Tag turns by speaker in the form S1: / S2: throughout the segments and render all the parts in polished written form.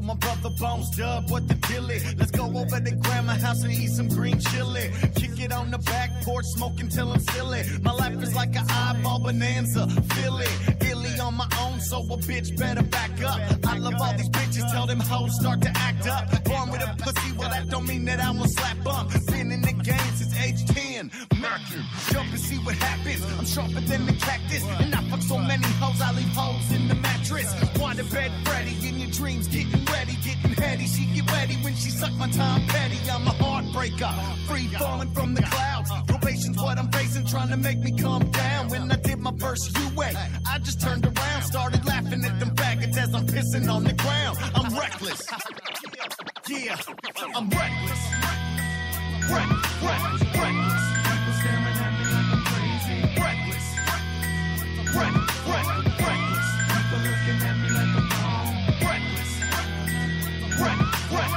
S1: my brother Bones Dub, what the deal is? Let's go over to grandma's house and eat some green chili. Kick it on the back porch, smoking till I'm silly. My life is like an eyeball bonanza, feel it. Illy on my own, so a bitch better back up. I love all these bitches, tell them hoes start to act up. Born with a pussy, well that don't mean that I won't slap bump. Been in the game since age 10. Mackin', jump and see what happens. I'm sharper than the cactus, and I fuck so many hoes, I leave holes in the mattress. Water bed Freddy, in your dreams, getting ready, getting heady. She get ready when she suck my time petty. I'm a heartbreaker, free falling from the clouds. Probation's what I'm facing, trying to make me calm down. When I did my first UA, I just turned around, started laughing at them faggots as I'm pissing on the ground. I'm reckless. Yeah, I'm reckless. Reckless. People staring at me like I'm crazy. Reckless. Reckless. People looking at me like I'm wrong. Reckless. Reckless.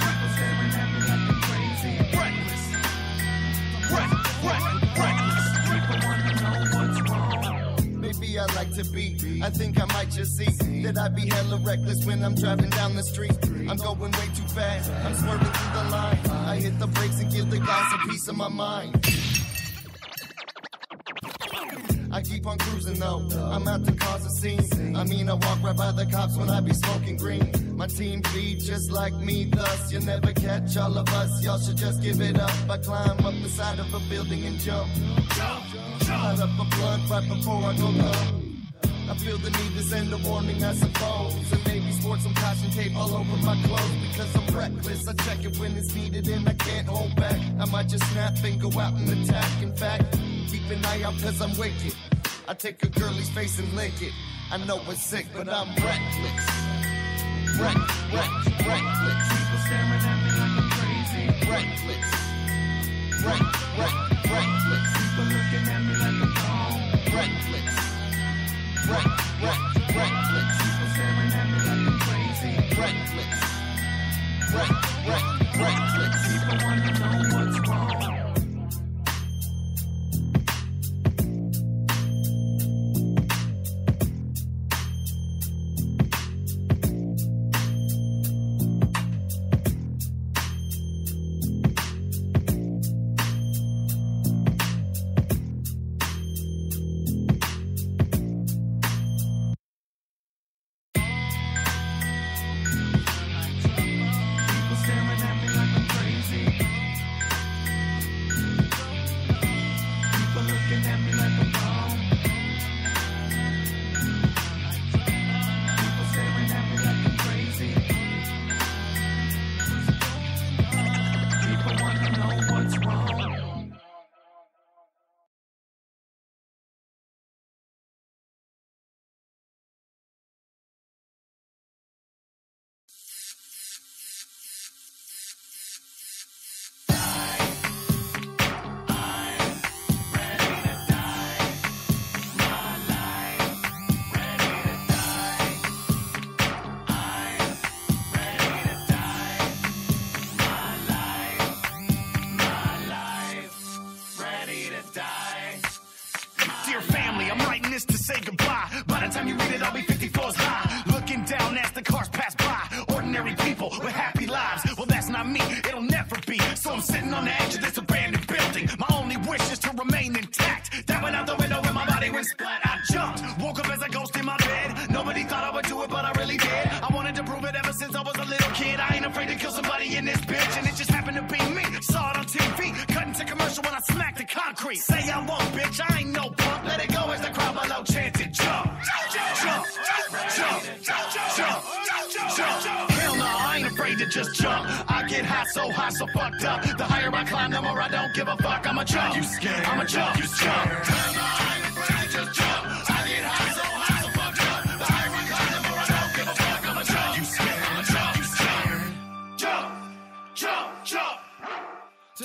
S1: People staring at me like I'm crazy. Reckless. People wanna know what's wrong. Maybe I like to be. I think I might just see that I be hella reckless when I'm driving down the street. I'm going way too fast. I'm swerving through the line. I hit the brakes and give the guys a piece of my mind. I keep on cruising though, I'm out to cause a scene. I mean, I walk right by the cops when I be smoking green. My team be just like me, thus you'll never catch all of us. Y'all should just give it up. I climb up the side of a building and jump. Light up a blunt right before I go numb. I feel the need to send a warning, I suppose. And maybe sport some caution tape all over my clothes. Because I'm reckless, I check it when it's needed and I can't hold back. I might just snap and go out and attack. In fact, keep an eye out cause I'm wicked. I take a girlie's face and lick it. I know it's sick, but I'm reckless. Reckless. People staring at me like I'm crazy. Reckless. People looking at me like I'm wrong. Reckless. People staring at me like I'm crazy. Reckless. People wanna know what's wrong.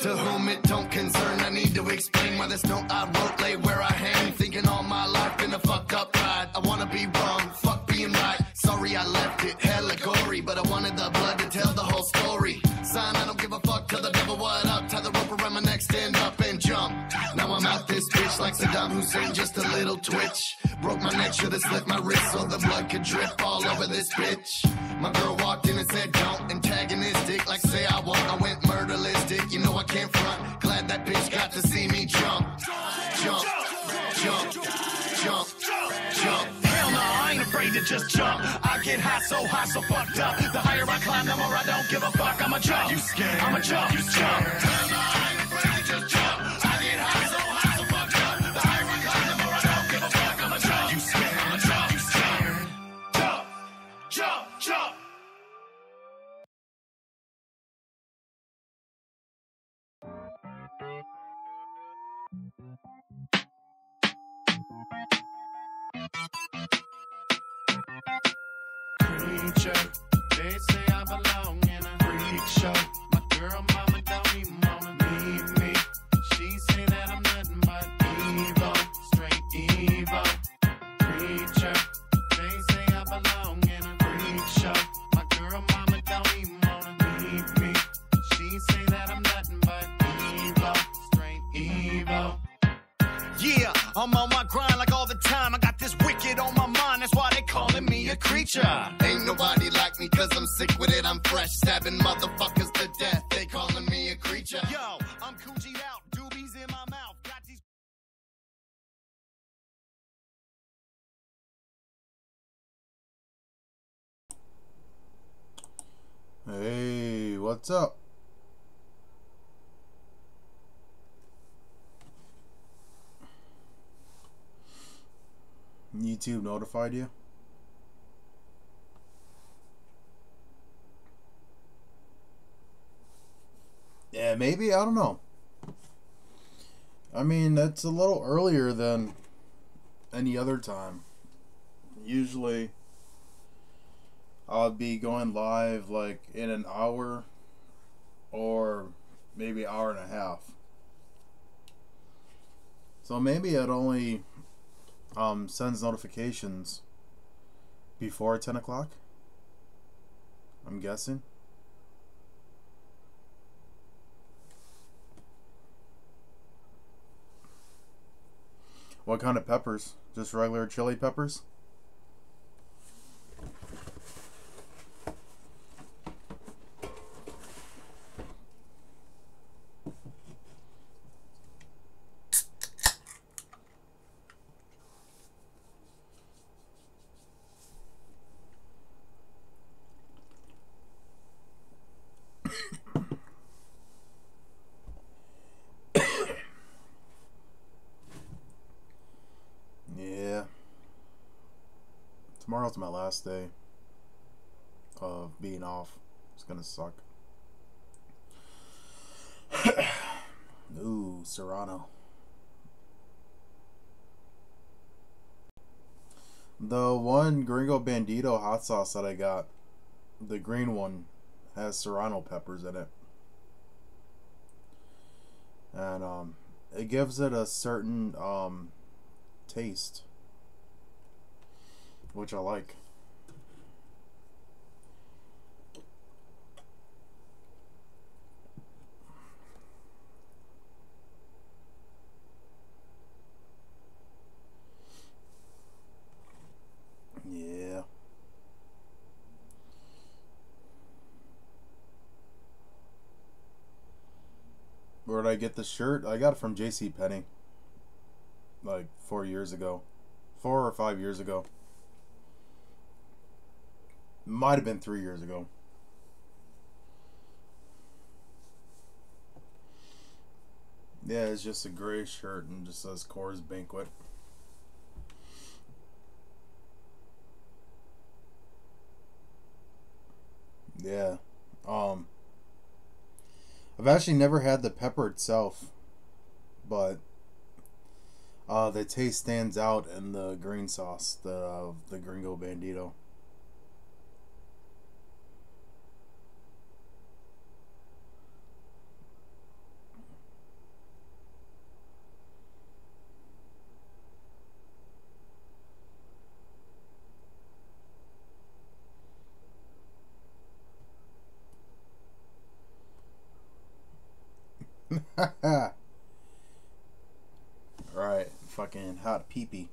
S2: To whom it don't concern, I need to explain why this note I wrote lay where I hang. Thinking all my life been a fucked up ride. I wanna be wrong, fuck being right. Sorry I left it, hella gory, but I wanted the blood to tell the whole story. Sign, I don't give a fuck, tell the devil what up. Tie the rope around my neck, stand up and jump. Now I'm out this bitch like Saddam Hussein. bruise, ain't just a little twitch. Broke my neck, should've slit my wrist so the blood could drip all over this bitch. My girl walked in and said don't, antagonistic, like say I won't. I went murderlistic, you know I can't front. Glad that bitch got to see me jump. Jump, jump, jump, jump.
S1: Hell no, I ain't afraid to just jump. I get high, so fucked up. The higher I climb, the more I don't give a fuck. I'ma jump, you scared? I'ma jump, you jump. Hell no, I ain't afraid to just jump. I get high, so fucked up. The higher I climb, the more I don't give a fuck. I'ma jump, you scared? I'ma jump, you scared? Jump, jump, jump. Preacher, they say I belong in a freak show. My girl mama don't even wanna leave me. She say that I'm nothing but evil, straight evil. Preacher, they say I belong in a freak show. My girl mama don't even wanna leave me. She say that I'm nothing but evil, straight evil. Yeah, I'm on my grind like all the time. I got this wicked on my mind, that's why they calling me a creature.
S2: Ain't nobody like me cause I'm sick with it. I'm fresh, stabbing motherfuckers to death. They calling me a creature.
S1: Yo, I'm Coogee out, doobies in my mouth. Got these.
S3: Hey, what's up? YouTube notified you? Yeah, maybe, I don't know. I mean, that's a little earlier than any other time. Usually, I'll be going live like in an hour or maybe hour and a half. So maybe it only sends notifications before 10 o'clock. I'm guessing. What kind of peppers? Just regular chili peppers? Tomorrow's my last day of being off. It's gonna suck. Ooh, Serrano. The one Gringo Bandito hot sauce that I got, the green one, has Serrano peppers in it. And it gives it a certain taste, which I like. Yeah. Where did I get the shirt? I got it from JCPenney. Like 4 years ago. 4 or 5 years ago. Might have been 3 years ago. Yeah, it's just a gray shirt and just says Coors Banquet. Yeah. I've actually never had the pepper itself, but the taste stands out in the green sauce, the Gringo Bandito. Right, fucking fucking hot pee-pee.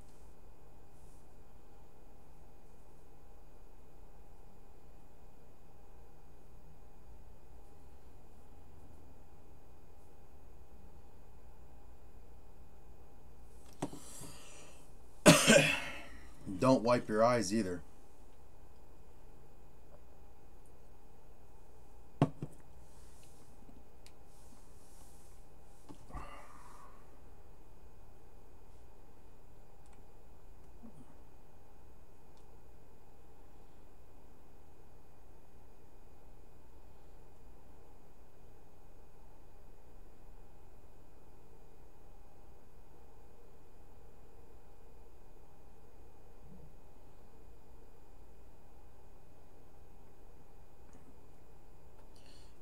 S3: Don't wipe your eyes either.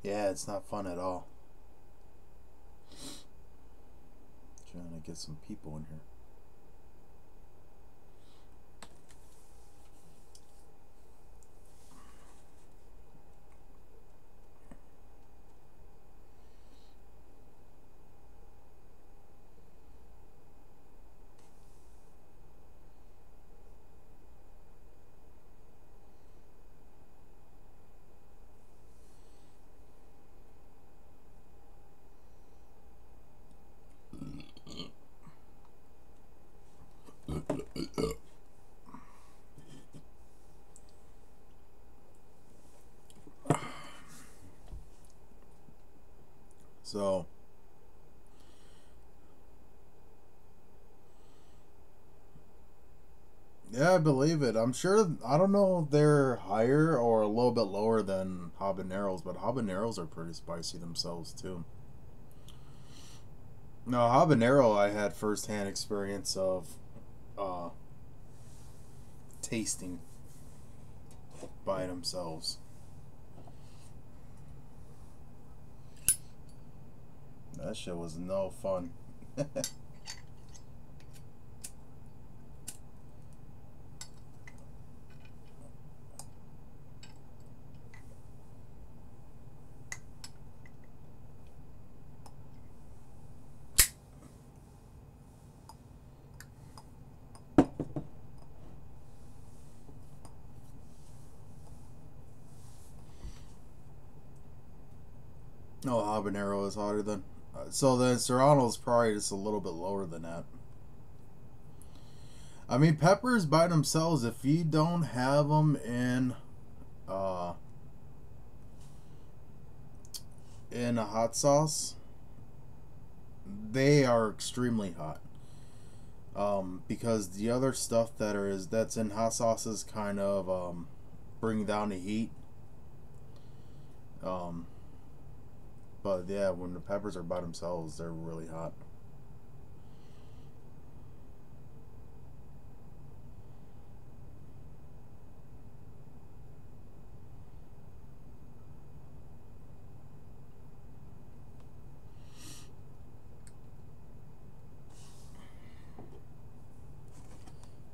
S3: Yeah, it's not fun at all. Trying to get some people in here. So, yeah, I believe it. I'm sure, I don't know if they're higher or a little bit lower than habaneros, but habaneros are pretty spicy themselves too. No, habanero I had first-hand experience of tasting by themselves. That shit was no fun. No, habanero is hotter than. So the Serrano is probably just a little bit lower than that. I mean, peppers by themselves, if you don't have them in a hot sauce, they are extremely hot. Because the other stuff that's in hot sauces kind of bring down the heat. But yeah, when the peppers are by themselves, they're really hot.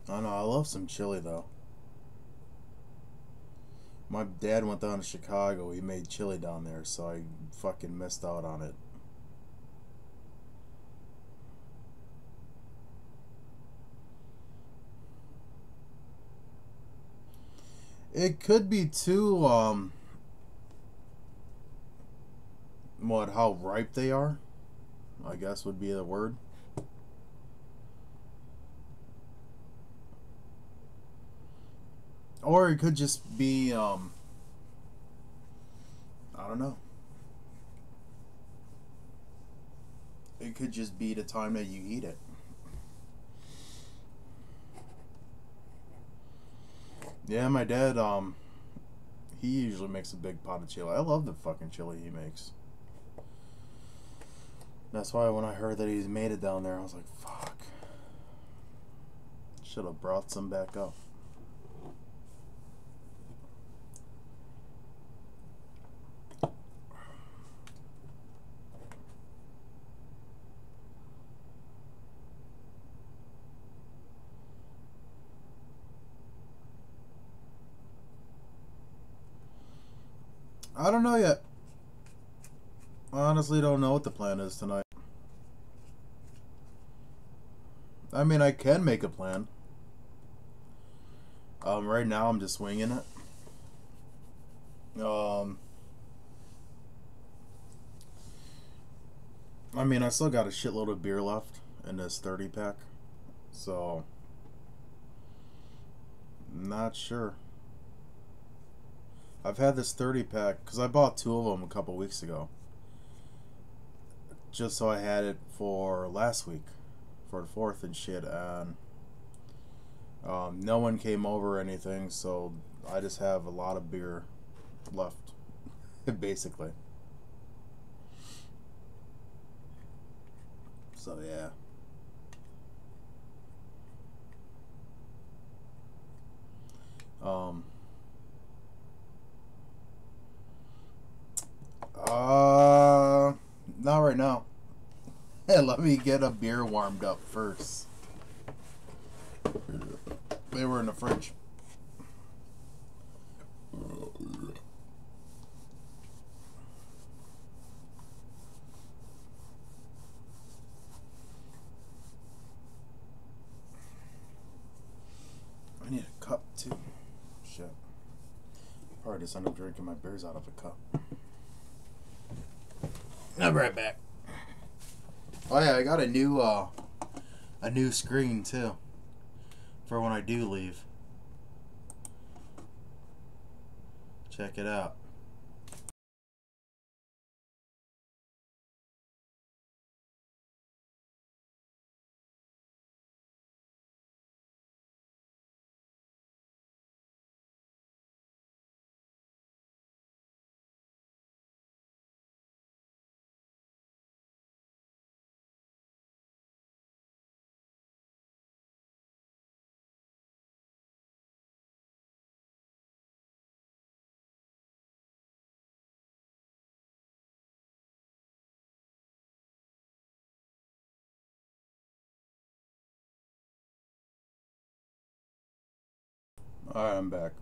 S3: I know, I love some chili though. My dad went down to Chicago. He made chili down there, so I fucking missed out on it. It could be too, how ripe they are, I guess would be the word. Or it could just be, I don't know. It could just be the time that you eat it. Yeah, my dad, he usually makes a big pot of chili. I love the fucking chili he makes. That's why when I heard that he's made it down there, I was like, fuck. Should have brought some back up. I don't know yet. I honestly don't know what the plan is tonight. I mean, I can make a plan. Right now I'm just winging it. I mean, I still got a shitload of beer left in this 30 pack, so not sure. I've had this 30 pack because I bought 2 of them a couple weeks ago, just so I had it for last week, for the 4th and shit, and no one came over or anything, so I just have a lot of beer left, basically. So yeah. Not right now. Let me get a beer warmed up first. They were in the fridge. I need a cup too. Shit. Probably just end up drinking my beers out of a cup. I'll be right back. Oh yeah, I got a new screen too, for when I do leave. Check it out. Alright, I'm back.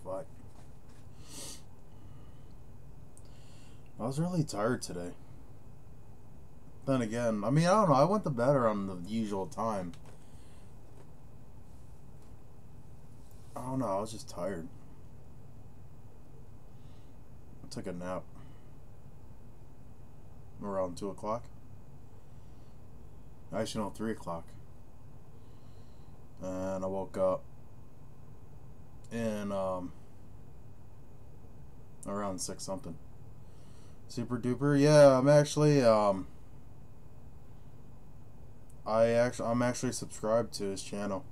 S3: Fuck. I was really tired today. Then again, I mean, I don't know. I went to bed around the usual time. I don't know. I was just tired. I took a nap around 2 o'clock. Actually, no, 3 o'clock. And I woke up in around 6 something. Super duper. Yeah, I'm actually I'm actually subscribed to his channel.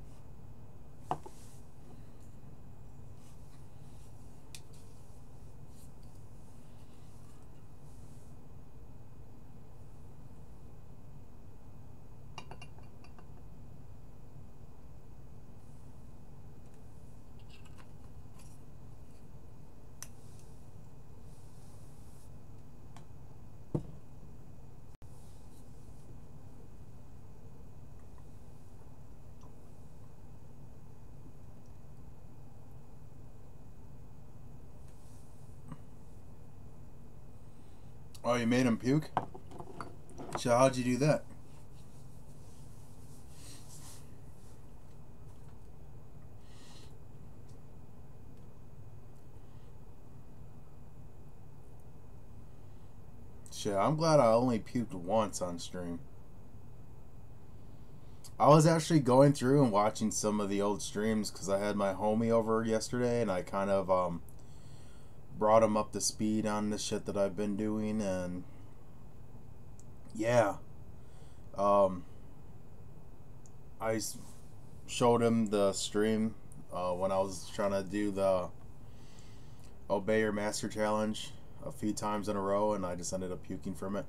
S3: Oh, you made him puke? So how'd you do that? Shit, I'm glad I only puked once on stream. I was actually going through and watching some of the old streams because I had my homie over yesterday and I kind of brought him up to speed on the shit that I've been doing, and yeah, I showed him the stream when I was trying to do the Obey Your Master Challenge a few times in a row, and I just ended up puking from it.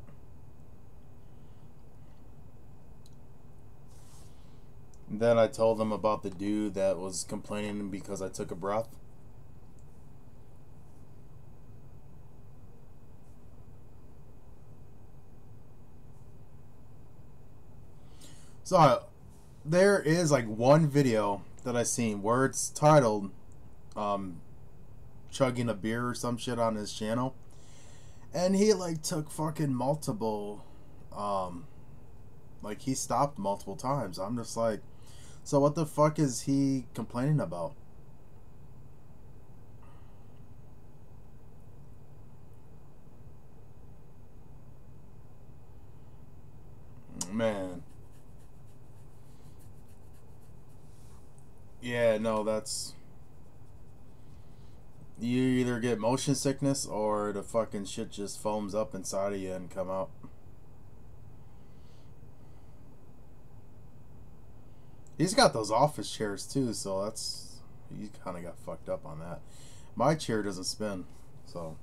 S3: And then I told him about the dude that was complaining because I took a breath. So there is like one video that I seen where it's titled chugging a beer or some shit on his channel, and he like took fucking multiple like he stopped multiple times. I'm just like, so what the fuck is he complaining about? Man. Yeah, no, that's... You either get motion sickness or the fucking shit just foams up inside of you and come out. He's got those office chairs too, so that's... He kind of got fucked up on that. My chair doesn't spin, so...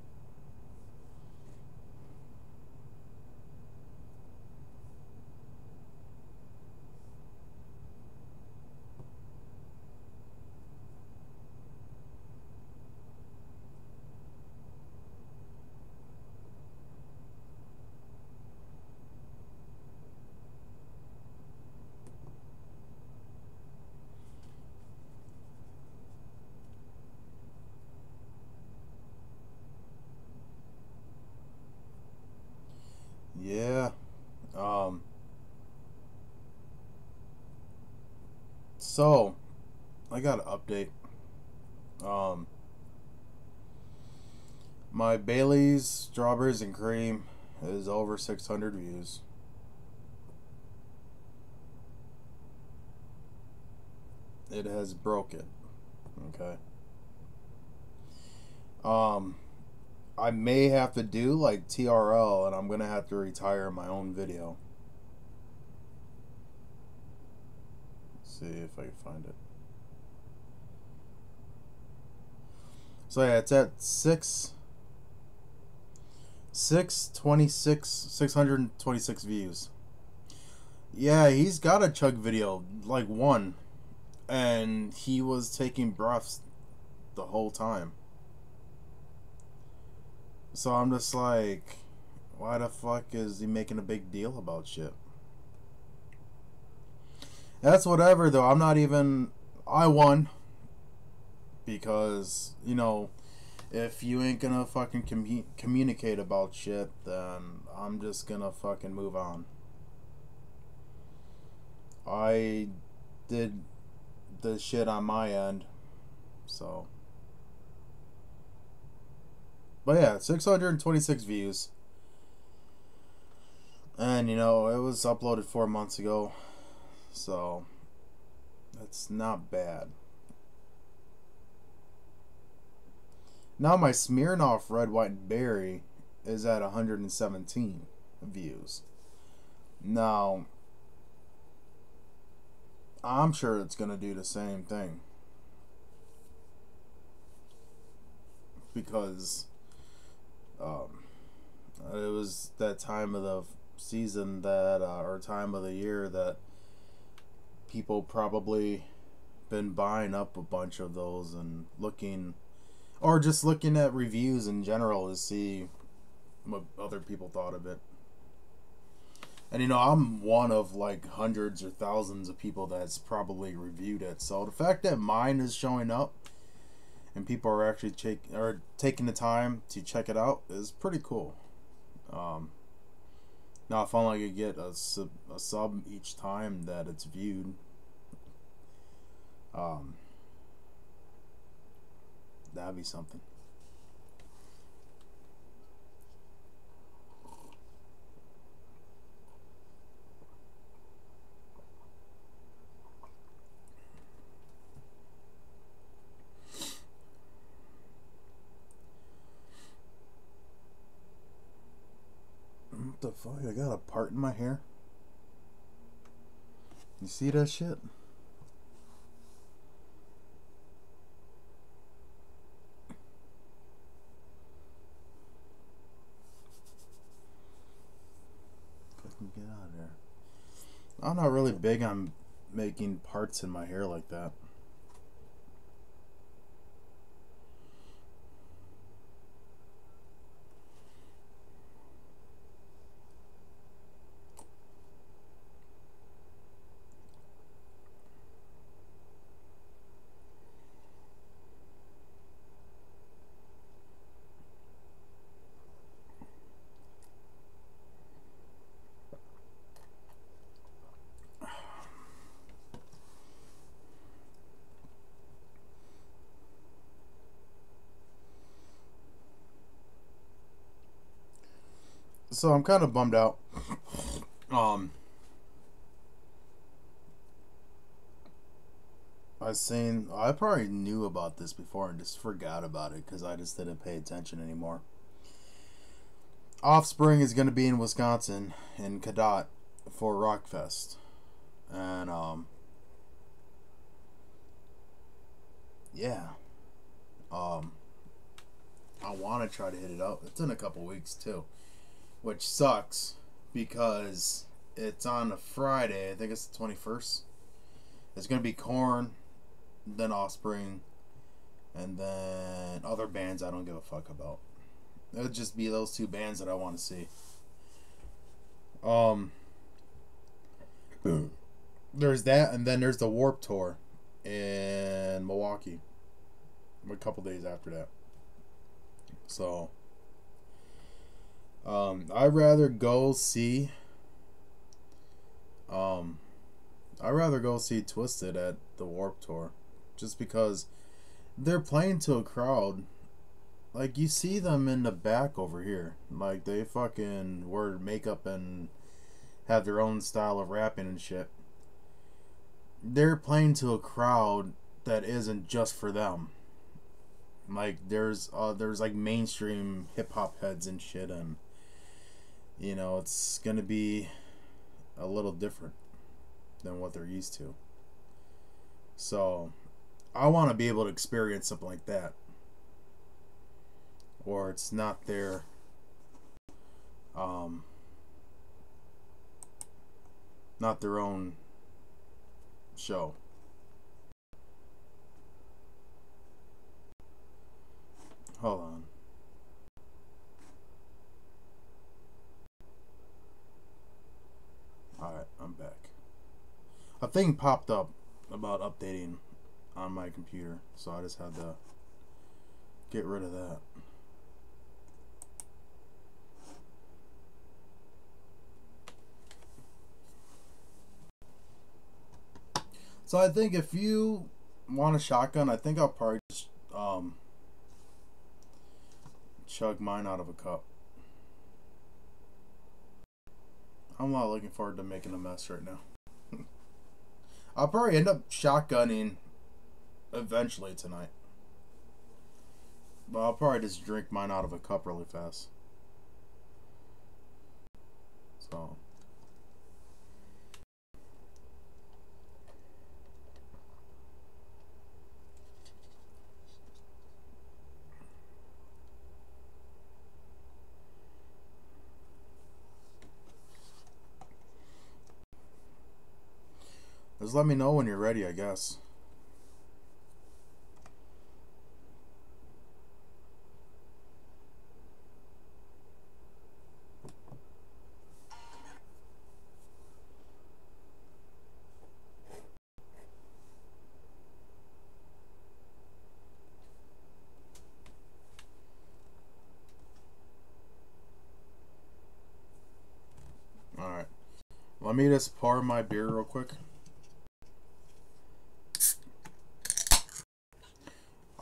S3: Yeah. So, I got an update. My Bailey's Strawberries and Cream is over 600 views. It has broke it. Okay. I may have to do like TRL, and I'm gonna have to retire my own video. Let's see if I can find it. So yeah, it's at 626 views. Yeah, he's got a chug video, like one, and he was taking breaths the whole time. So I'm just like, why the fuck is he making a big deal about shit? That's whatever though. I'm not even... I won. Because, you know, if you ain't gonna fucking communicate about shit, then I'm just gonna fucking move on. I did the shit on my end, so... But yeah, 626 views. And, you know, it was uploaded 4 months ago, so that's not bad. Now my Smirnoff Red, White, and Berry is at 117 views. Now, I'm sure it's going to do the same thing. Because it was that time of the season that, or time of the year that people probably been buying up a bunch of those and looking... Or just looking at reviews in general to see what other people thought of it. And you know, I'm one of like hundreds or thousands of people that's probably reviewed it. So the fact that mine is showing up and people are actually taking the time to check it out is pretty cool. Now if only I could get a sub each time that it's viewed. That'd be something. What the fuck? I got a part in my hair. You see that shit? Get out of there. I'm not really big on making parts in my hair like that. So I'm kind of bummed out. I probably knew about this before and just forgot about it because I just didn't pay attention anymore. Offspring is going to be in Wisconsin in Cadott for Rockfest, and yeah, I want to try to hit it out. It's in a couple weeks too, which sucks because it's on a Friday. I think it's the 21st. It's going to be Korn, then Offspring, and then other bands I don't give a fuck about. It'll just be those two bands that I want to see. There's that, and then there's the Warped Tour in Milwaukee a couple days after that. So I'd rather go see Twisted at the Warped Tour, just because they're playing to a crowd. Like, you see them in the back over here. Like, they fucking wear makeup and have their own style of rapping and shit. They're playing to a crowd that isn't just for them. Like, there's like mainstream hip hop heads and shit, and you know, it's gonna be a little different than what they're used to. So I want to be able to experience something like that, or it's not their not their own show. Hold on. Alright, I'm back. A thing popped up about updating on my computer, so I just had to get rid of that. So I think if you want a shotgun, I think I'll probably just chug mine out of a cup. I'm not looking forward to making a mess right now. I'll probably end up shotgunning eventually tonight, but I'll probably just drink mine out of a cup really fast. So just let me know when you're ready, I guess. Alright. Let me just pour my beer real quick.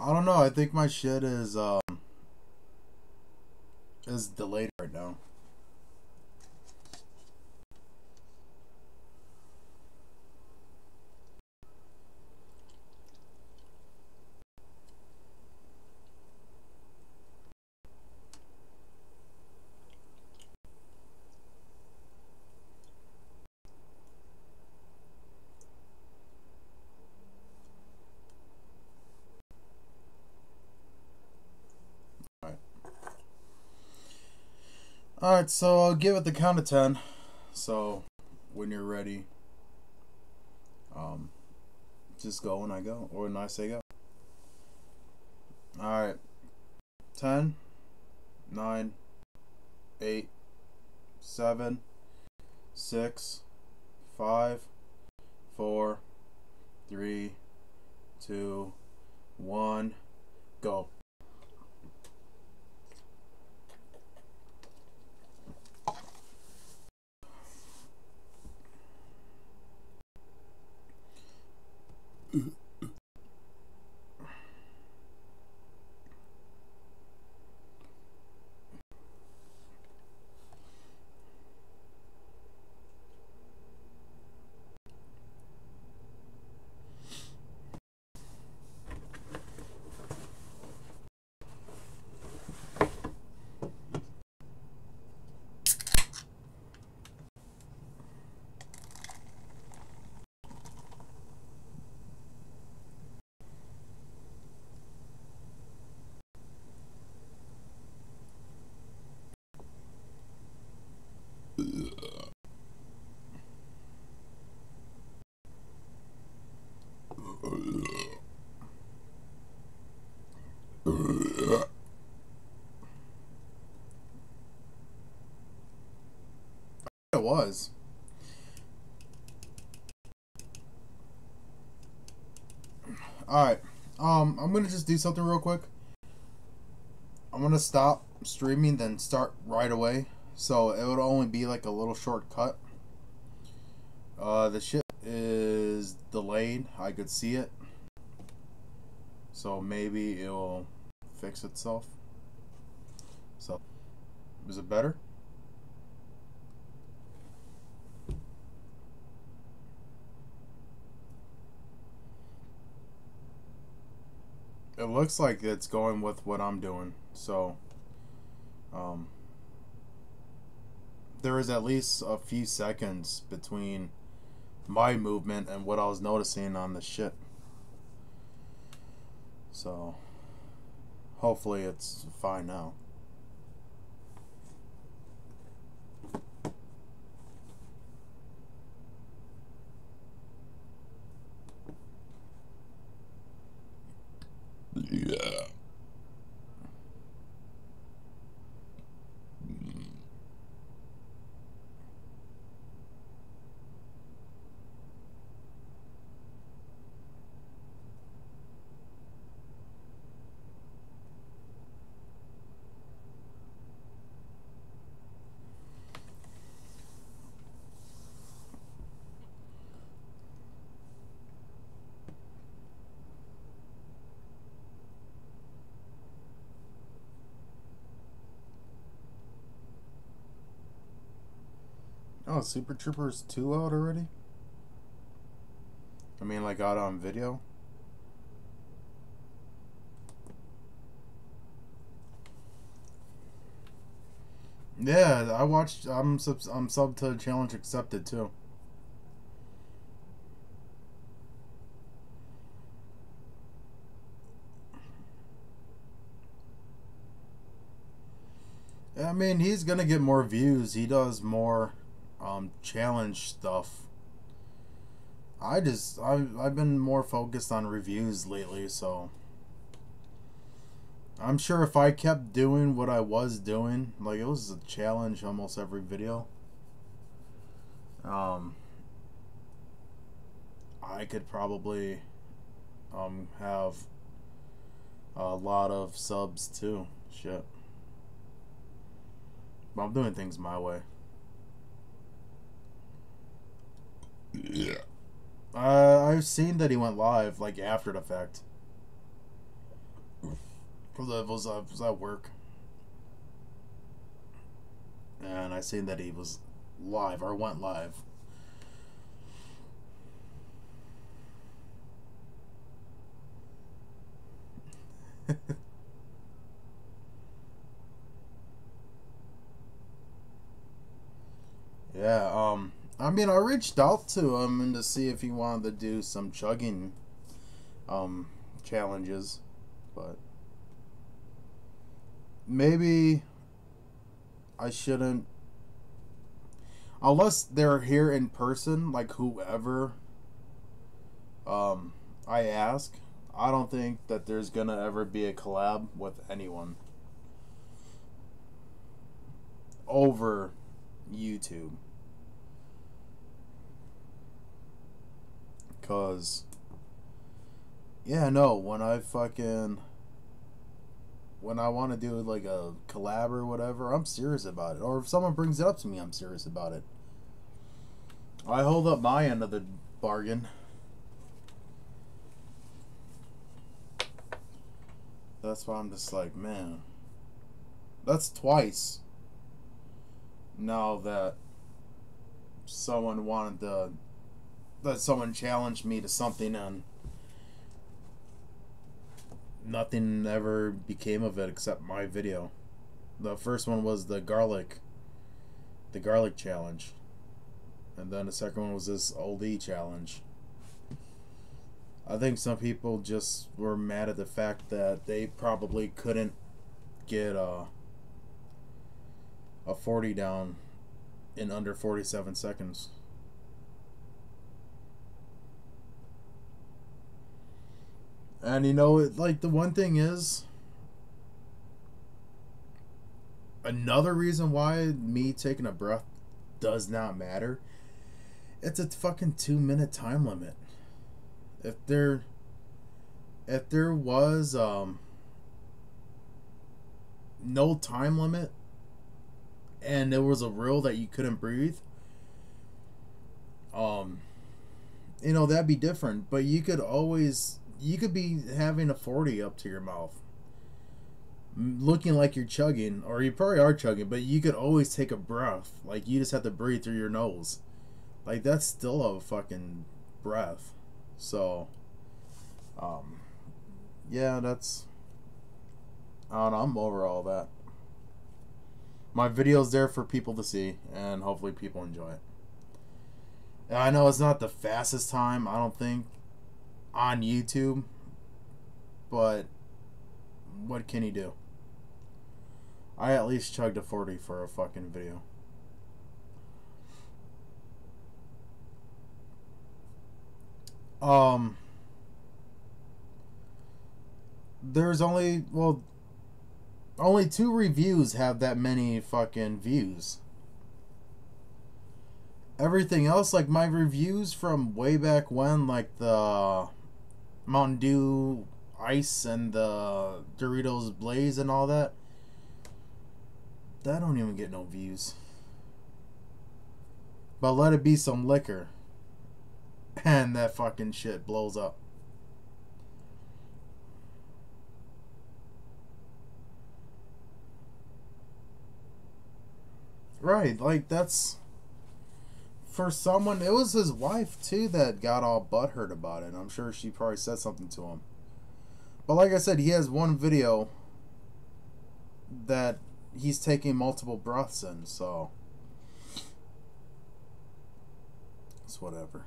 S3: I don't know, I think my shit is delayed right now. Alright, so I'll give it the count of 10. So when you're ready, just go when I go, or when I say go. Alright. 10, 9, 8, 7, 6, 5, 4, 3, 2, 1, go. was. Alright. I'm gonna just do something real quick. I'm gonna stop streaming, then start right away. So it would only be like a little shortcut. The shit is delayed. I could see it. So maybe it will fix itself. So, is it better? It looks like it's going with what I'm doing. So, there is at least a few seconds between my movement and what I was noticing on the shit. So, hopefully it's fine now. Yeah. Oh, Super Troopers 2 out already? I mean, like, out on video? Yeah, I watched. I'm sub to challenge accepted too. I mean, he's gonna get more views. He does more challenge stuff. I've been more focused on reviews lately, so I'm sure if I kept doing what I was doing, like it was a challenge almost every video, I could probably have a lot of subs too. Shit. But I'm doing things my way. Yeah. I've seen that he went live, like, after the fact. It was at work. And I seen that he was live, or went live. Yeah, I mean, I reached out to him and to see if he wanted to do some chugging challenges, but maybe I shouldn't, unless they're here in person, like whoever I ask. I don't think that there's gonna ever be a collab with anyone over YouTube. Cause yeah, no, when I want to do like a collab or whatever, I'm serious about it. Or if someone brings it up to me, I'm serious about it. I hold up my end of the bargain. That's why I'm just like, man, that's twice now that someone challenged me to something and nothing ever became of it except my video. The first one was the garlic challenge, and then the second one was this oldie challenge. I think some people just were mad at the fact that they probably couldn't get a 40 down in under 47 seconds. And you know, like, the one thing is, another reason why me taking a breath does not matter. It's a fucking 2-minute time limit. If there was no time limit and there was a rule that you couldn't breathe, you know, that'd be different. But you could be having a 40 up to your mouth, looking like you're chugging, or you probably are chugging, but you could always take a breath. Like, you just have to breathe through your nose. Like, that's still a fucking breath. So, yeah, that's, I don't know, I'm over all that. My video's there for people to see, and hopefully people enjoy it. And I know it's not the fastest time, I don't think, on YouTube, but what can you do? I at least chugged a 40 for a fucking video. There's only 2 reviews have that many fucking views. Everything else, like my reviews from way back when, like the Mountain Dew Ice and the Doritos Blaze and all that, that don't even get no views. But let it be some liquor, and that fucking shit blows up. Right, like, that's, for someone, it was his wife too that got all butthurt about it. I'm sure she probably said something to him. But like I said, he has one video that he's taking multiple breaths in, so it's whatever.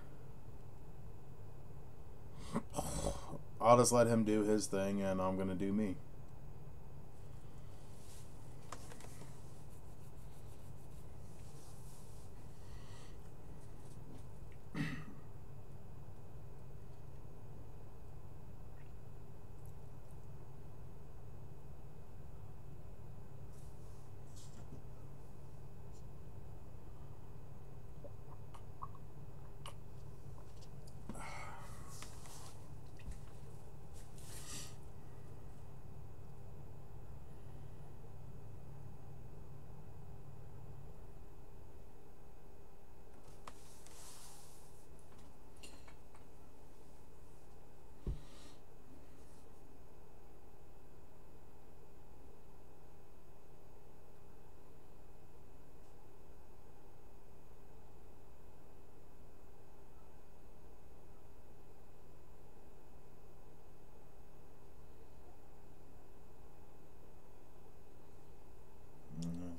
S3: I'll just let him do his thing, and I'm gonna do me.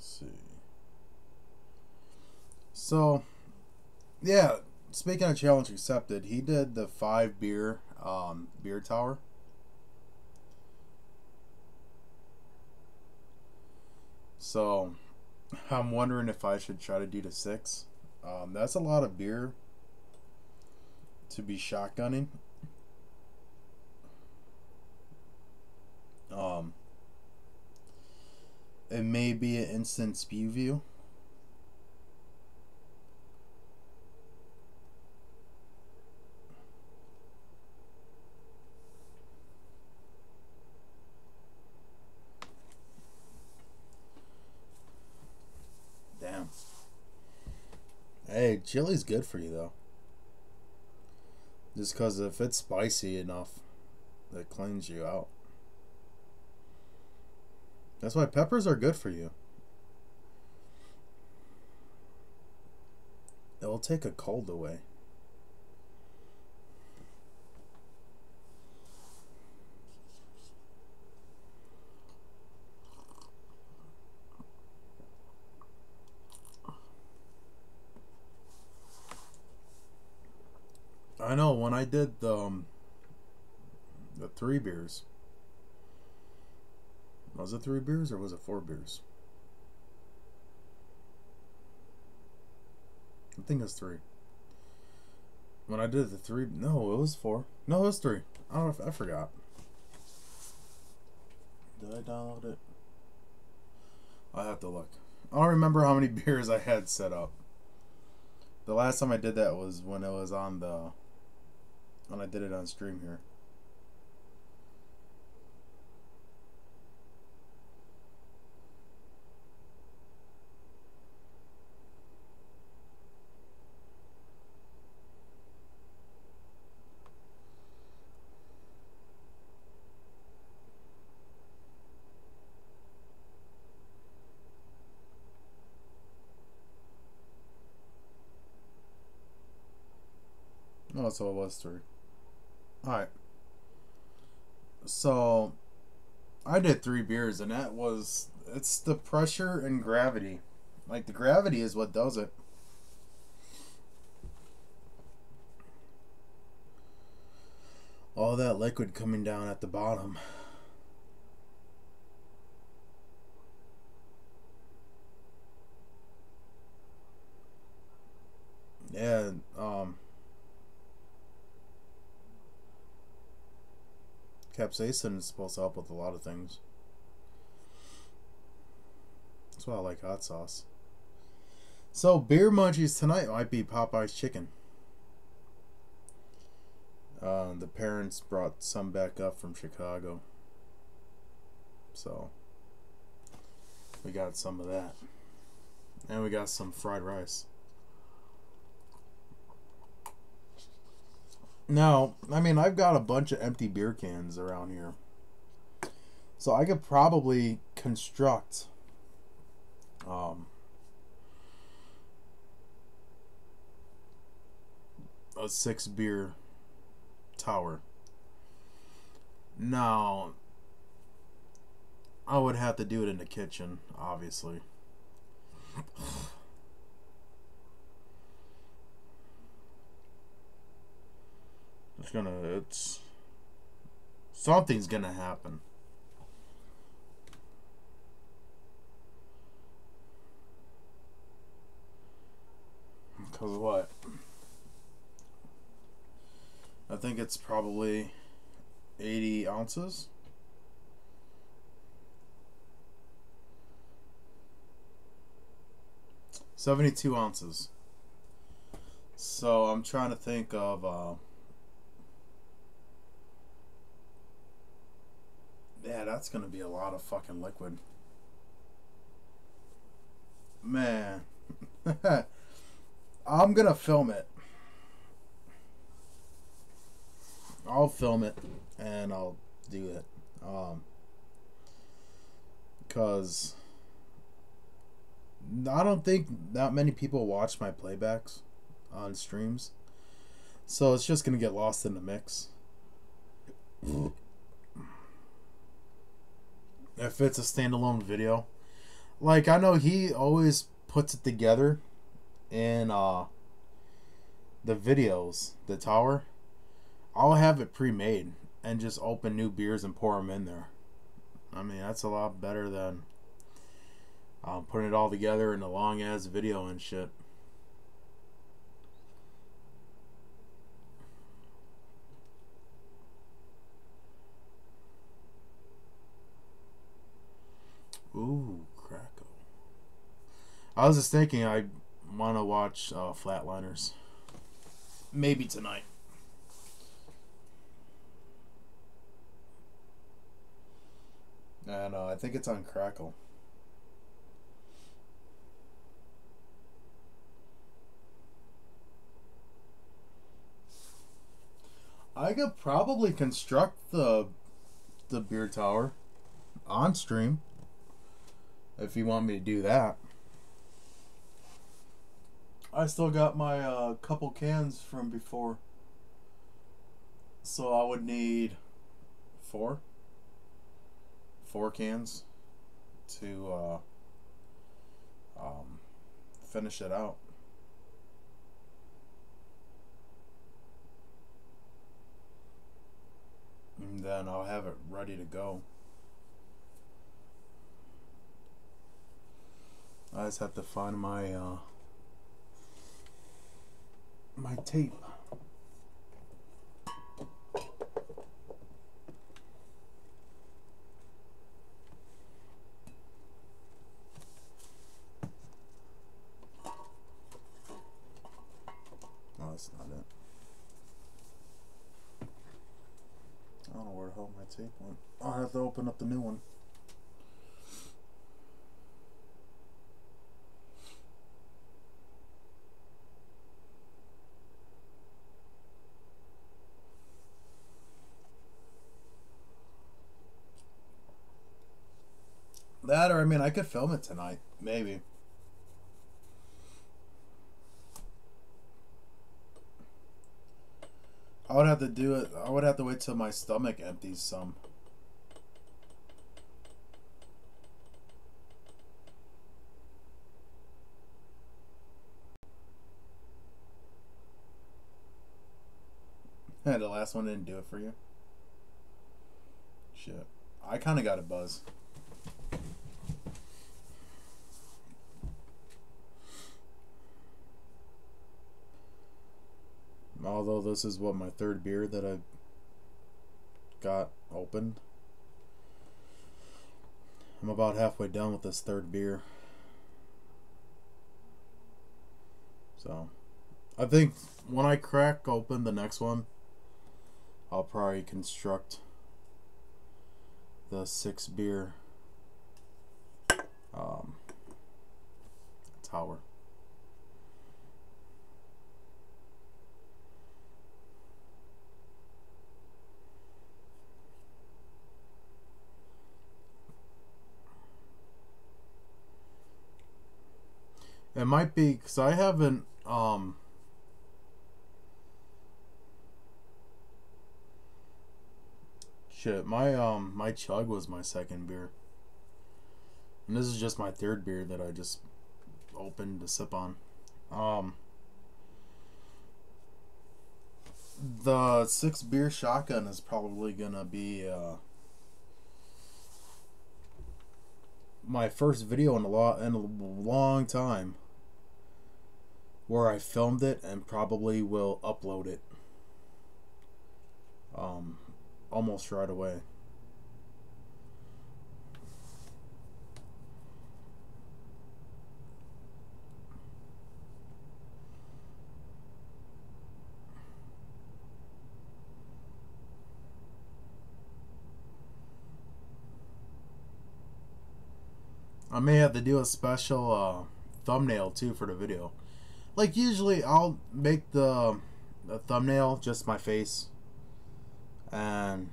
S3: See. So, yeah, speaking of challenge accepted, he did the 5 beer beer tower. So, I'm wondering if I should try to do the 6. That's a lot of beer to be shotgunning. It may be an instant spew view. Damn. Hey, chili's good for you though. Just because if it's spicy enough, it cleans you out. That's why peppers are good for you. It'll take a cold away. I know when I did the 3 beers. Was it 3 beers or was it 4 beers? I think it was 3. When I did the 3, no, it was 4. No, it was 3. I don't know if I forgot. Did I download it? I have to look. I don't remember how many beers I had set up. The last time I did that was when it was on when I did it on stream here. No, so it was 3. Alright. So, I did 3 beers, and it's the pressure and gravity. Like, the gravity is what does it. All that liquid coming down at the bottom. Yeah, capsaicin is supposed to help with a lot of things. That's why I like hot sauce. So, beer munchies tonight might be Popeye's chicken. The parents brought some back up from Chicago. So, we got some of that. And we got some fried rice. Now, I mean, I've got a bunch of empty beer cans around here. So I could probably construct a 6 beer tower. Now, I would have to do it in the kitchen, obviously. Something's gonna happen. Because what? I think it's probably 80 ounces. $72 ounces. So I'm trying to think of yeah, that's gonna be a lot of fucking liquid. Man. I'm gonna film it. I'll film it and I'll do it. Because I don't think that many people watch my playbacks on streams. So it's just gonna get lost in the mix. If it's a standalone video. Like, I know he always puts it together in the videos, the tower. I'll have it pre-made and just open new beers and pour them in there. I mean, that's a lot better than putting it all together in a long-ass video and shit. Ooh, Krakow. I was just thinking I want to watch Flatliners. Maybe tonight. And I think it's on Crackle. I could probably construct the beer tower on stream if you want me to do that. I still got my couple cans from before, so I would need 4 cans to finish it out. And then I'll have it ready to go. I just have to find my my tape. I don't know where the hell my tape went. I'll have to open up the new one. That, or I mean, I could film it tonight, maybe. I would have to do it. I would have to wait till my stomach empties some. Yeah, the last one didn't do it for you. Shit. I kind of got a buzz. Although this is what, my third beer that I got opened. I'm about halfway done with this third beer. So, I think when I crack open the next one, I'll probably construct the 6 beer tower. It might be because I haven't shit, my chug was my second beer. And this is just my third beer that I just opened to sip on. The 6 beer shotgun is probably gonna be my first video in a long time where I filmed it and probably will upload it almost right away. I may have to do a special thumbnail too for the video. Like usually I'll make the thumbnail just my face and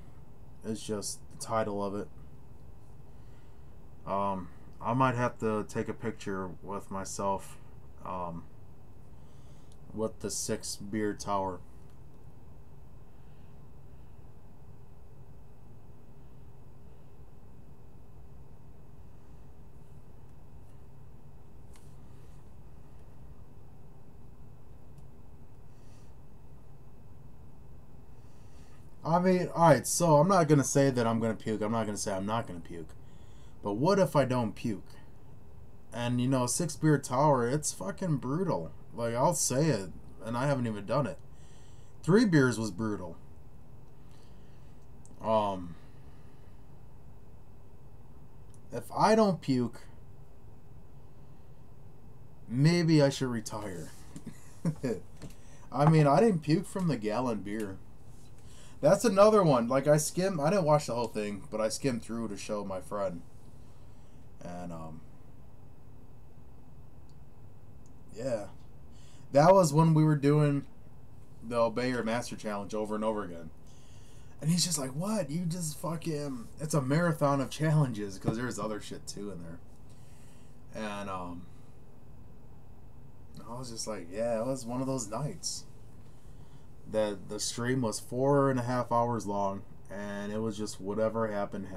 S3: it's just the title of it. I might have to take a picture with myself with the 6 beer tower. I mean, alright, so I'm not going to say that I'm going to puke. I'm not going to say I'm not going to puke. But what if I don't puke? And, you know, 6 beer tower, it's fucking brutal. Like, I'll say it, and I haven't even done it. 3 beers was brutal. If I don't puke, maybe I should retire. I mean, I didn't puke from the gallon beer. That's another one. Like, I didn't watch the whole thing, but I skimmed through to show my friend. And, yeah. That was when we were doing the Obey Your Master Challenge over and over again. And he's just like, what? You just fucking... It's a marathon of challenges, because there's other shit, too, in there. And, I was just like, yeah, it was one of those nights. That the stream was 4.5 hours long, and it was just whatever happened.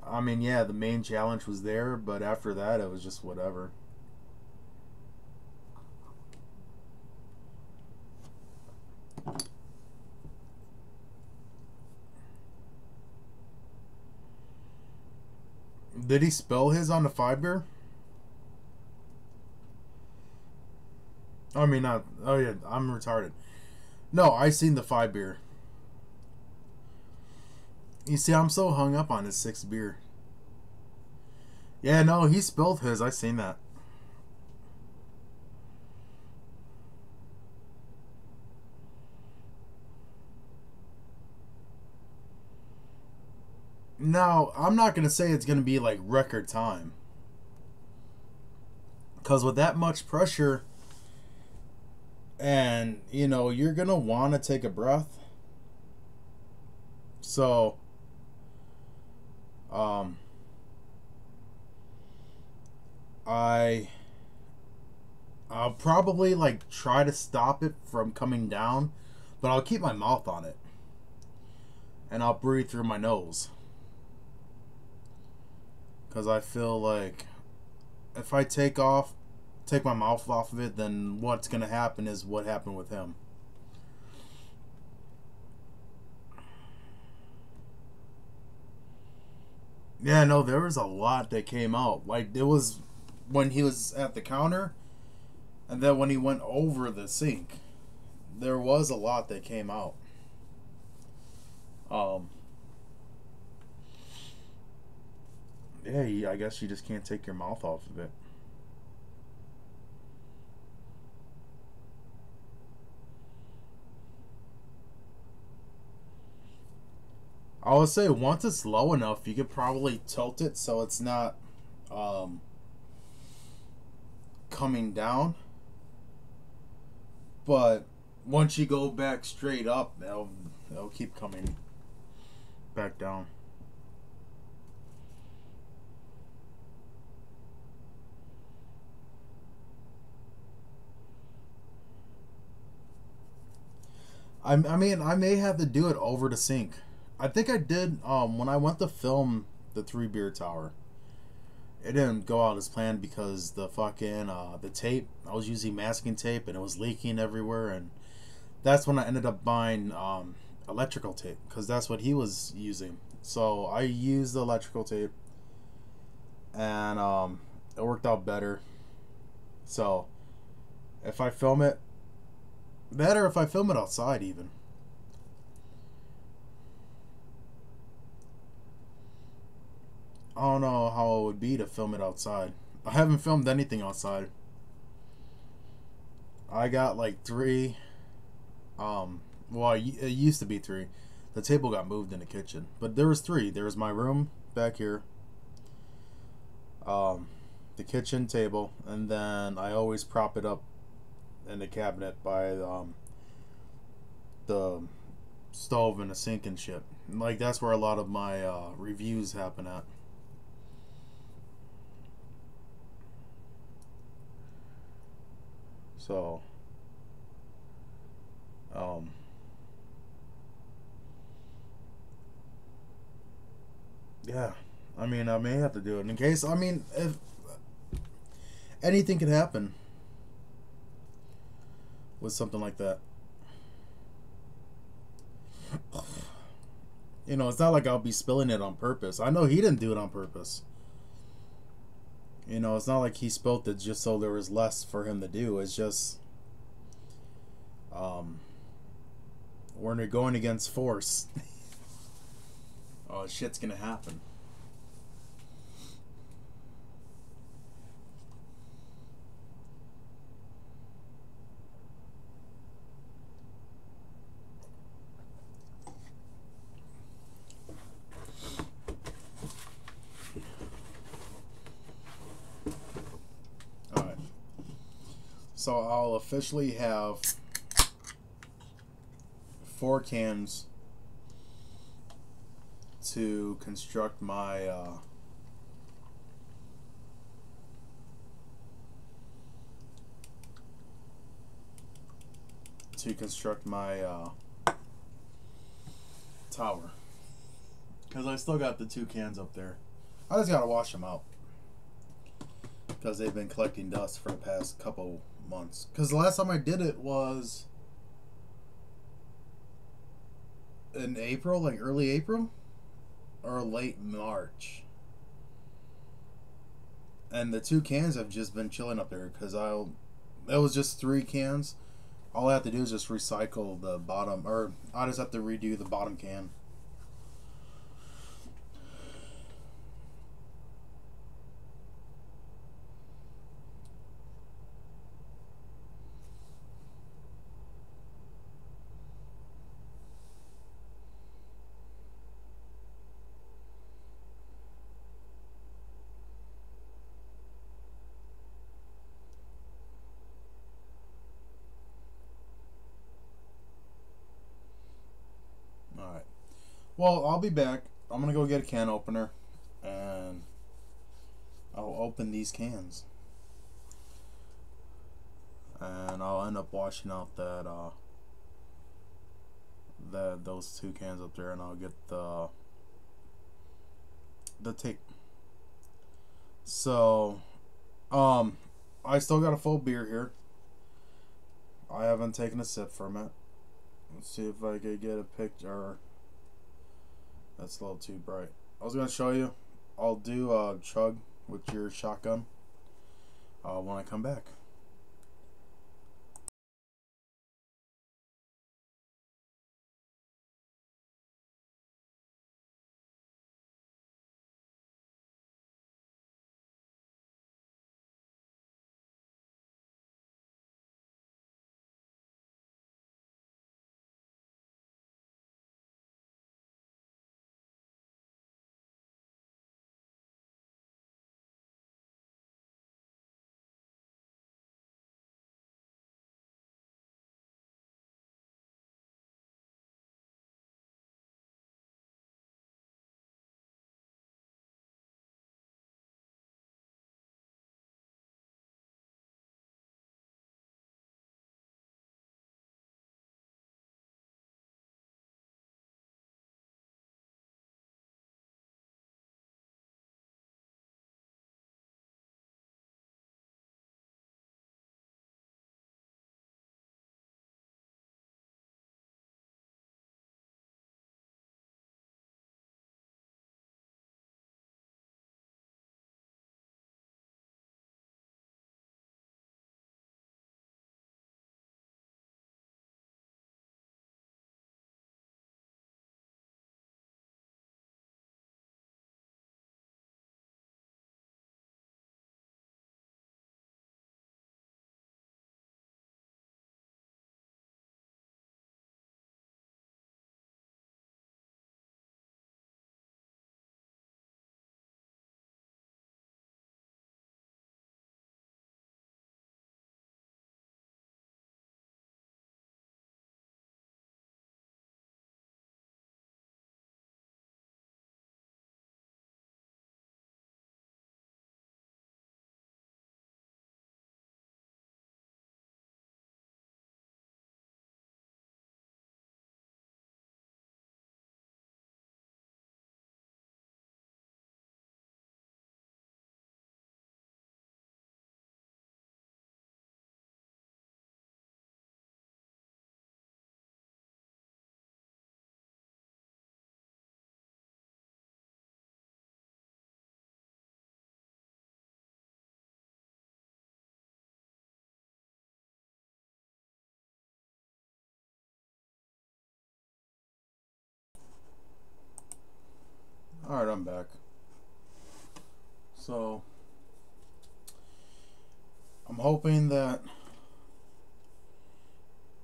S3: I mean, yeah, the main challenge was there, but after that, it was just whatever. Did he spill his on the 5 beer? I mean, not... Oh, yeah, I'm retarded. No, I seen the 5 beer. You see, I'm so hung up on his 6 beer. Yeah, no, he spilled his. I seen that. Now, I'm not going to say it's going to be like record time. Because with that much pressure, and, you know, you're going to want to take a breath. So, I'll probably like try to stop it from coming down, but I'll keep my mouth on it. And I'll breathe through my nose. Because I feel like if I take my mouth off of it, then what's going to happen is what happened with him. Yeah, no, there was a lot that came out. Like, it was when he was at the counter, and then when he went over the sink, there was a lot that came out. Yeah, I guess you just can't take your mouth off of it. I would say once it's low enough, you could probably tilt it so it's not coming down. But once you go back straight up, it'll keep coming back down. I mean, I may have to do it over the sink. I think I did when I went to film the Three Beer Tower. It didn't go out as planned because the fucking the tape, I was using masking tape and it was leaking everywhere, and that's when I ended up buying electrical tape because that's what he was using. So I used the electrical tape, and it worked out better. So if I film it, better if I film it outside even. I don't know how it would be to film it outside. I haven't filmed anything outside. I got like 3. Well, it used to be 3. The table got moved in the kitchen, but there was 3. There was my room back here, the kitchen table, and then I always prop it up in the cabinet by the stove and the sink and shit. Like, that's where a lot of my reviews happen at. So, yeah, I mean, I may have to do it in case. I mean, if anything could happen with something like that. You know, it's not like I'll be spilling it on purpose. I know he didn't do it on purpose. You know, it's not like he spilled it just so there was less for him to do. It's just, when you're going against force, oh, shit's gonna happen. So I'll officially have 4 cans to construct my tower, because I still got the 2 cans up there. I just gotta wash them out because they've been collecting dust for the past couple months. Because the last time I did it was in April, like early April or late March, and the 2 cans have just been chilling up there because it was just 3 cans. All I have to do is just recycle the bottom, or I just have to redo the bottom can. Well, I'll be back. I'm gonna go get a can opener, and I'll open these cans, and I'll end up washing out those two cans up there, and I'll get the tape. So, I still got a full beer here. I haven't taken a sip from it. Let's see if I could get a picture. That's a little too bright. I was gonna show you. I'll do a chug with your shotgun when I come back. Alright, I'm back. So, I'm hoping that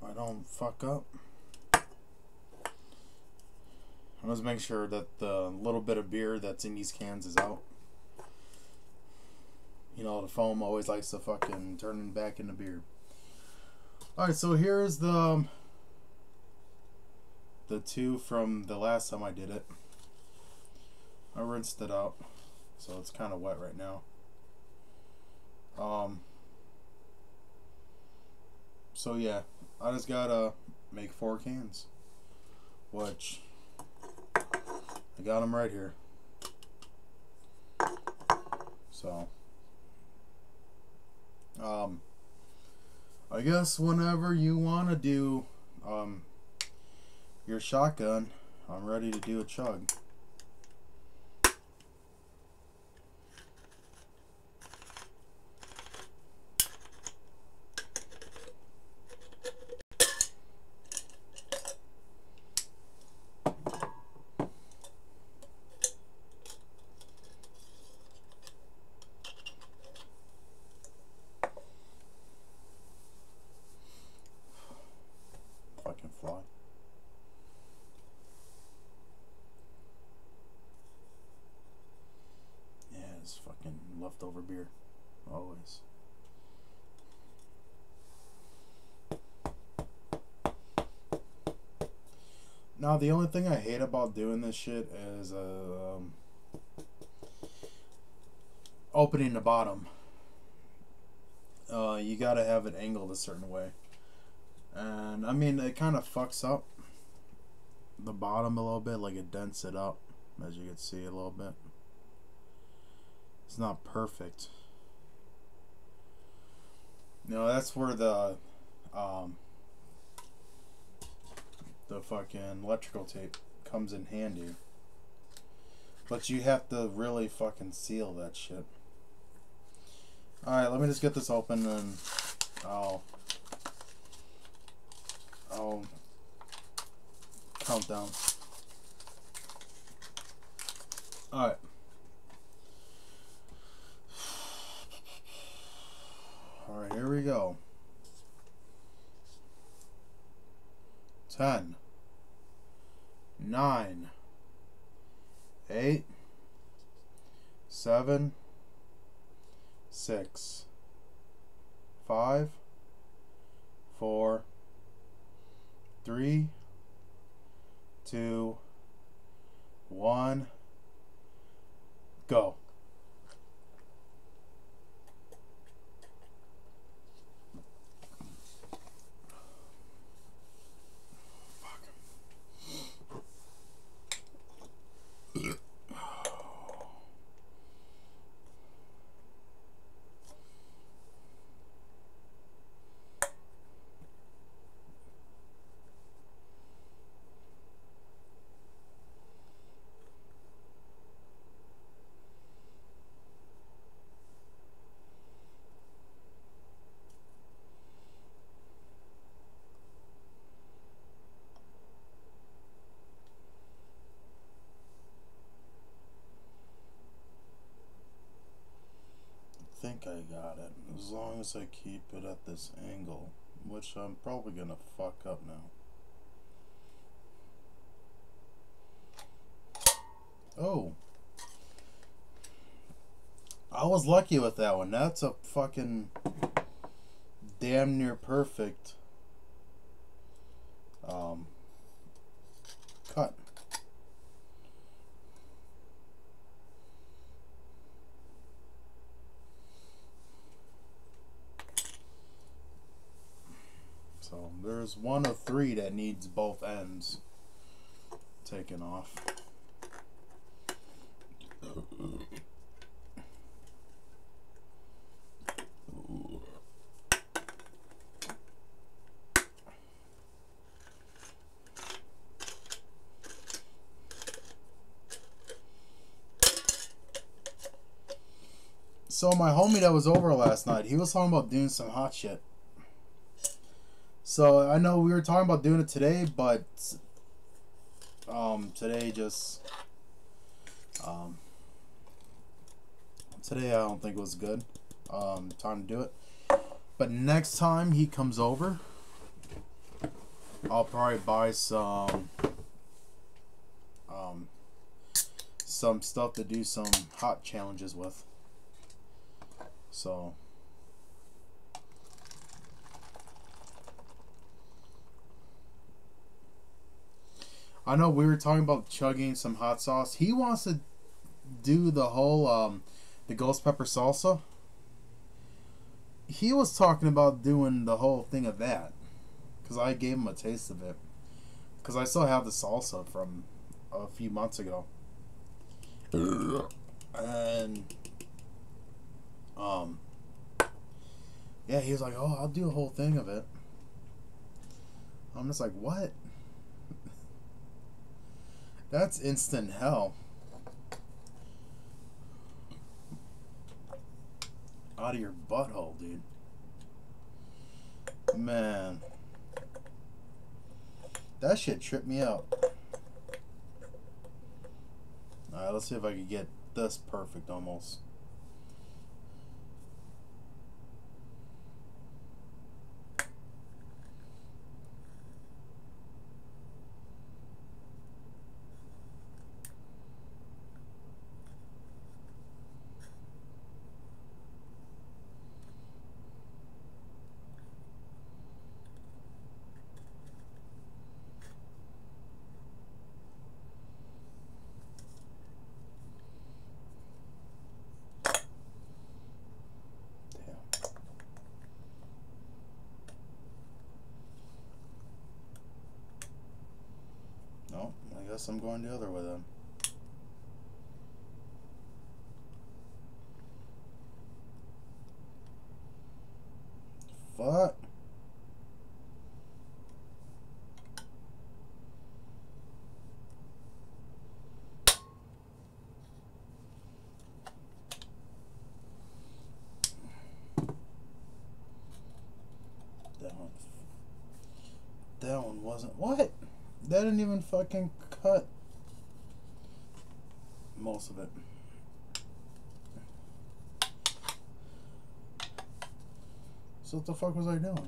S3: I don't fuck up. I'm just making sure that the little bit of beer that's in these cans is out. You know, the foam always likes to fucking turn back into beer. Alright, so here's the two from the last time I did it. I rinsed it out, so it's kind of wet right now. So yeah, I just gotta make 4 cans, which I got them right here. So, I guess whenever you want to do your shotgun, I'm ready to do a chug. Fucking fly. Yeah, it's fucking leftover beer. Always. Now, the only thing I hate about doing this shit is opening the bottom. You gotta have it angled a certain way. And, I mean, it kind of fucks up the bottom a little bit, like it dents it up, as you can see a little bit. It's not perfect. You know, that's where the fucking electrical tape comes in handy. But you have to really fucking seal that shit. Alright, let me just get this open and I'll count down. Alright. Alright, here we go. 10, 9, 8, 7, 6, 5, 4, 3, 2, 1, go. I think I got it, as long as I keep it at this angle, which I'm probably gonna fuck up now. Oh, I was lucky with that one. That's a fucking damn near perfect cut. So there's one of three that needs both ends taken off. So my homie that was over last night, he was talking about doing some hot shit. So I know we were talking about doing it today, but today just today I don't think it was good time to do it. But next time he comes over, I'll probably buy some stuff to do some hot challenges with. So I know we were talking about chugging some hot sauce. He wants to do the whole the ghost pepper salsa. He was talking about doing the whole thing of that, because I gave him a taste of it, because I still have the salsa from a few months ago. And yeah, he was like, oh, I'll do a whole thing of it. I'm just like, what? That's instant hell. Out of your butthole, dude. Man. That shit tripped me out. Alright, let's see if I can get this perfect almost. guess I'm going the other way then. Fuck. That one wasn't. What? That didn't even fucking cut most of it. So what the fuck was I doing?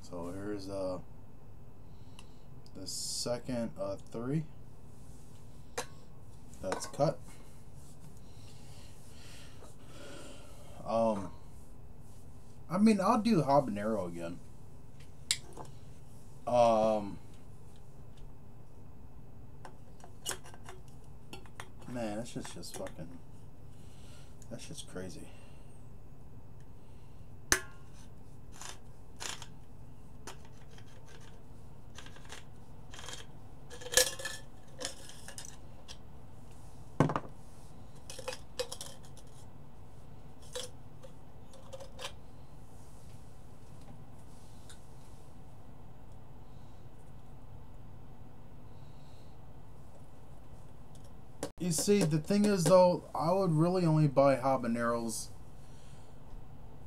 S3: So here's the second 3 that's cut. I mean, I'll do habanero again. Man, that shit's just fucking. That shit's crazy. You see, the thing is though, I would really only buy habaneros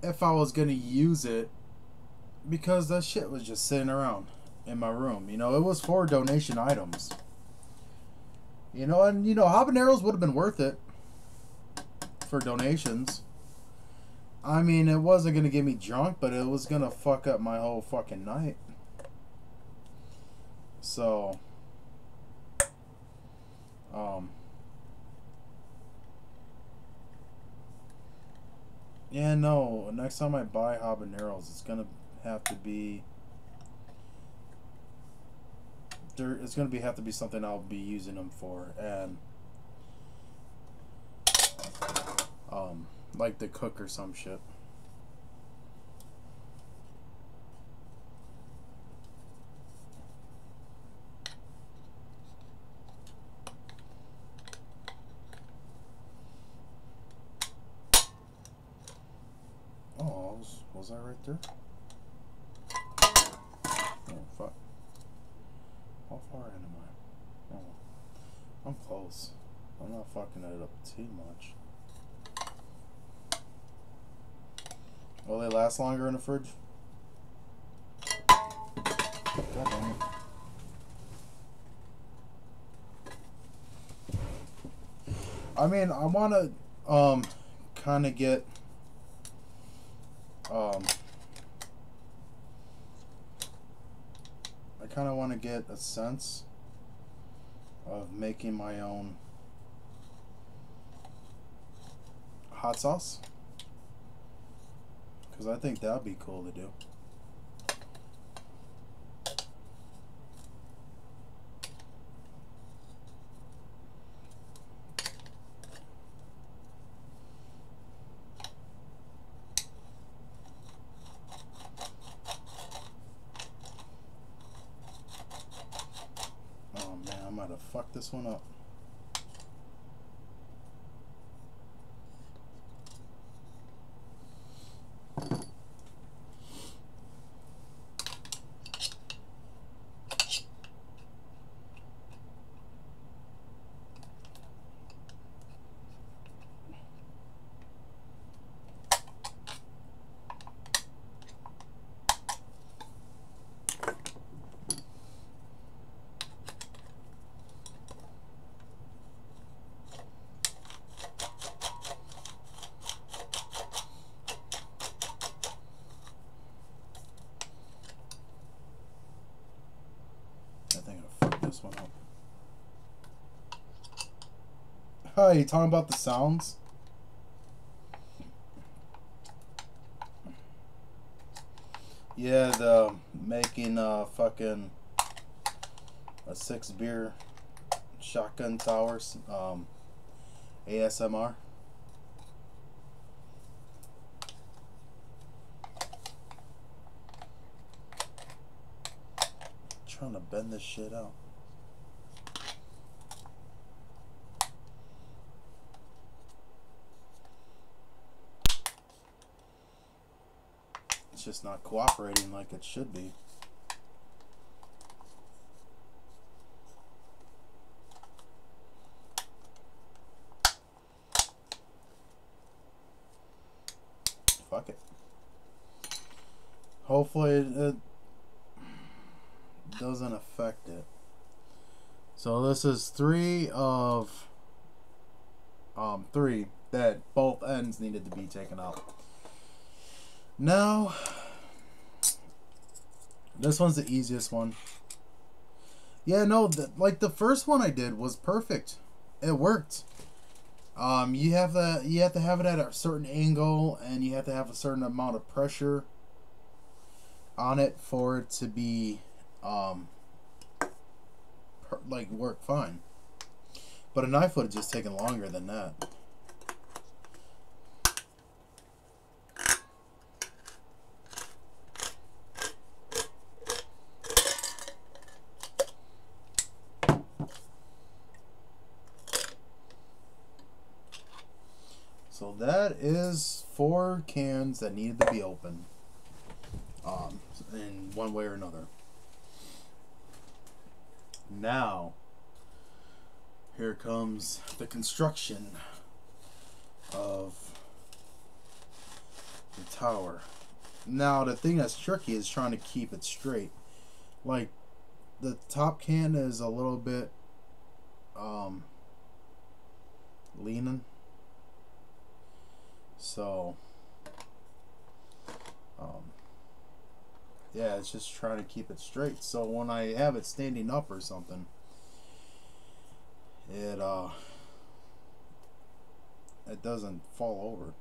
S3: if I was gonna use it, because that shit was just sitting around in my room. You know, it was for donation items. You know, and you know, habaneros would have been worth it for donations. I mean, it wasn't gonna get me drunk, but it was gonna fuck up my whole fucking night. So, yeah, no, next time I buy habaneros, it's gonna have to be it's gonna have to be something I'll be using them for, and like to cook or some shit. Was I right there? Oh, fuck. How far in am I? Oh, I'm close. I'm not fucking it up too much. Will they last longer in the fridge? God damn it. I mean, I want to kind of get I kind of want to get a sense of making my own hot sauce, because I think that'd be cool to do. Fuck this one up. This one up. Hi, you talking about the sounds? Yeah, the making fucking a 6 beer shotgun tower ASMR. Trying to bend this shit out. It's just not cooperating like it should be. Fuck it. Hopefully it doesn't affect it. So this is 3 of 3 that both ends needed to be taken out. Now this one's the easiest one. Yeah, no, like the first one I did was perfect. It worked. You have to have it at a certain angle, and you have to have a certain amount of pressure on it for it to be like work fine. But a knife would have just taken longer than that. So that is 4 cans that needed to be opened in one way or another. Now, here comes the construction of the tower. Now, the thing that's tricky is trying to keep it straight. Like, the top can is a little bit leaning. So, yeah, it's just trying to keep it straight. So when I have it standing up or something, it doesn't fall over.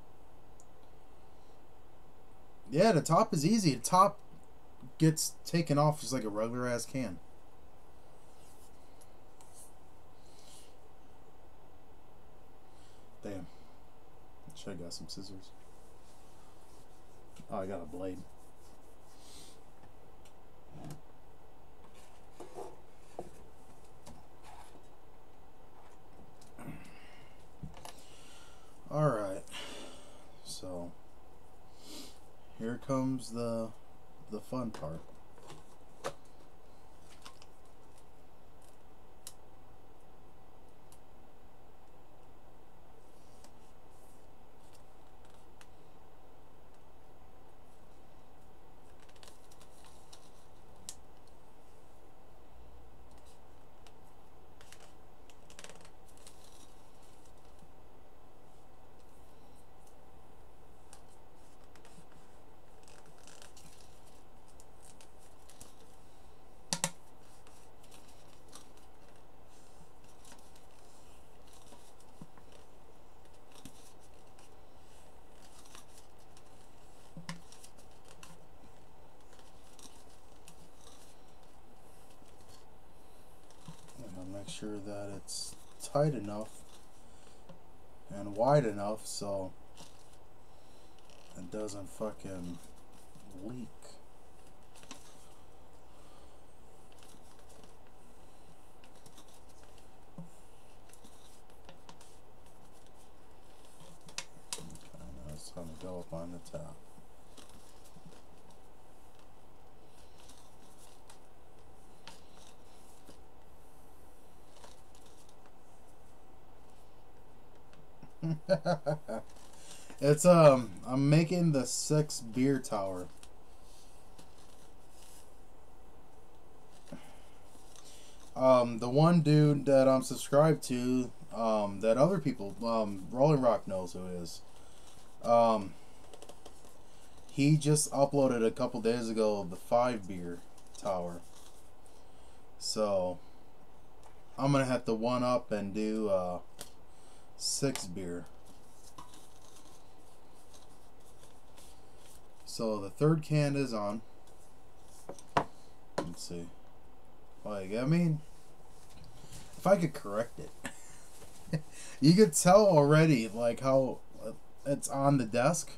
S3: Yeah, the top is easy. The top gets taken off just like a regular ass can. Damn. Should have got some scissors. Oh, I got a blade. Alright. So here comes the fun part. Make sure that it's tight enough and wide enough so it doesn't fucking leak. Okay, now it's time to go up on the top. It's I'm making the 6 beer tower. The one dude that I'm subscribed to, that other people, Rolling Rock knows who is. He just uploaded a couple days ago the 5 beer tower. So I'm gonna have to one up and do 6 beer. So the 3rd can is on. Let's see. Like, I mean, if I could correct it. You could tell already, like, how it's on the desk.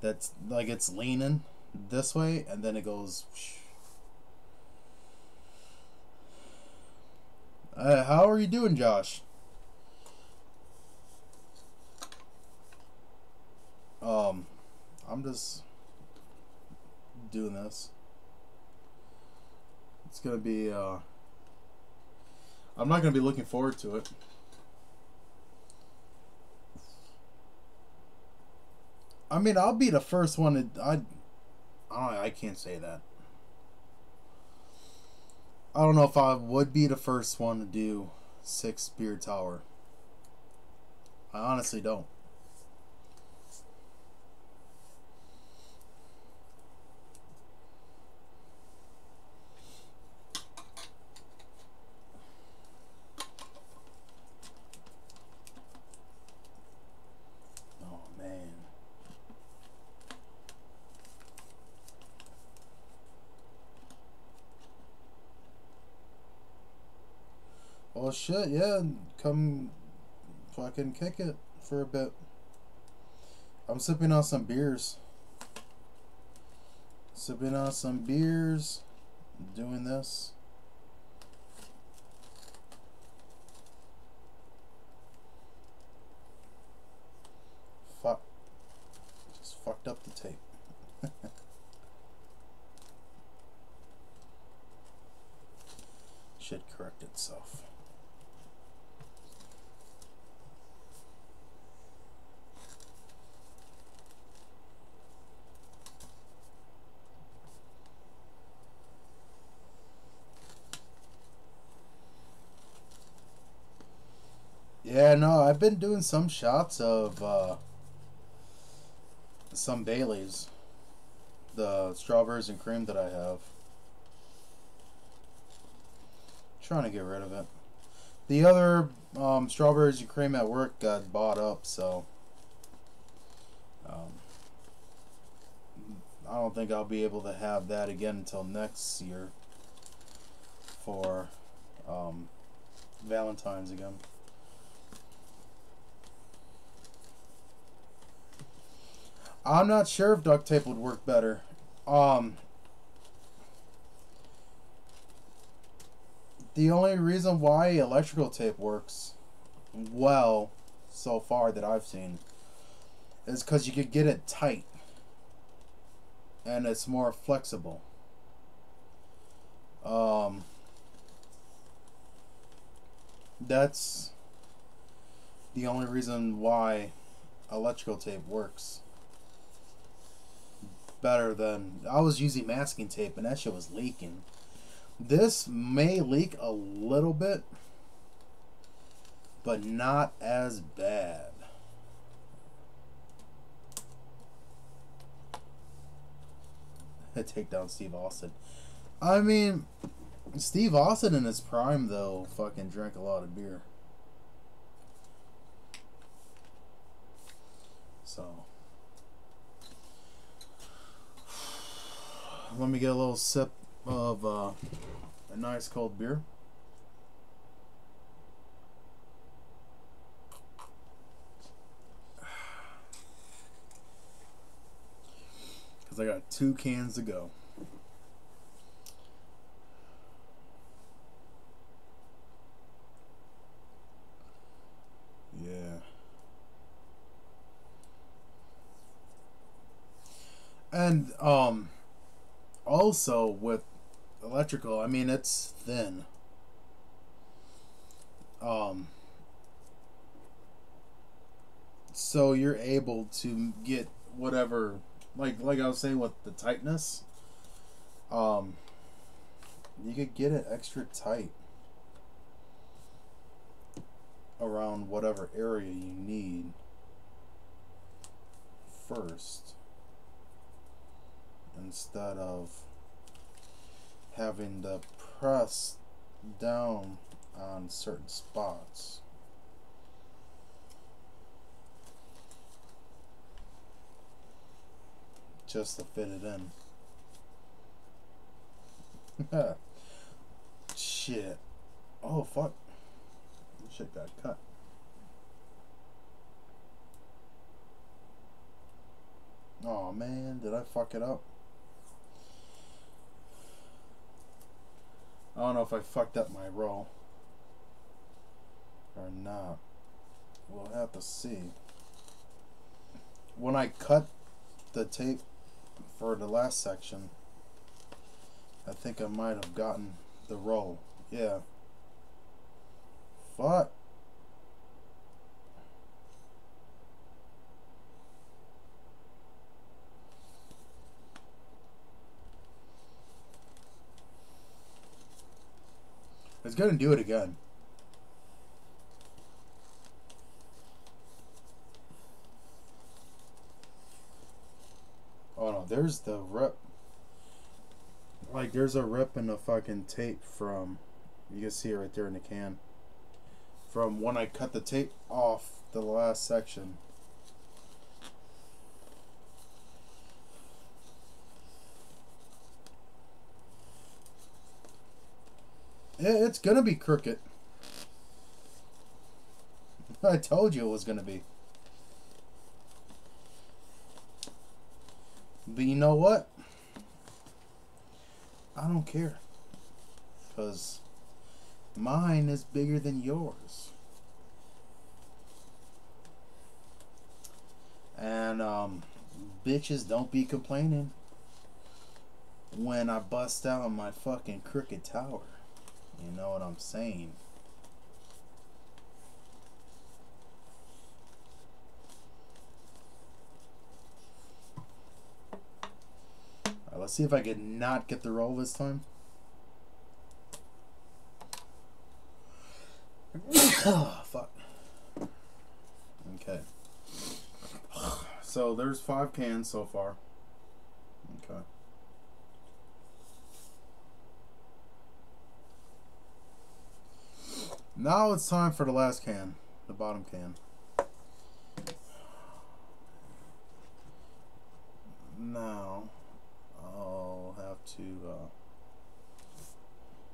S3: That's, like, it's leaning this way, and then it goes... how are you doing, Josh? I'm just doing this. It's gonna be, I'm not gonna be looking forward to it. I mean, I'll be the first one to, I can't say that. I don't know if I would be the first one to do 6 Spear Tower. I honestly don't. Well, shit, yeah, come fucking kick it for a bit. I'm sipping on some beers. Sipping on some beers, doing this. Fuck. Just fucked up the tape. Should correct itself. Yeah, no, I've been doing some shots of some Baileys, the strawberries and cream that I have. Trying to get rid of it. The other strawberries and cream at work got bought up, so I don't think I'll be able to have that again until next year for Valentine's again. I'm not sure if duct tape would work better. The only reason why electrical tape works well so far that I've seen is because you could get it tight and it's more flexible. That's the only reason why electrical tape works better than... I was using masking tape and that shit was leaking. This may leak a little bit, but not as bad. Take down Steve Austin. I mean, Steve Austin in his prime, though, fucking drank a lot of beer. So, let me get a little sip of a nice cold beer. Because I got 2 cans to go. Yeah. And also with electrical, I mean, it's thin. So you're able to get whatever, like I was saying with the tightness, you could get it extra tight around whatever area you need first, instead of having to press down on certain spots. Just to fit it in. Shit. Oh, fuck. shit got cut. Oh man, did I fuck it up? I don't know if I fucked up my roll or not. We'll have to see. When I cut the tape for the last section, I think I might have gotten the roll. Yeah. Fuck. I was gonna do it again. Oh no, there's the rip. Like, there's a rip in the fucking tape from, you can see it right there in the can, from when I cut the tape off the last section. It's gonna be crooked. I told you it was gonna be. But you know what? I don't care. Because mine is bigger than yours. And, bitches, don't be complaining when I bust out my fucking crooked tower. You know what I'm saying? Alright, let's see if I can not get the roll this time. Oh, fuck. Okay. So there's 5 cans so far. Okay. Now it's time for the last can, the bottom can. Now I'll have to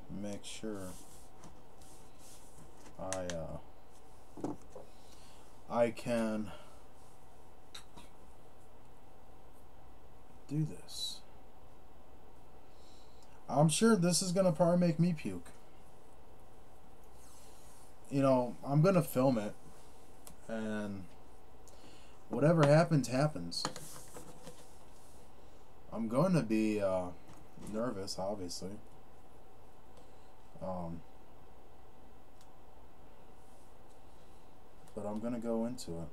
S3: make sure I can do this. I'm sure this is gonna probably make me puke. You know, I'm gonna film it, and whatever happens, happens. I'm going to be nervous, obviously. But I'm gonna go into it.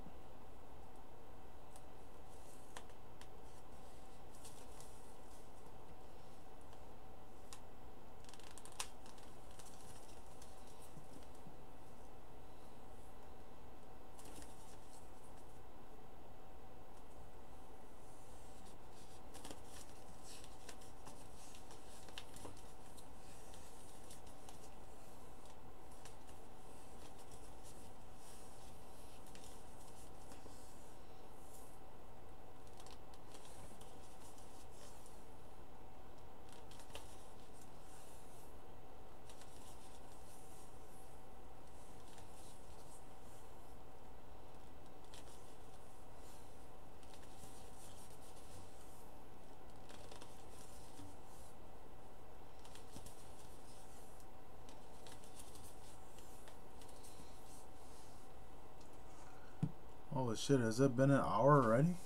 S3: Holy shit, has it been an hour already?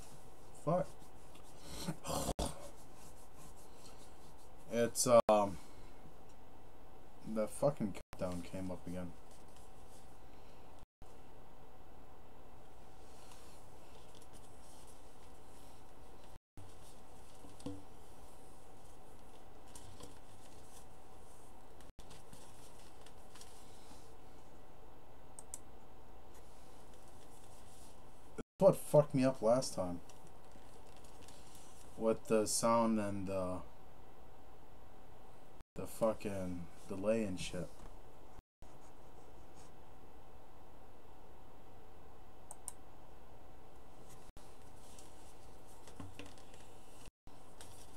S3: Fuck. It's, the fucking countdown came up again. What fucked me up last time with the sound and the fucking delay and shit.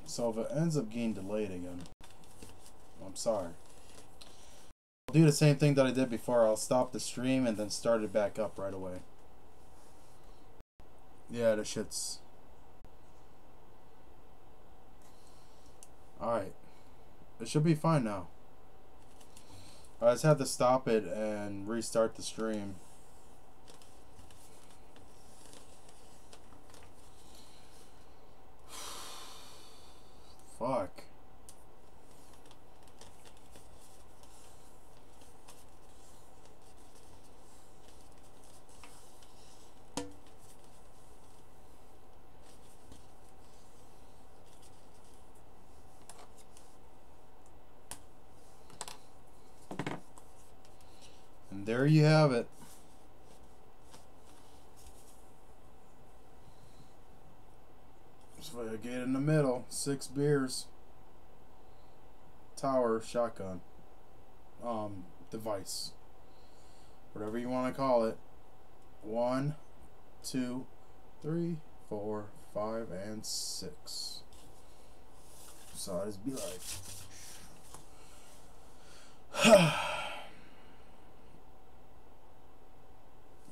S3: So if it ends up getting delayed again, I'm sorry. do the same thing that I did before. I'll stop the stream and then start it back up right away. Yeah, the shit's... Alright. It should be fine now. I just have to stop it and restart the stream. Fuck. And there you have it. So I get in the middle, 6 beers. Tower shotgun. Device. Whatever you want to call it. 1, 2, 3, 4, 5, and 6. So I just be like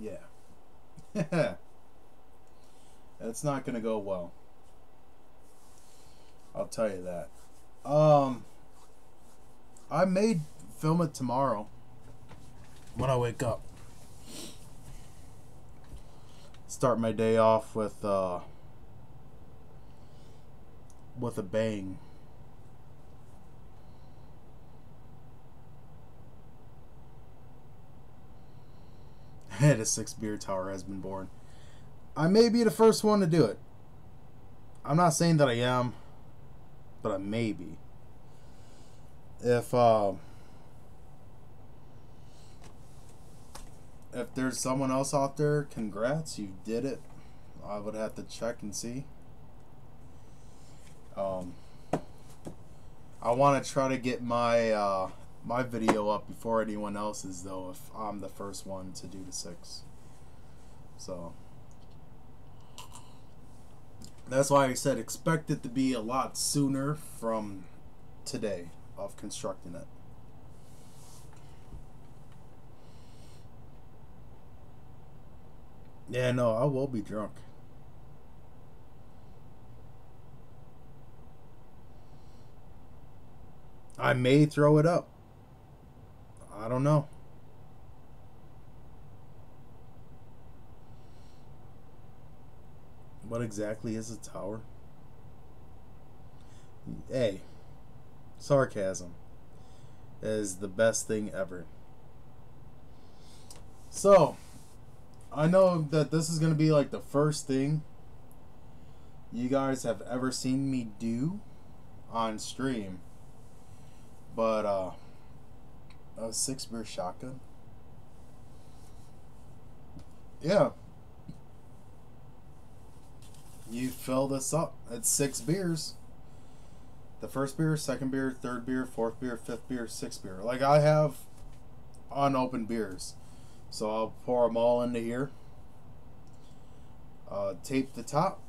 S3: yeah. That's not gonna go well. I'll tell you that. I may film it tomorrow when I wake up. Start my day off with a bang. The 6 beer tower has been born. I may be the first one to do it. I'm not saying that I am, but I may be. If there's someone else out there, congrats, you did it. I would have to check and see. I want to try to get my my video up before anyone else's, though, if I'm the first one to do the 6. So that's why I said expect it to be a lot sooner from today of constructing it. Yeah, no, I will be drunk. I may throw it up. I don't know. What exactly is a tower? Hey, sarcasm is the best thing ever. So, I know that this is going to be like the first thing you guys have ever seen me do on stream. But, a 6 beer shotgun. Yeah. You fill this up. It's 6 beers. The first beer, second beer, third beer, fourth beer, fifth beer, sixth beer. Like, I have unopened beers. So I'll pour them all into here. Tape the top.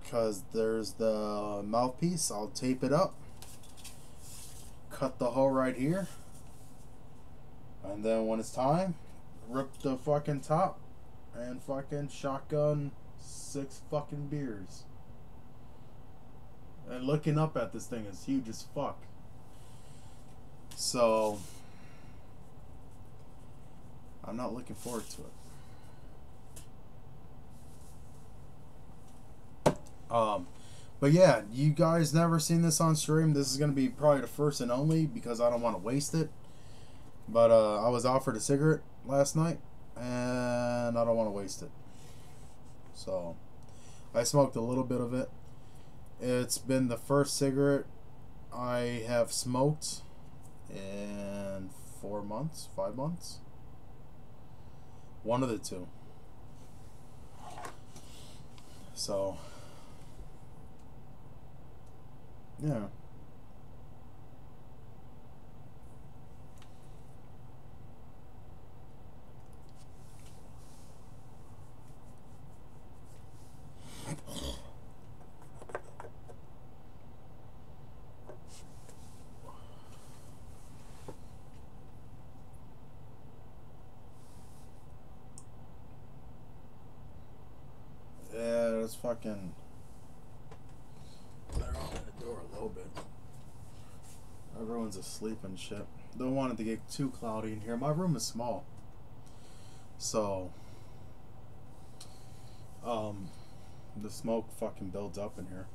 S3: Because there's the mouthpiece. I'll tape it up. Cut the hole right here. And then when it's time, rip the fucking top. And fucking shotgun 6 fucking beers. And looking up at this thing is huge as fuck. So I'm not looking forward to it. But yeah, you guys never seen this on stream. This is gonna be probably the first and only because I don't want to waste it. But I was offered a cigarette last night and I don't want to waste it. So I smoked a little bit of it. It's been the first cigarette I have smoked in 4 months, 5 months. One of the two. So, yeah. fucking... Better open the door a little bit. Everyone's asleep and shit. Don't want it to get too cloudy in here. My room is small. So... the smoke fucking builds up in here.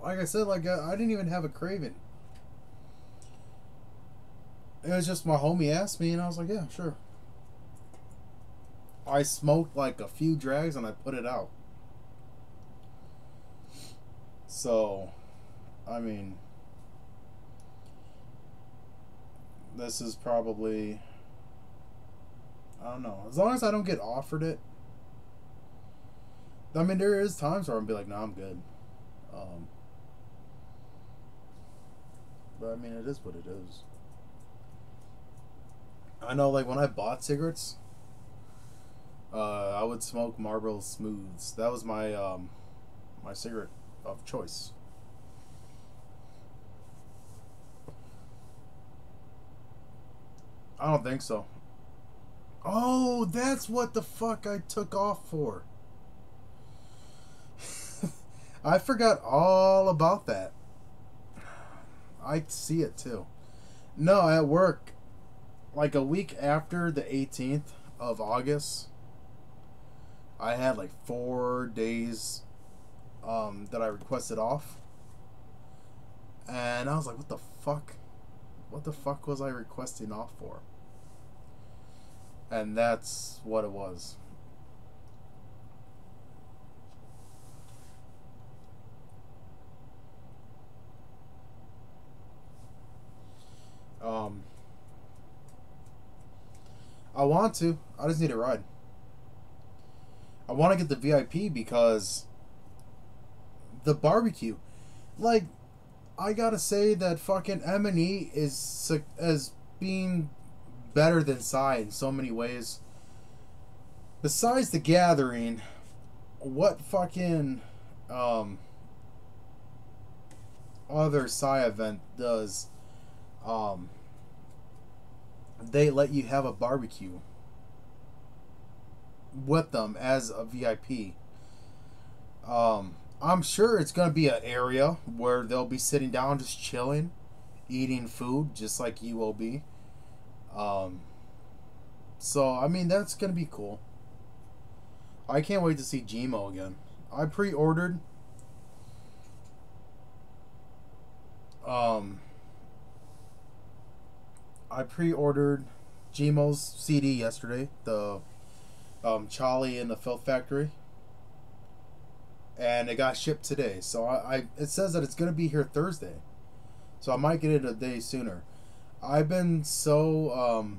S3: Like I said, like I didn't even have a craving. It was just my homie asked me, and I was like, yeah, sure. I smoked like a few drags, and I put it out. So, I mean, this is probably, I don't know. As long as I don't get offered it. I mean, there is times where I'll be like, nah, I'm good. But I mean, it is what it is. I know, like, when I bought cigarettes, I would smoke Marlboro Smooths. That was my my cigarette of choice. I don't think so. Oh, that's what the fuck I took off for. I forgot all about that. I see it too. No, at work, like a week after the 18th of August, I had like 4 days that I requested off. And I was like, what the fuck? What the fuck was I requesting off for? And that's what it was. I want to. I just need a ride. I want to get the VIP because the barbecue. Like, I gotta say that fucking M&E is as being better than Psy in so many ways. Besides the gathering, what fucking other Psy event does they let you have a barbecue with them as a VIP. I'm sure it's going to be an area where they'll be sitting down just chilling, eating food, just like you will be. So, I mean, that's going to be cool. I can't wait to see Gmo again. I pre-ordered Gmo's CD yesterday, the Charlie and the Filth Factory, and it got shipped today. So it says that it's gonna be here Thursday, so I might get it a day sooner. I've been so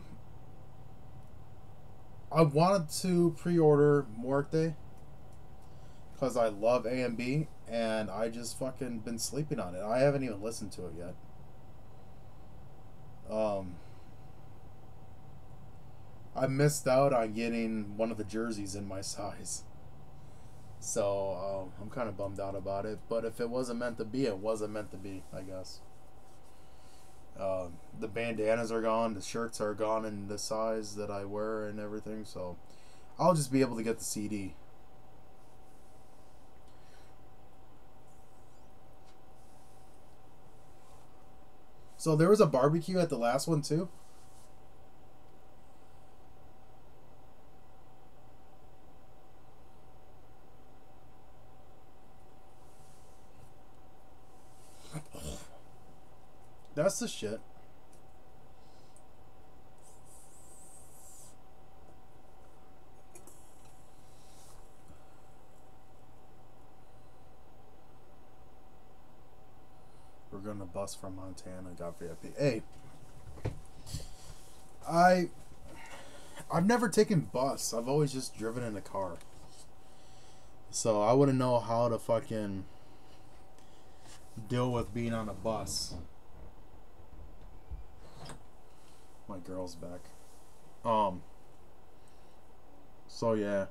S3: I wanted to pre-order Muerte because I love A&B, and I just fucking been sleeping on it. I haven't even listened to it yet. I missed out on getting one of the jerseys in my size. So, I'm kind of bummed out about it. But if it wasn't meant to be, it wasn't meant to be, I guess. The bandanas are gone. The shirts are gone in the size that I wear and everything. So, I'll just be able to get the CD. So, there was a barbecue at the last one, too? That's the shit. We're gonna bus from Montana. Got VIP. Hey, I've never taken bus. I've always just driven in a car. So I wouldn't know how to fucking deal with being on a bus. My girl's back. So yeah.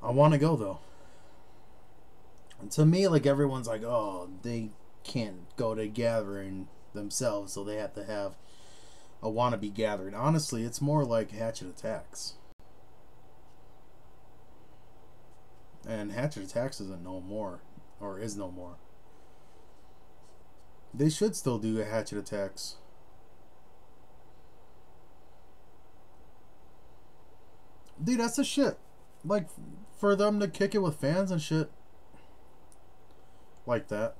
S3: I want to go though. And to me, like, everyone's like, oh, they can't go to gathering themselves, so they have to have a wannabe gathering. Honestly, it's more like Hatchet Attacks. And Hatchet Attacks isn't no more, or is no more. They should still do Hatchet Attacks. Dude, that's the shit. Like, for them to kick it with fans and shit like that,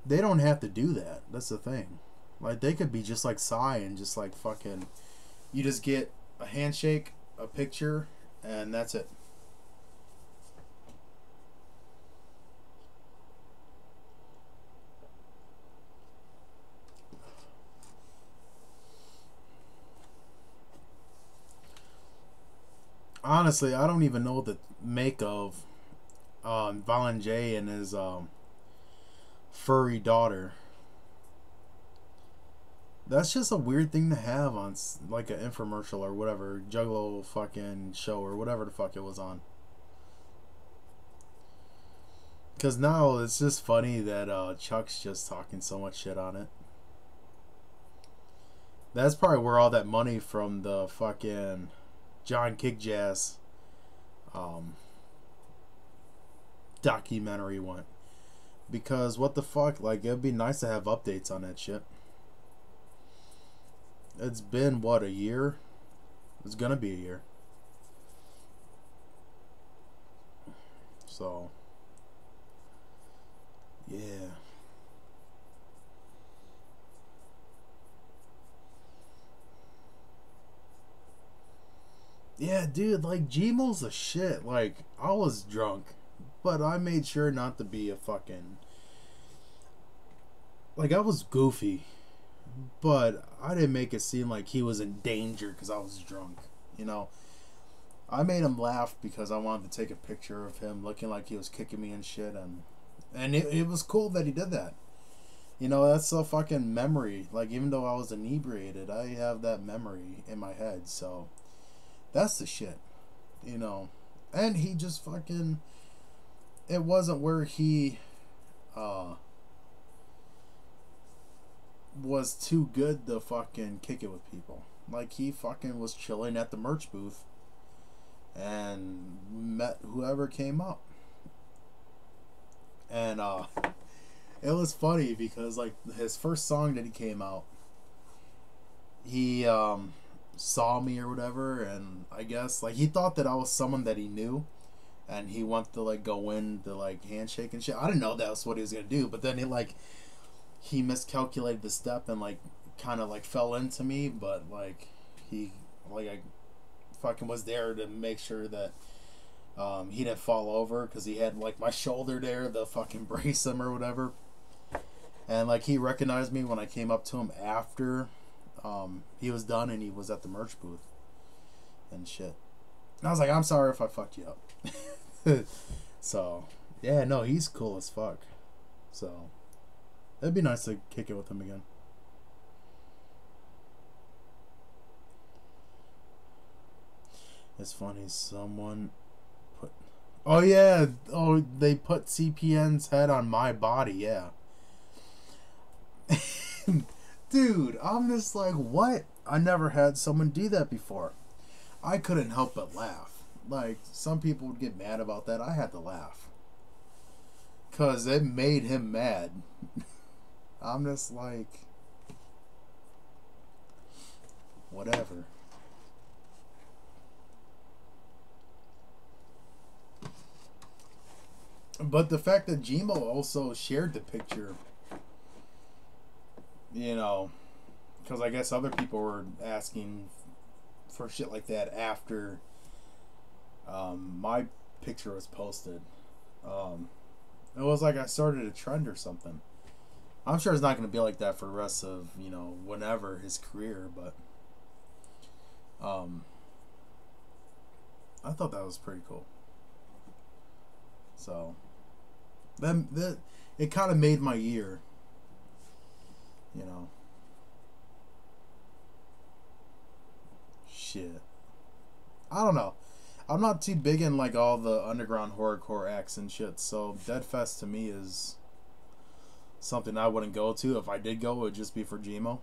S3: they don't have to do that. That's the thing. Like, they could be just like Psy and just like fucking, you just get a handshake, a picture, and that's it. Honestly, I don't even know what to make of Violent J and his furry daughter. That's just a weird thing to have on like an infomercial or whatever, Juggalo fucking show or whatever the fuck it was on. Because now it's just funny that Chuck's just talking so much shit on it. That's probably where all that money from the fucking John Kickjazz documentary went. Because what the fuck, like, it'd be nice to have updates on that shit. It's been, what, a year? It's gonna be a year. So, yeah. Yeah, dude, like, Gmo's a shit. Like, I was drunk, but I made sure not to be a fucking... Like, I was goofy, but I didn't make it seem like he was in danger because I was drunk, you know? I made him laugh because I wanted to take a picture of him looking like he was kicking me and shit, and it was cool that he did that. You know, that's a fucking memory. Like, even though I was inebriated, I have that memory in my head, so... That's the shit, you know. And he just fucking... It wasn't where he was too good to fucking kick it with people. Like, he fucking was chilling at the merch booth and met whoever came up. And it was funny because, like, his first song that he came out, he saw me or whatever, and I guess, like, he thought that I was someone that he knew, and he wanted to, like, go in to, like, handshake and shit. I didn't know that's what he was gonna do, but then he miscalculated the step and, like, kind of, like, fell into me, but, like, I fucking was there to make sure that he didn't fall over, because he had, like, my shoulder there to fucking brace him or whatever. And, like, he recognized me when I came up to him after he was done and he was at the merch booth and shit. And I was like, I'm sorry if I fucked you up. So, yeah, no, he's cool as fuck. So, it'd be nice to kick it with him again. It's funny, someone put... Oh, yeah. Oh, they put CPN's head on my body, yeah. Dude, I'm just like, what? I never had someone do that before. I couldn't help but laugh. Like, some people would get mad about that. I had to laugh. Because it made him mad. I'm just like... Whatever. But the fact that Gmo also shared the picture... You know, because I guess other people were asking for shit like that after my picture was posted. It was like I started a trend or something. I'm sure it's not going to be like that for the rest of, you know, whenever his career, but I thought that was pretty cool. So, that it kind of made my year. You know. Shit. I don't know. I'm not too big in like all the underground horrorcore acts and shit. So Deadfest to me is something I wouldn't go to. If I did go, it would just be for Gmo,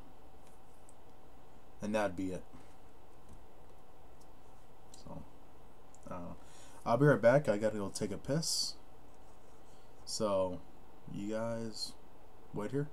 S3: and that'd be it. So I'll be right back. I gotta go take a piss. So you guys wait here.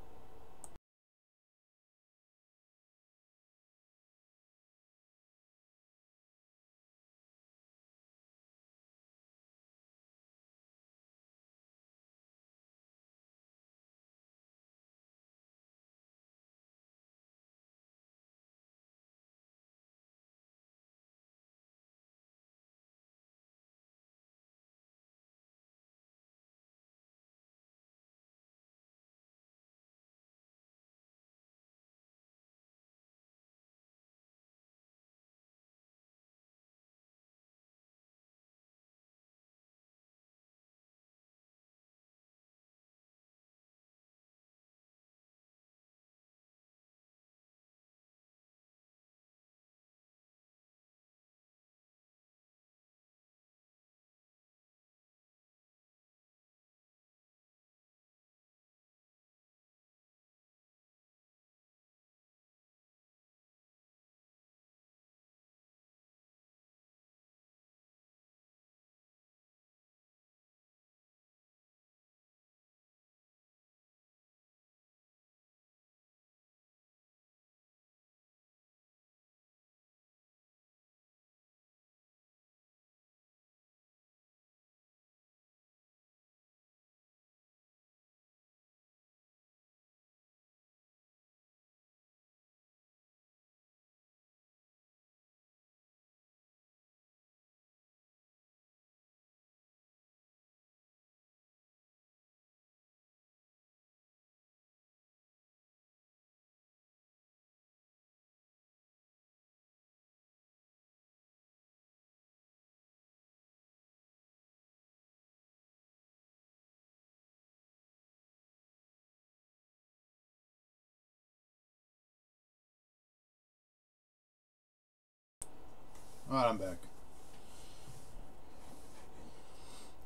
S3: Alright, I'm back.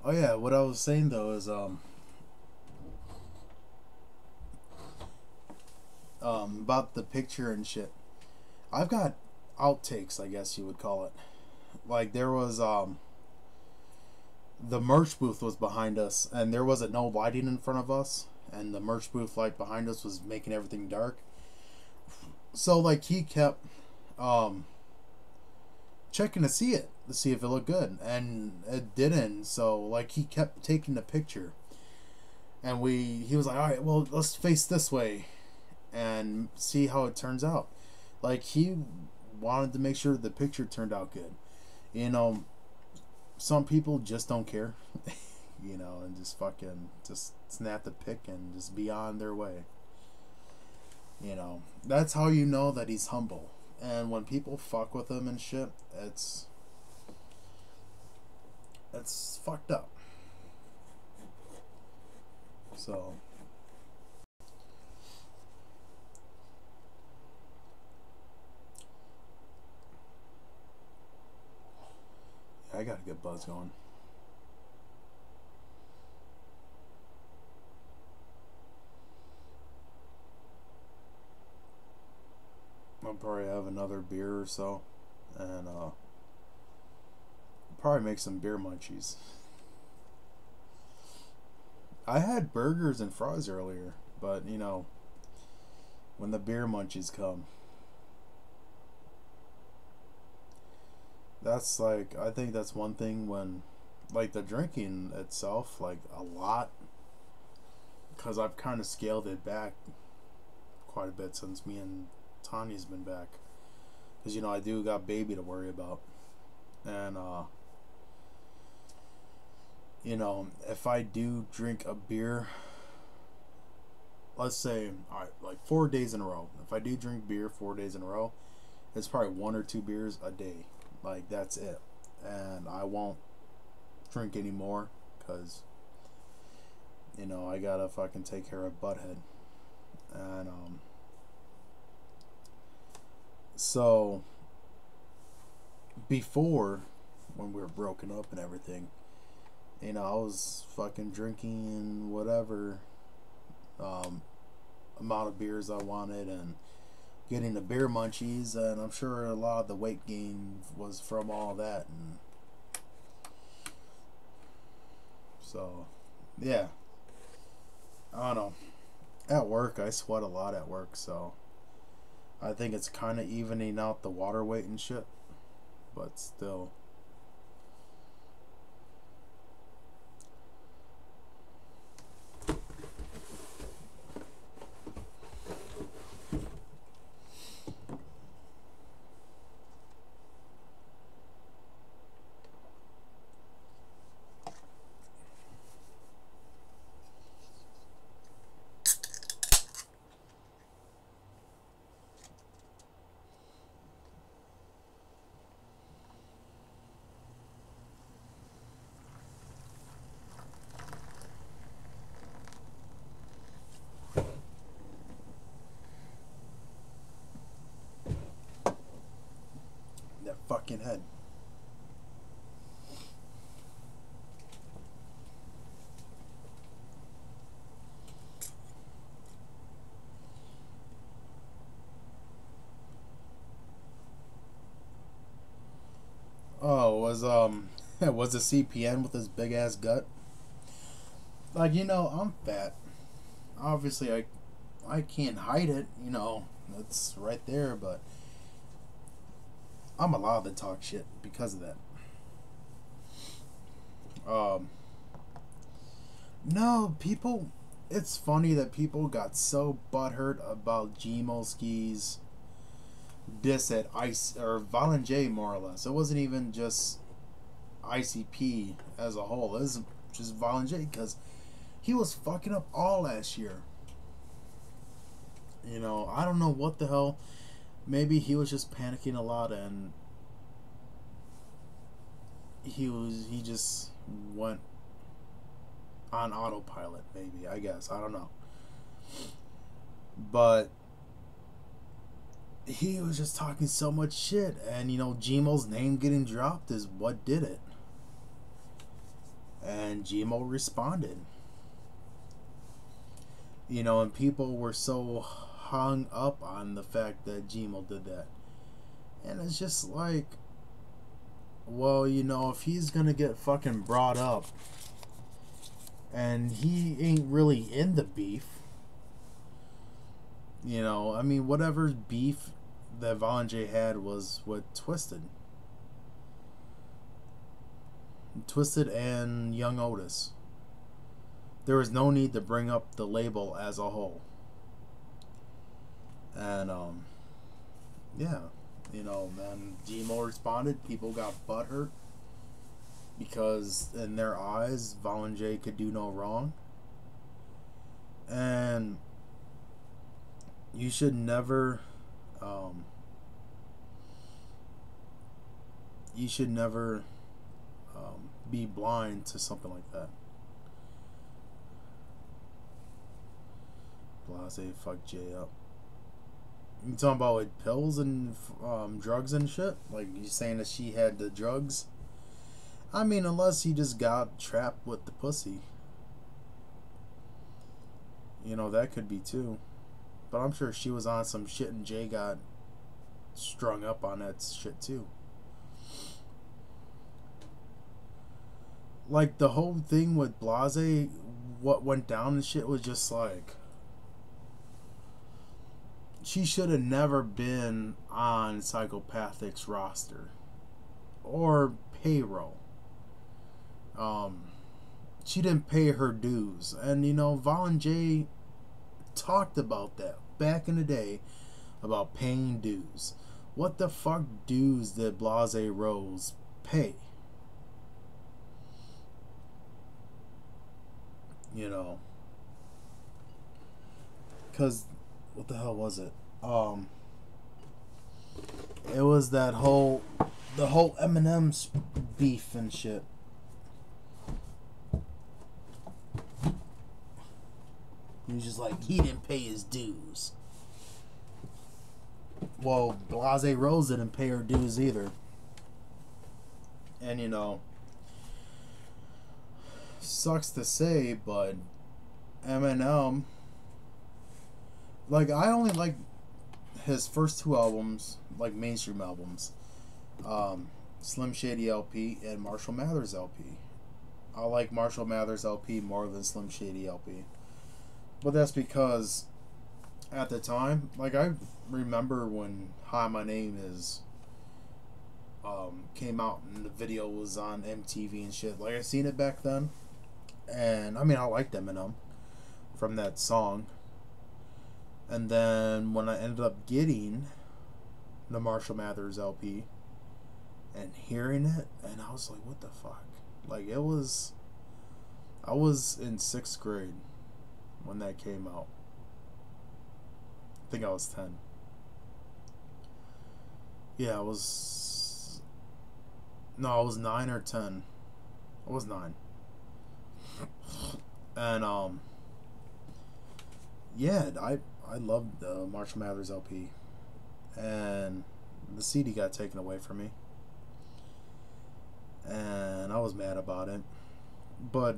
S3: Oh yeah, what I was saying though is about the picture and shit. I've got outtakes, I guess you would call it. Like there was the merch booth was behind us, and there wasn't no lighting in front of us, and the merch booth light behind us was making everything dark. So like he kept checking to see if it looked good, and it didn't. So like he kept taking the picture, and he was like, all right, well, let's face this way and see how it turns out. Like he wanted to make sure the picture turned out good. You know, some people just don't care. You know, and just fucking just snap the pic and just be on their way. You know, that's how you know that he's humble. And when people fuck with him and shit, it's fucked up. So I gotta get buzz going. I'll probably have another beer or so, and probably make some beer munchies. I had burgers and fries earlier, but you know, when the beer munchies come, that's like, I think that's one thing when, like the drinking itself, like a lot, because I've kind of scaled it back quite a bit since me and Tanya's been back, because you know I do got baby to worry about, and you know, if I do drink a beer, let's say, alright, like 4 days in a row, if I do drink beer 4 days in a row, it's probably 1 or 2 beers a day, like that's it, and I won't drink anymore, because you know I gotta fucking take care of Butthead, and so before, when we were broken up and everything. You know, I was fucking drinking whatever amount of beers I wanted and getting the beer munchies, and I'm sure a lot of the weight gain was from all that. And so, yeah, I don't know. At work, I sweat a lot at work, so I think it's kind of evening out the water weight and shit, but still. That fucking head. Oh, was was the CPN with his big ass gut? Like, you know, I'm fat. Obviously, I can't hide it. You know, it's right there. But I'm allowed to talk shit because of that. No, people. It's funny that people got so butthurt about Gmolski's diss at Ice or Violent J, more or less. It wasn't even just ICP as a whole. It was just Violent J because he was fucking up all last year. You know, I don't know what the hell. Maybe he was just panicking a lot and he just went on autopilot, maybe, I guess. I don't know. But he was just talking so much shit, and you know, Gmo's name getting dropped is what did it. And Gmo responded. You know, and people were so hung up on the fact that Gmo did that. And it's just like, well, you know, if he's gonna get fucking brought up and he ain't really in the beef, you know, I mean, whatever beef that Violent J had was with Twisted and Young Otis. There was no need to bring up the label as a whole. And yeah, you know, man, Gmo responded. People got butthurt because in their eyes, Violent J could do no wrong. And you should never be blind to something like that. Blase fuck Jay up. You talking about like pills and drugs and shit? Like, you saying that she had the drugs? I mean, unless he just got trapped with the pussy. You know, that could be too. But I'm sure she was on some shit and Jay got strung up on that shit too. Like, the whole thing with Blase, what went down and shit was just like, she should have never been on Psychopathic's roster or payroll. She didn't pay her dues. And, you know, Violent J talked about that back in the day, about paying dues. What the fuck dues did Blase Rose pay? You know, because what the hell was it? It was the whole Eminem's beef and shit. He was just like, he didn't pay his dues. Well, Blase Rose didn't pay her dues either. And you know, sucks to say, but Eminem, like, I only like his first two albums, like mainstream albums, Slim Shady LP and Marshall Mathers LP. I like Marshall Mathers LP more than Slim Shady LP, but that's because at the time, like, I remember when Hi My Name Is came out and the video was on MTV and shit. Like, I seen it back then, and I mean, I liked Eminem from that song. And then when I ended up getting the Marshall Mathers LP and hearing it, and I was like, what the fuck? Like, I was in 6th grade when that came out. I think I was 10. Yeah, I was 9 or 10. I was 9. And yeah, I loved the Marshall Mathers LP, and the CD got taken away from me, and I was mad about it. But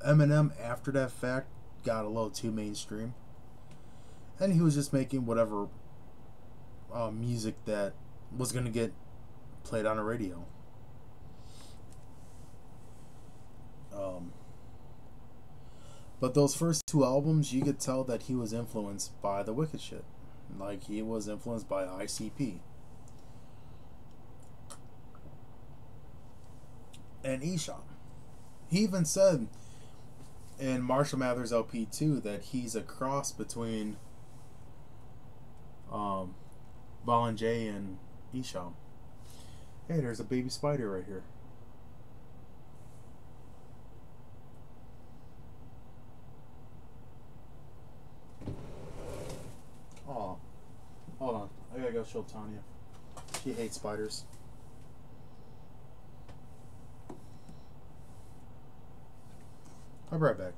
S3: Eminem, after that fact, got a little too mainstream, and he was just making whatever music that was gonna get played on the radio. But those first two albums, you could tell that he was influenced by the Wicked shit. Like, he was influenced by ICP and Esham. He even said in Marshall Mathers LP 2 that he's a cross between Ball and J and Esham. Hey, there's a baby spider right here. Oh, hold on. I gotta go show Tanya. She hates spiders. I'll be right back.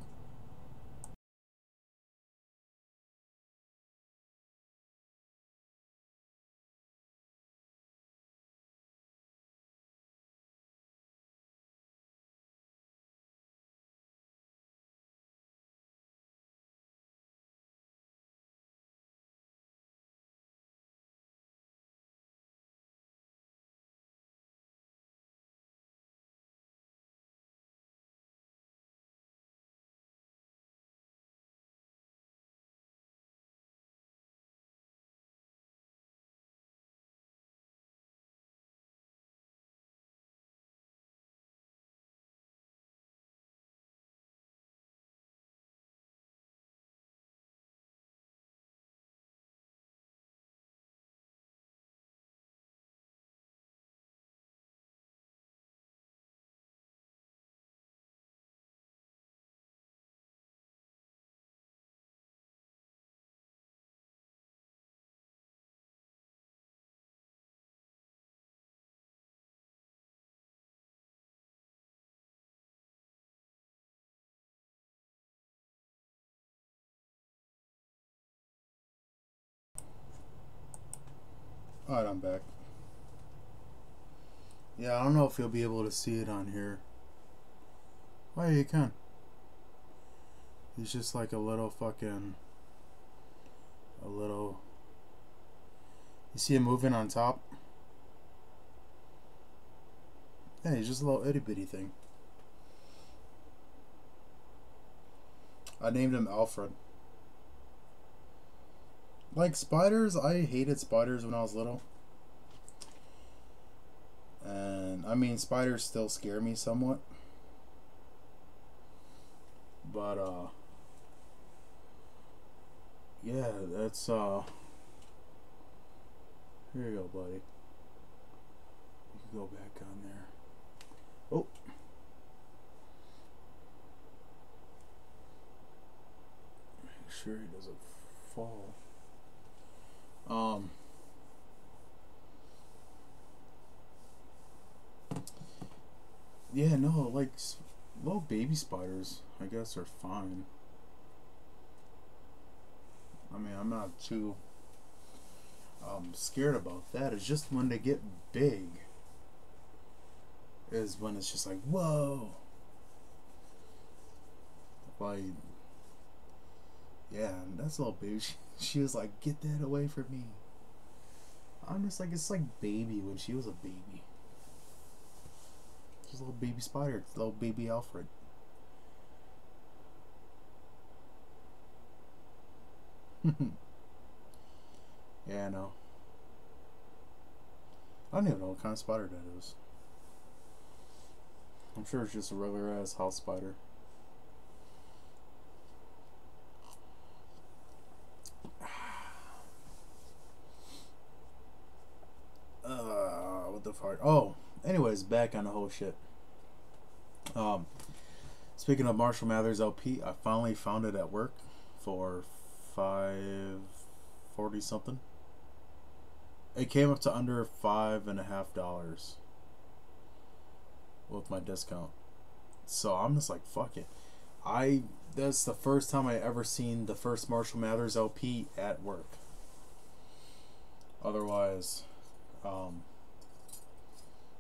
S3: Alright, I'm back. Yeah, I don't know if you'll be able to see it on here. Oh, yeah, you can. He's just like a little fucking... You see him moving on top? Yeah, he's just a little itty bitty thing. I named him Alfred. Like, spiders, I hated spiders when I was little. And, I mean, spiders still scare me somewhat. But, yeah, that's, here you go, buddy. You can go back on there. Oh. Make sure he doesn't fall. Yeah, no, like, little baby spiders, I guess, are fine. I mean, I'm not too scared about that. It's just when they get big is when it's just like, whoa. Like, yeah, that's a little baby. She was like, get that away from me. I'm just like, it's like baby when she was a baby. She's a little baby spider, little baby Alfred. Yeah, I know. I don't even know what kind of spider that is. I'm sure it's just a regular ass house spider. What the fuck? Oh, anyways, back on the whole shit. Speaking of Marshall Mathers LP, I finally found it at work for $5.40 something. It came up to under $5.50 with my discount. So I'm just like, fuck it. That's the first time I ever seen the first Marshall Mathers LP at work. Otherwise,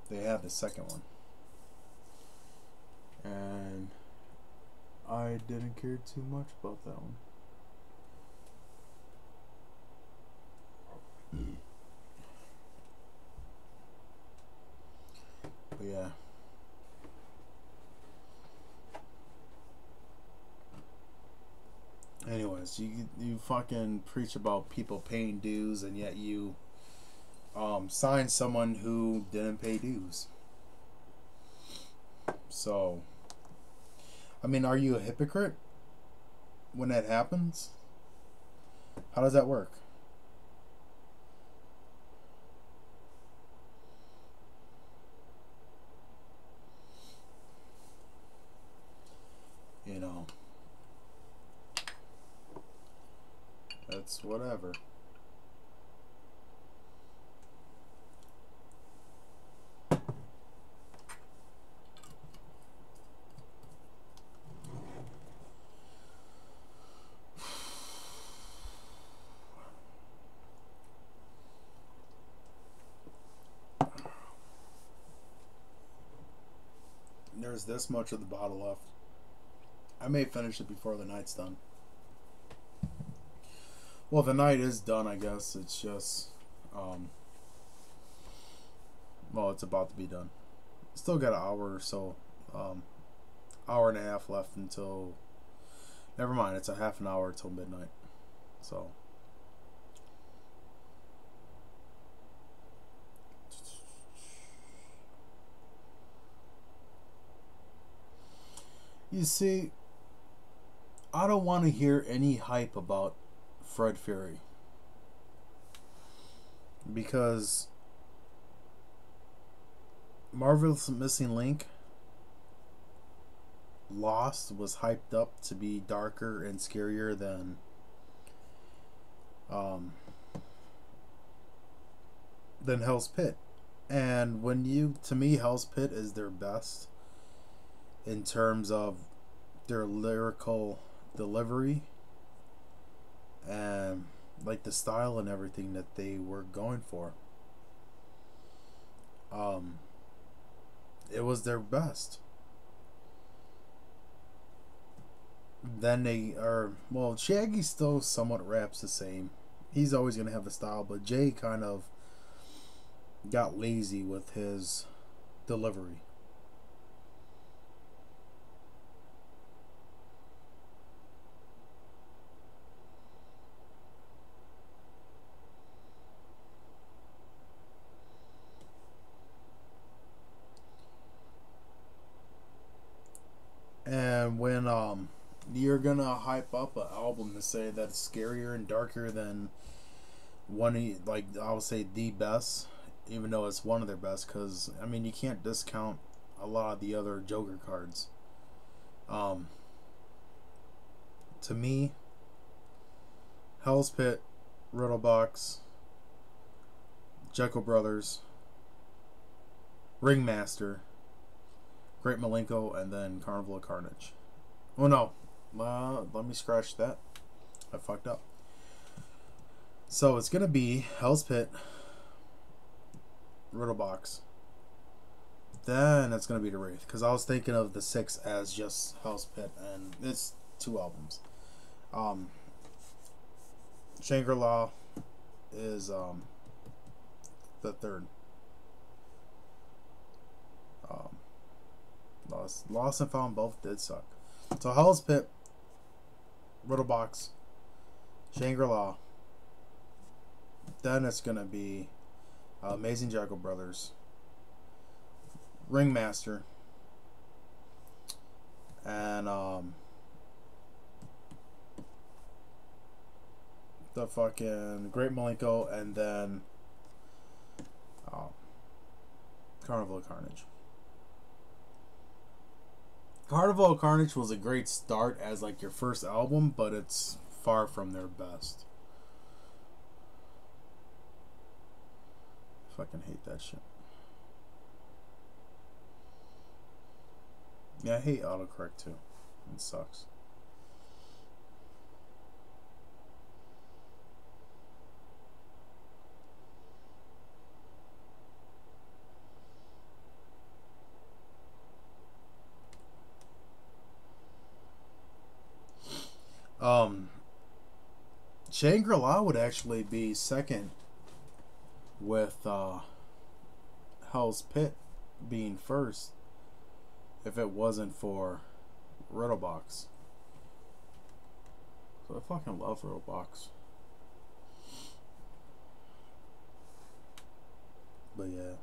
S3: they had the second one, and I didn't care too much about that one. But yeah. Anyways, you fucking preach about people paying dues, and yet you sign someone who didn't pay dues. So, I mean, are you a hypocrite when that happens? How does that work? You know, that's whatever. There's this much of the bottle left. I may finish it before the night's done. Well, the night is done, I guess. It's just, well, it's about to be done. Still got an hour or so, hour and a half left until, never mind, it's a half an hour till midnight. So, you see, I don't want to hear any hype about Fred Fury, because Marvel's Missing Link Lost was hyped up to be darker and scarier than Hell's Pit. And to me, Hell's Pit is their best in terms of their lyrical delivery and like the style and everything that they were going for. It was their best. Then Shaggy still somewhat raps the same. He's always gonna have the style, but Jay kind of got lazy with his delivery. And when you're gonna hype up an album to say that it's scarier and darker than like I would say the best, even though it's one of their best, because I mean you can't discount a lot of the other Joker cards. To me, Hell's Pit, Riddlebox, Jekyll Brothers, Ringmaster, Great Malenko, and then Carnival of Carnage. Oh no, let me scratch that. I fucked up. So it's gonna be Hell's Pit, Riddlebox, then it's gonna be the Wraith, because I was thinking of the 6 as just Hell's Pit, and it's 2 albums. Shangri-La is the 3rd. Lost and Found both did suck. So Hell's Pit, Riddlebox, Shangri-La. Then it's gonna be Amazing Jackal Brothers, Ringmaster, and the fucking Great Malenko, and then Carnival of Carnage. Carnival of Carnage was a great start as like your first album, but it's far from their best. Fucking hate that shit. Yeah, I hate autocorrect too. It sucks. Shangri-La would actually be second, with Hell's Pit being first if it wasn't for Riddlebox. So I fucking love Riddlebox. But yeah.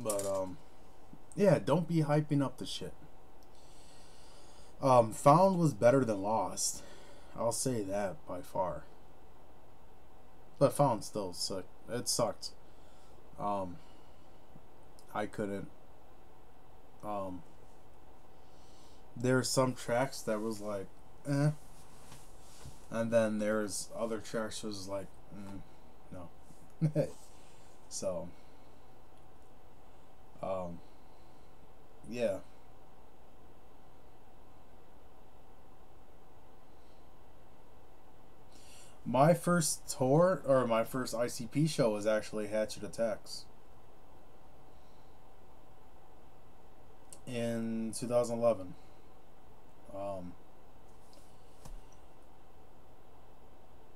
S3: But yeah, don't be hyping up the shit. Found was better than Lost. I'll say that by far. But Found still sucked. It sucked. I couldn't. There's some tracks that was like, eh. And then there's other tracks that was like, no. So, yeah. My first tour, or my first ICP show, was actually Hatchet Attacks in 2011.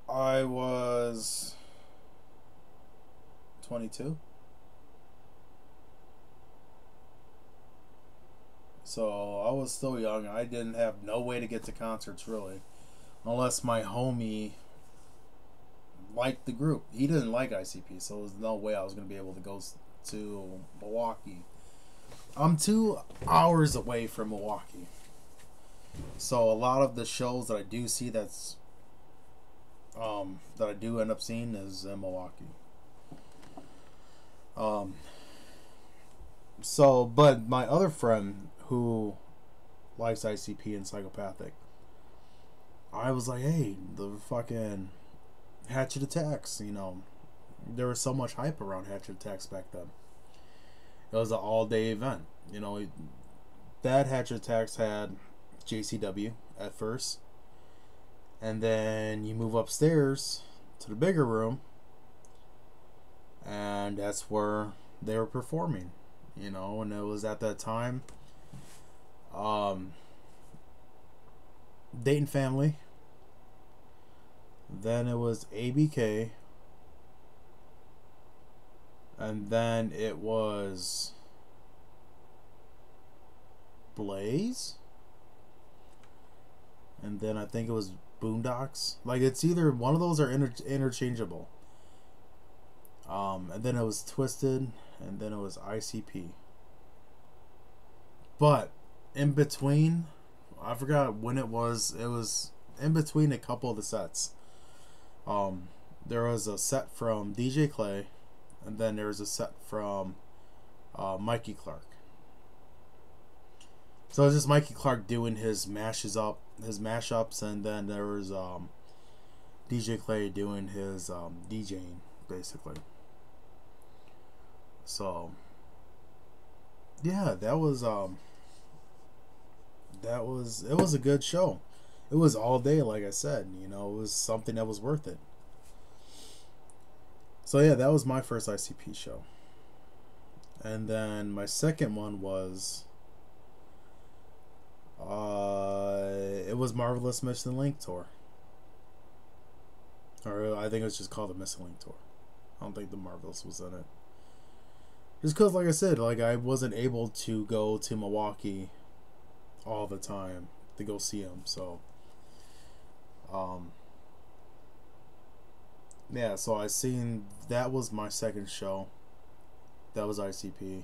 S3: I was 22. So I was still young. I didn't have no way to get to concerts really, unless my homie liked the group. He didn't like ICP, so there was no way I was going to be able to go to Milwaukee. I'm 2 hours away from Milwaukee, so a lot of the shows that I do see that I do end up seeing is in Milwaukee. So, but my other friend who likes ICP and Psychopathic, I was like, hey, the fucking Hatchet Attacks, you know, there was so much hype around Hatchet Attacks back then. It was an all-day event, you know. That Hatchet Attacks had JCW at first, and then you move upstairs to the bigger room, and that's where they were performing, you know. And it was at that time Dayton Family, then it was ABK, and then it was Blaze, and then I think it was Boondocks. Like, it's either one of those or interchangeable. And then it was Twisted, and then it was ICP. But in between, I forgot when it was in between a couple of the sets. There was a set from DJ Clay, and then there was a set from Mikey Clark. So it's just Mikey Clark doing his mashups, and then there was DJ Clay doing his DJing, basically. So yeah, it was a good show. It was all day, like I said. You know, it was something that was worth it. So yeah, that was my first ICP show. And then my second one was it was Marvelous Missing Link Tour. Or I think it was just called the Missing Link Tour. I don't think the Marvelous was in it. Just because, like I said, like I wasn't able to go to Milwaukee all the time to go see him, so yeah, so I seen that was my second show. That was ICP.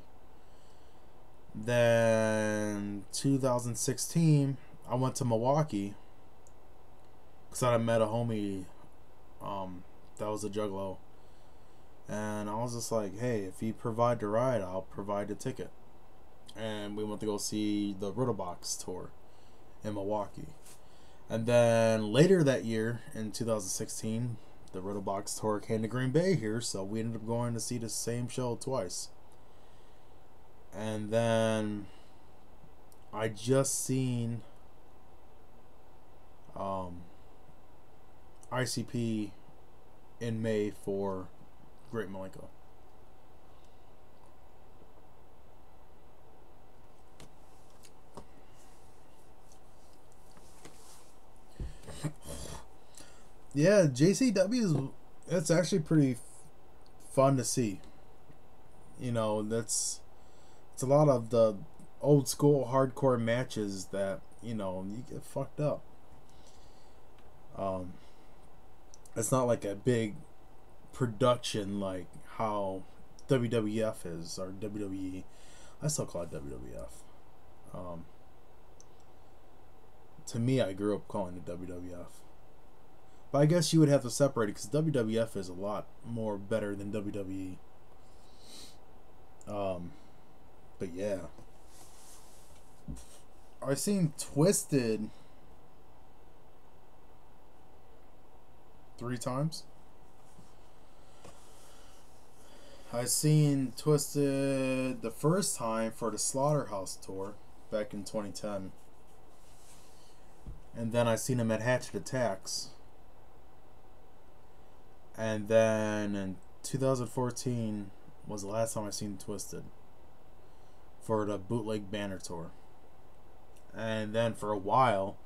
S3: Then 2016, I went to Milwaukee because I met a homie that was a juggalo, and I was just like, hey, if you provide the ride, I'll provide the ticket. And we went to go see the Riddlebox tour in Milwaukee. And then later that year, in 2016, the Riddlebox tour came to Green Bay here, so we ended up going to see the same show twice. And then I just seen ICP in May for Great Malenko. Yeah, JCW it's actually pretty fun to see. You know, it's a lot of the old school hardcore matches that, you know, you get fucked up. It's not like a big production like how WWF is, or WWE. I still call it WWF. To me, I grew up calling it WWF. But I guess you would have to separate it because WWF is a lot more better than WWE. But yeah. I've seen Twisted 3 times. I seen Twisted the first time for the Slaughterhouse tour back in 2010. And then I seen him at Hatchet Attacks. And then in 2014 was the last time I seen Twisted for the Bootleg Banner tour. And then for a while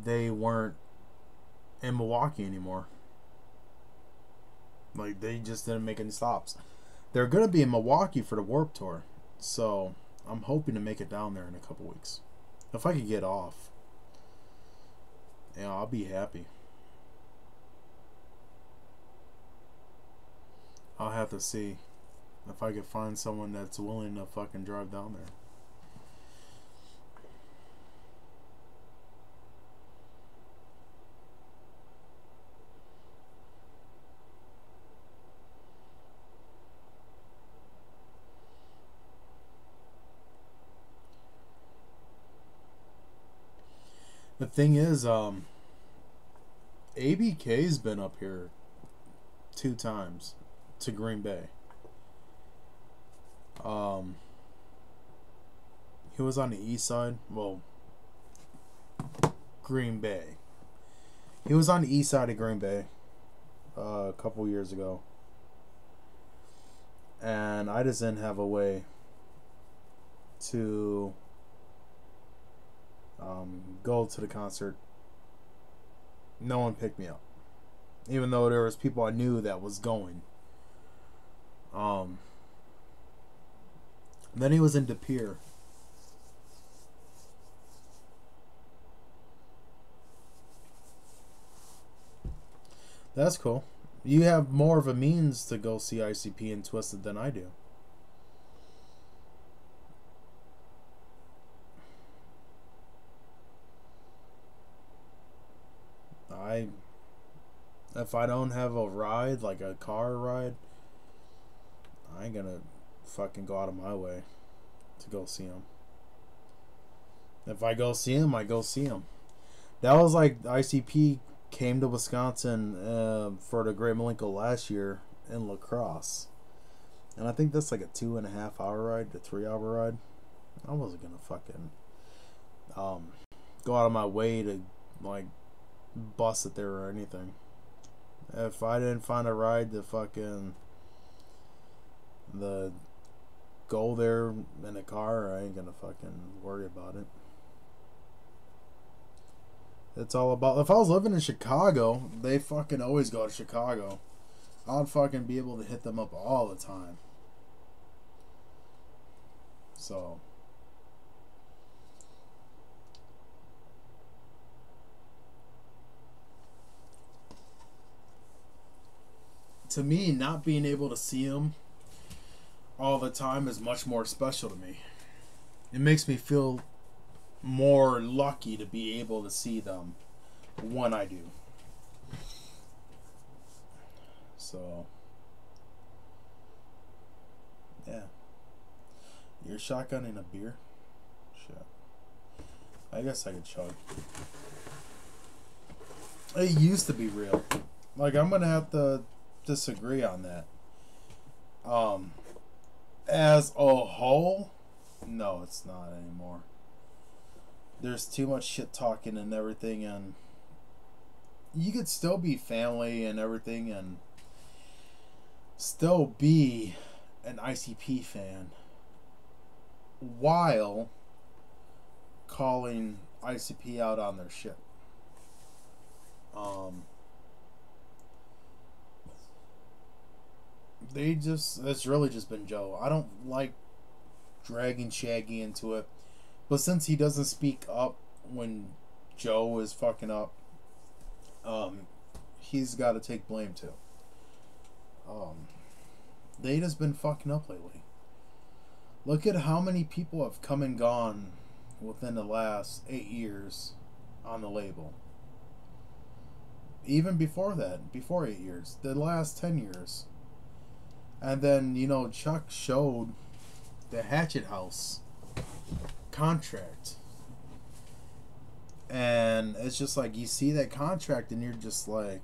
S3: they weren't in Milwaukee anymore. Like, they just didn't make any stops. They're gonna be in Milwaukee for the Warped Tour, so I'm hoping to make it down there in a couple weeks. If I could get off, I'll be happy. I'll have to see if I could find someone that's willing to fucking drive down there. The thing is, ABK's been up here 2 times to Green Bay. He was on the east side. Well, Green Bay. He was on the east side of Green Bay a couple years ago. And I just didn't have a way to go to the concert. No one picked me up, even though there was people I knew that was going. Then he was in De Pere. That's cool. You have more of a means to go see ICP and Twisted than I do. If I don't have a ride, like a car ride, I ain't gonna fucking go out of my way to go see him. If I go see him, I go see him. That was like ICP came to Wisconsin for the Great Malenko last year in La Crosse. And I think that's like a 2.5 hour ride to 3 hour ride. I wasn't gonna fucking go out of my way to like bust it there or anything. If I didn't find a ride to fucking go there in a car, I ain't gonna fucking worry about it. It's all about, if I was living in Chicago, they fucking always go to Chicago. I'd fucking be able to hit them up all the time. So to me, not being able to see them all the time is much more special to me. It makes me feel more lucky to be able to see them when I do. So, yeah. You're shotgunning a beer? Shit. I guess I could chug. It used to be real. Like, I'm gonna have to disagree on that. As a whole, no, it's not anymore. There's too much shit talking and everything, and you could still be family and everything and still be an ICP fan while calling ICP out on their shit. It's really just been Joe. I don't like dragging Shaggy into it, but since he doesn't speak up when Joe is fucking up, he's got to take blame too. They just been fucking up lately. Look at how many people have come and gone within the last 8 years on the label. Even before that, before 8 years, the last 10 years. And then, you know, Chuck showed the Hatchet House contract. And it's just like, you see that contract and you're just like,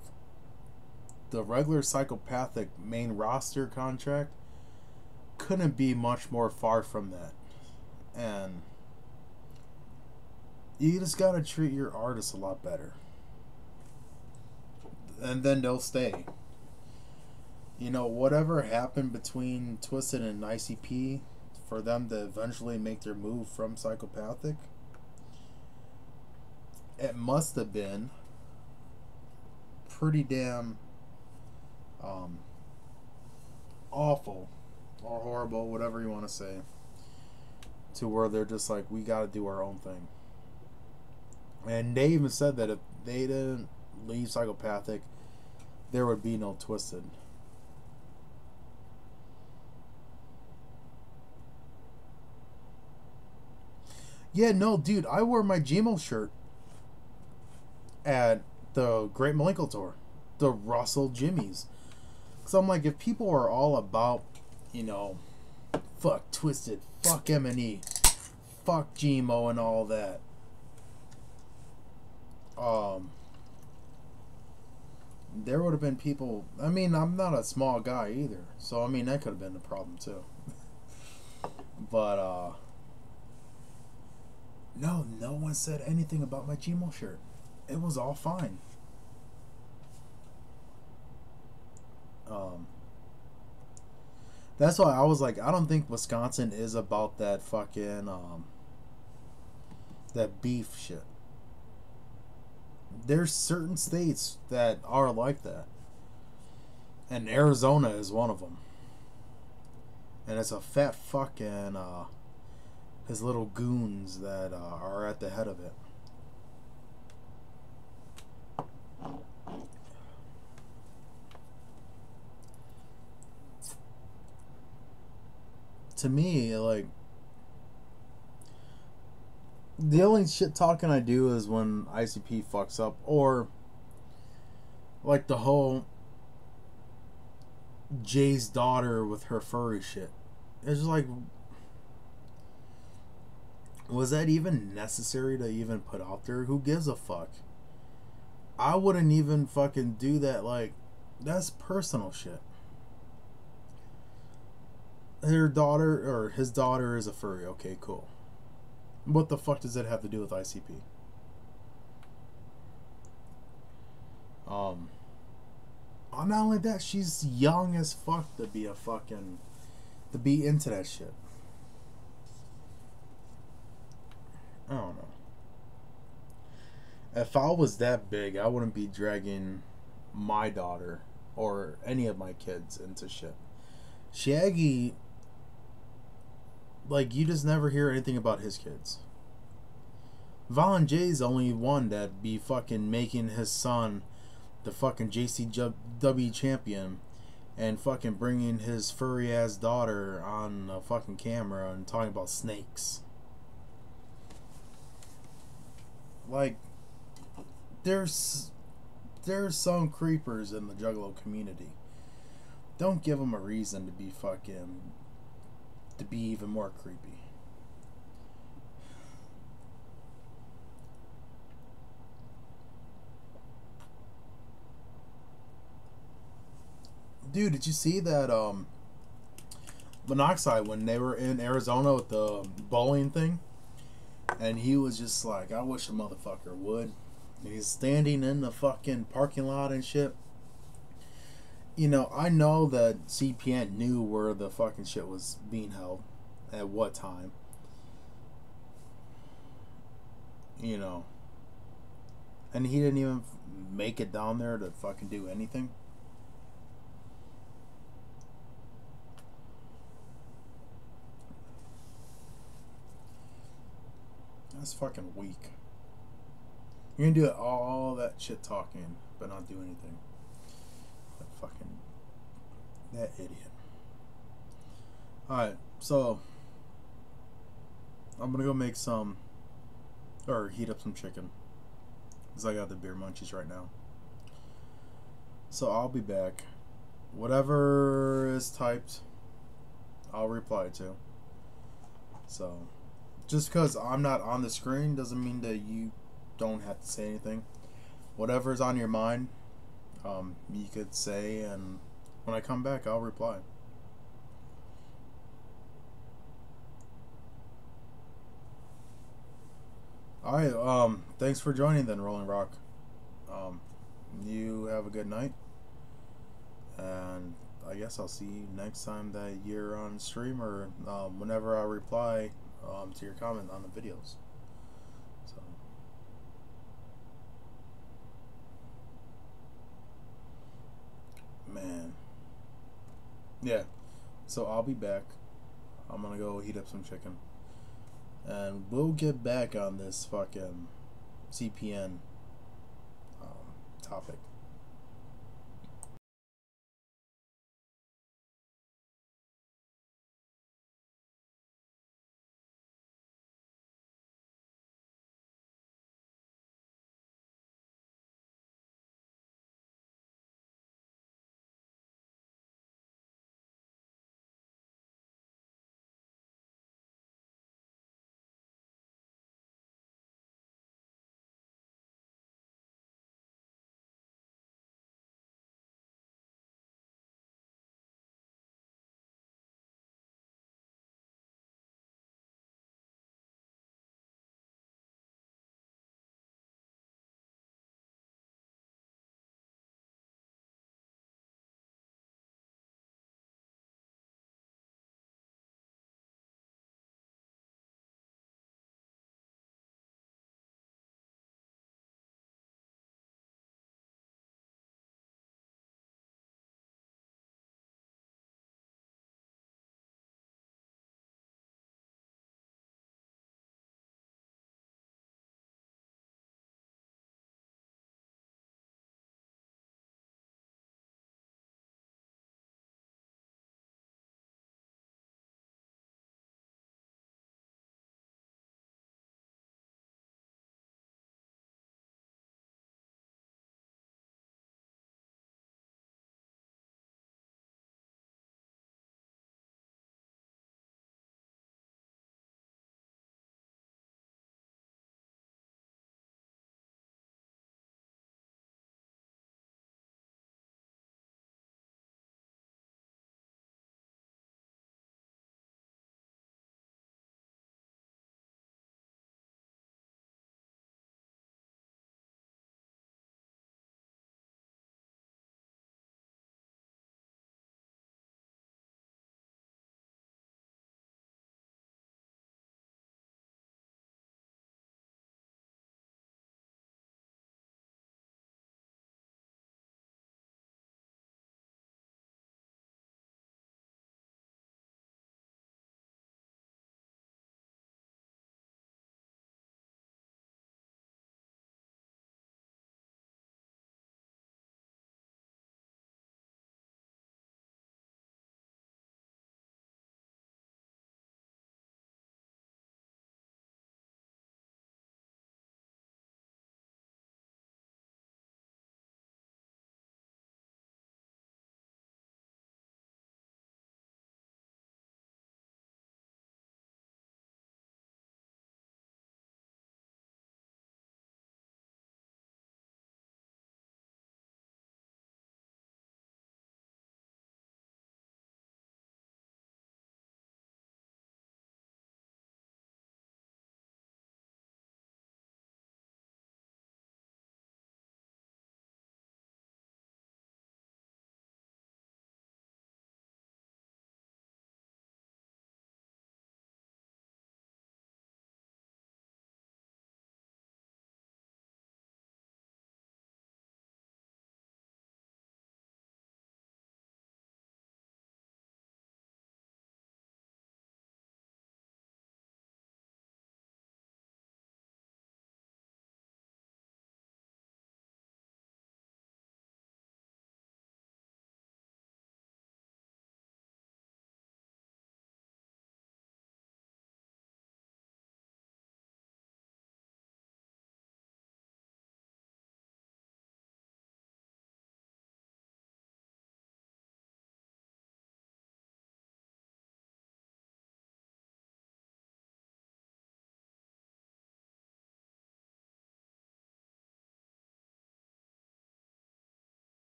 S3: the regular Psychopathic main roster contract couldn't be much more far from that. And you just gotta treat your artists a lot better. And then they'll stay. You know, whatever happened between Twisted and ICP for them to eventually make their move from Psychopathic, it must have been pretty damn awful or horrible, whatever you want to say, to where they're just like, we got to do our own thing. And they even said that if they didn't leave Psychopathic, there would be no Twisted. Yeah, no, dude, I wore my Gmo shirt at the Great Malenko tour, the Russell Jimmies. So I'm like, if people are all about, you know, fuck Twisted, fuck M&E, fuck Gmo and all that, there would have been people. I mean, I'm not a small guy either, so I mean, that could have been the problem too. But no one said anything about my Gmo shirt. It was all fine. That's why I was like, I don't think Wisconsin is about that fucking that beef shit. There's certain states that are like that, and Arizona is one of them. And it's a fat fucking his little goons that are at the head of it. To me, like, the only shit talking I do is when ICP fucks up, or like the whole Jay's daughter with her furry shit. It's just like, Was that even necessary to even put out there? Who gives a fuck? I wouldn't even fucking do that. Like, that's personal shit. Her daughter, or his daughter, is a furry. Okay, cool. What the fuck does that have to do with ICP? Not only that, she's young as fuck to be to be into that shit. I don't know. If I was that big, I wouldn't be dragging my daughter or any of my kids into shit. Shaggy, like, you just never hear anything about his kids. Vaughn J's the only one that be fucking making his son the fucking JCW champion and fucking bringing his furry ass daughter on a fucking camera and talking about snakes. Like, there's some creepers in the Juggalo community. Don't give them a reason to be even more creepy. Dude, did you see that Monoxide when they were in Arizona with the bowling thing? And he was just like, I wish a motherfucker would. And he's standing in the fucking parking lot and shit. You know, I know that CPN knew where the fucking shit was being held at what time. You know. And he didn't even make it down there to fucking do anything. That's fucking weak. You're gonna do all that shit talking, but not do anything. That idiot. Alright, so I'm gonna go make some, or heat up some chicken, because I got the beer munchies right now. So I'll be back. Whatever is typed, I'll reply to. So just because I'm not on the screen doesn't mean that you don't have to say anything. Whatever's on your mind, you could say, and when I come back, I'll reply. Alright, thanks for joining then, Rolling Rock. You have a good night, and I guess I'll see you next time that you're on stream, or whenever I reply to your comment on the videos. So, man, yeah. So I'll be back. I'm gonna go heat up some chicken, and we'll get back on this fucking CPN topic.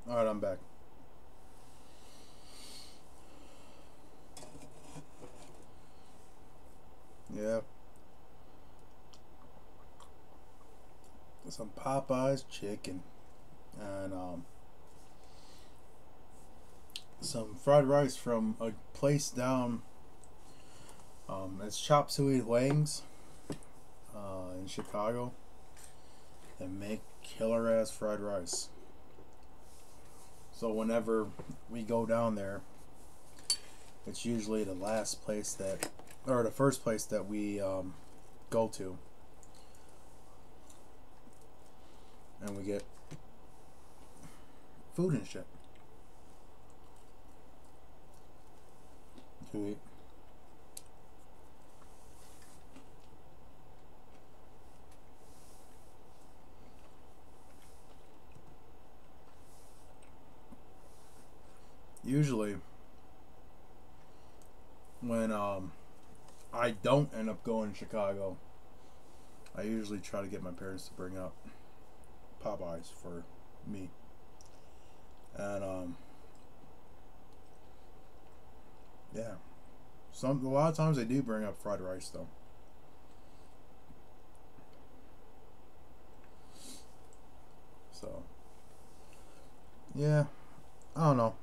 S3: Alright, I'm back. Yeah. Some Popeyes chicken. And some fried rice from a place down. It's Chop Suey Wangs in Chicago. They make killer ass fried rice. So whenever we go down there, it's usually the last place that, or the first place that we go to, and we get food and shit to eat. Usually, when I don't end up going to Chicago, I usually try to get my parents to bring up Popeyes for me. And yeah, a lot of times they do bring up fried rice though. So yeah, I don't know.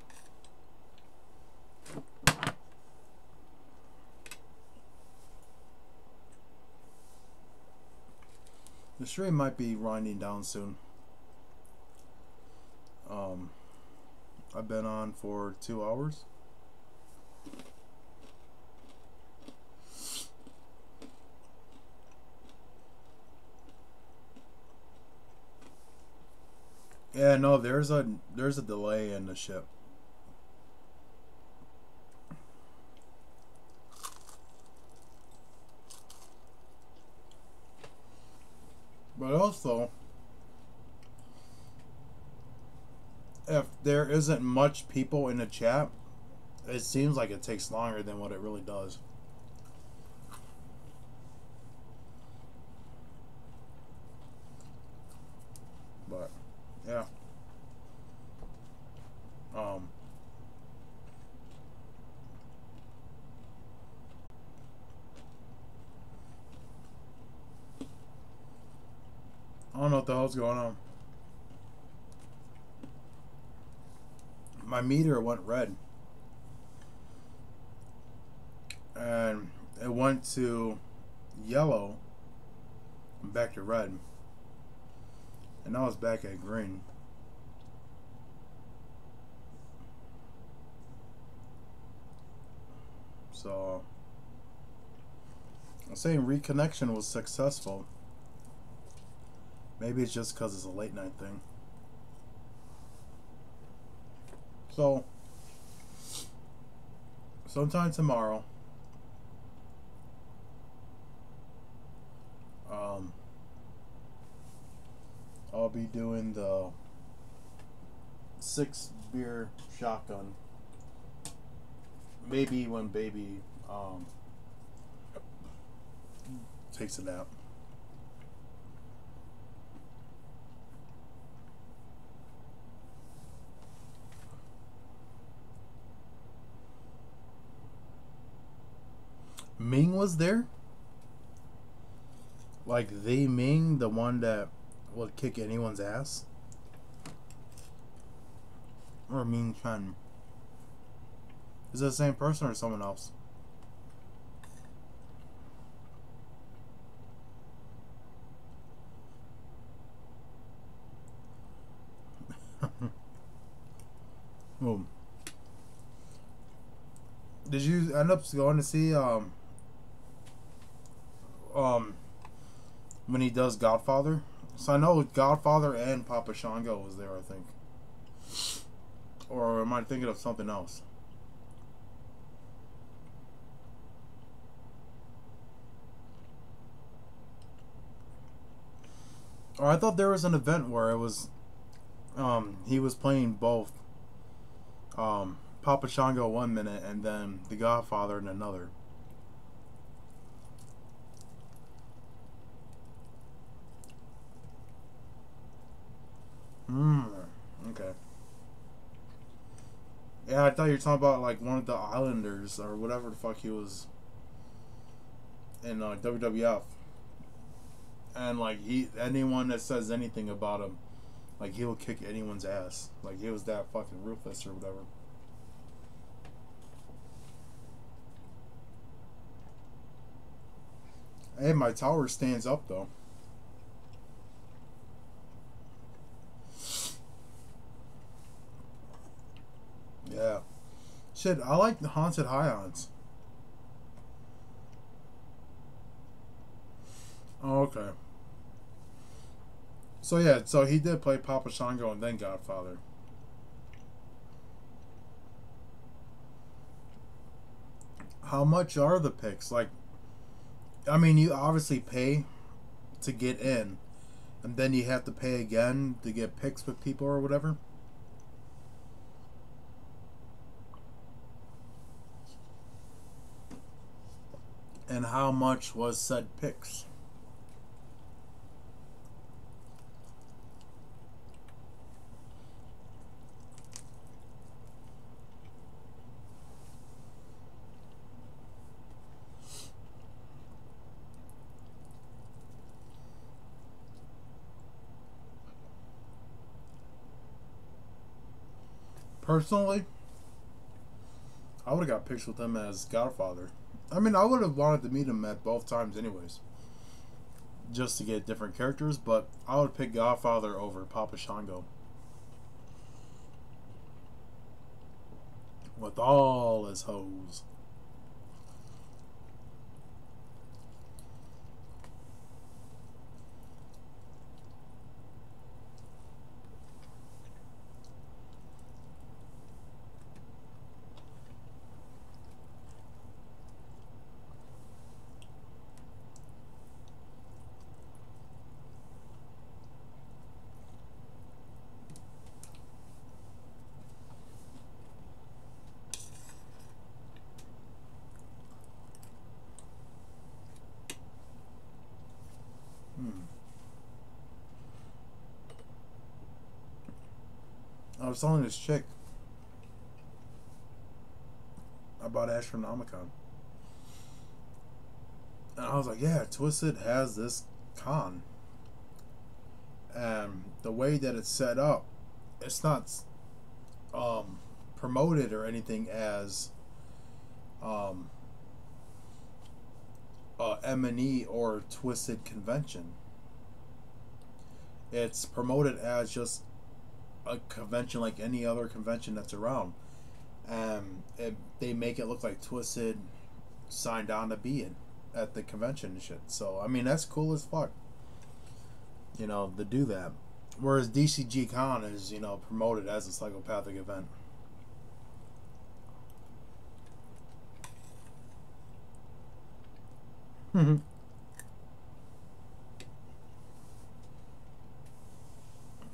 S3: The stream might be winding down soon. I've been on for 2 hours. Yeah, no, there's a delay in the ship. But also, if there isn't much people in the chat, it seems like it takes longer than what it really does. But yeah. I don't know what the hell's going on. My meter went red. And it went to yellow and back to red. And now it's back at green. So I'm saying reconnection was successful. Maybe it's just because it's a late night thing. So sometime tomorrow, I'll be doing the 6 beer shotgun. Maybe when baby takes a nap. Ming was there? Like the Ming, the one that would kick anyone's ass? Or Ming Chen? Is it the same person or someone else? Oh. Did you end up going to see when he does Godfather? So I know Godfather and Papa Shango was there, I think. Or am I thinking of something else? Or I thought there was an event where it was he was playing both Papa Shango 1 minute and then The Godfather in another. Okay. I thought you were talking about like one of the Islanders or whatever the fuck he was in WWF. And like anyone that says anything about him, like he will kick anyone's ass. Like he was that fucking ruthless or whatever. Hey, my tower stands up though. Yeah. Shit, I like the Haunted Highlands. Oh, okay. So yeah, so he did play Papa Shango and then Godfather. How much are the picks? Like, I mean, you obviously pay to get in, and then you have to pay again to get picks with people or whatever. And how much was said picks? Personally, I would have got picks with him as Godfather. I mean, I would have wanted to meet him at both times anyways, just to get different characters, but I would pick Godfather over Papa Shango. With all his hoes. I was telling this chick about Astronomicon. And I was like, yeah, Twisted has this con. And the way that it's set up, it's not promoted or anything as M&E or Twisted convention. It's promoted as just a convention like any other convention that's around. They make it look like Twisted signed on to be in at the convention and shit. So, I mean, that's cool as fuck. You know, to do that. Whereas DCG Con is, you know, promoted as a psychopathic event.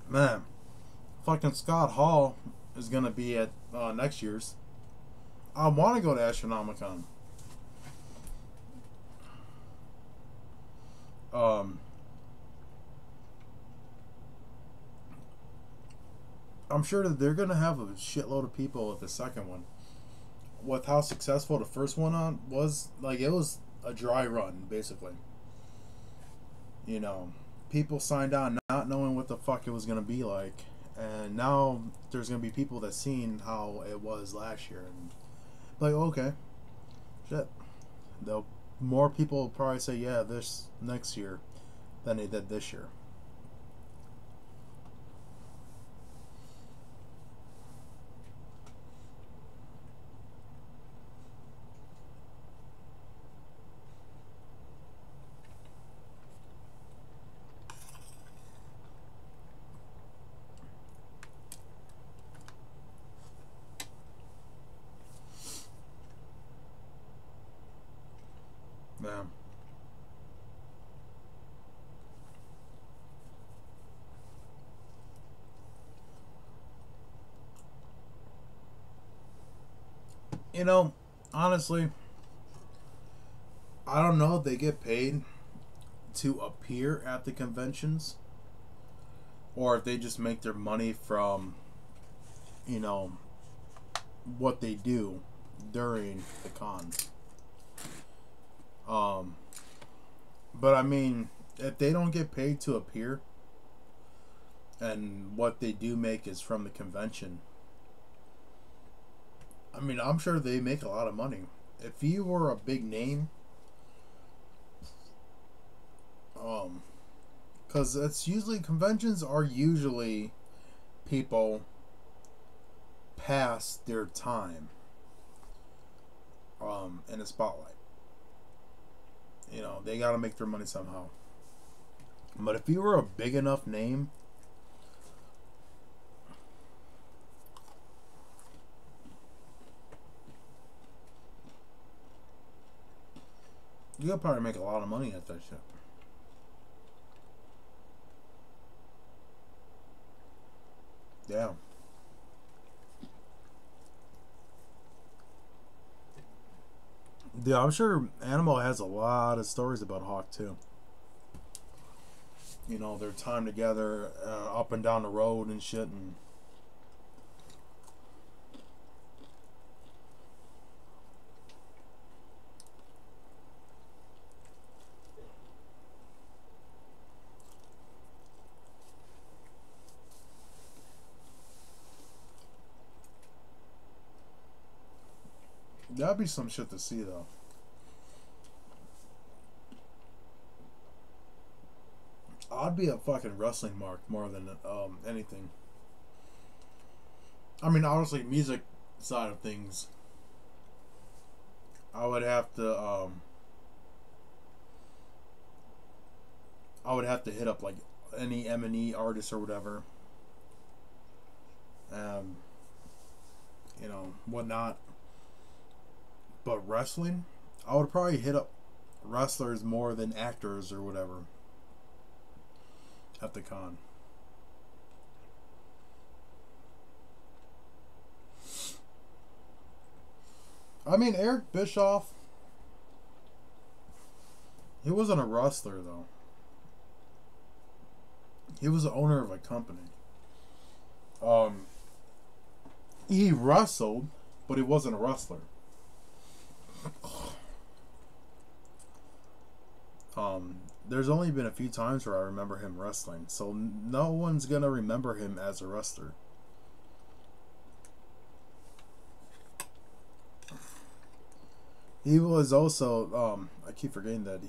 S3: Man, fucking Scott Hall is gonna be at next year's. I want to go to Astronomicon. I'm sure that they're gonna have a shitload of people at the second one. With how successful the first one was, like, it was a dry run basically. You know, people signed on not knowing what the fuck it was gonna be like, and now there's gonna be people that seen how it was last year and like, okay, shit. Though more people will probably say, yeah, this next year than they did this year. Yeah. You know, honestly, I don't know if they get paid to appear at the conventions or if they just make their money from, you know, what they do during the cons. But I mean, if they don't get paid to appear, and what they do make is from the convention, I mean, I'm sure they make a lot of money. If you were a big name, because it's usually, conventions are usually people past their time in the spotlight. You know, they got to make their money somehow. But if you were a big enough name, you could probably make a lot of money at that shit. Yeah. Yeah, I'm sure Animal has a lot of stories about Hawk too. You know, their time together, up and down the road and shit, and that'd be some shit to see, though. I'd be a fucking wrestling mark more than anything. I mean, honestly, music side of things, I would have to hit up like any M&E artist or whatever, you know, whatnot. But wrestling, I would probably hit up wrestlers more than actors or whatever at the con. I mean, Eric Bischoff, he wasn't a wrestler though. He was the owner of a company. He wrestled, but he wasn't a wrestler. There's only been a few times where I remember him wrestling, so no one's gonna remember him as a wrestler. He was also, I keep forgetting that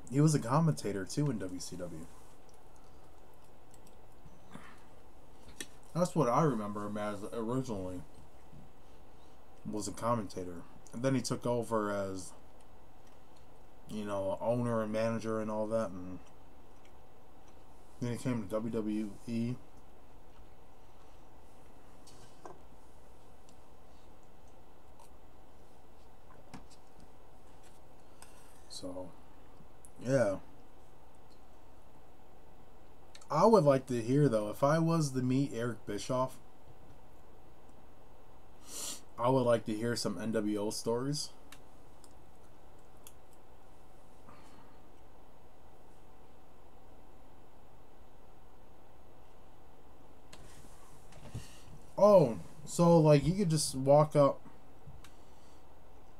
S3: he was a commentator too in WCW. That's what I remember him as originally, was a commentator. And then he took over as, you know, owner and manager and all that, and then he came to WWE. So, yeah. I would like to hear, though, if I was to meet Eric Bischoff, I would like to hear some NWO stories. Oh, so like you could just walk up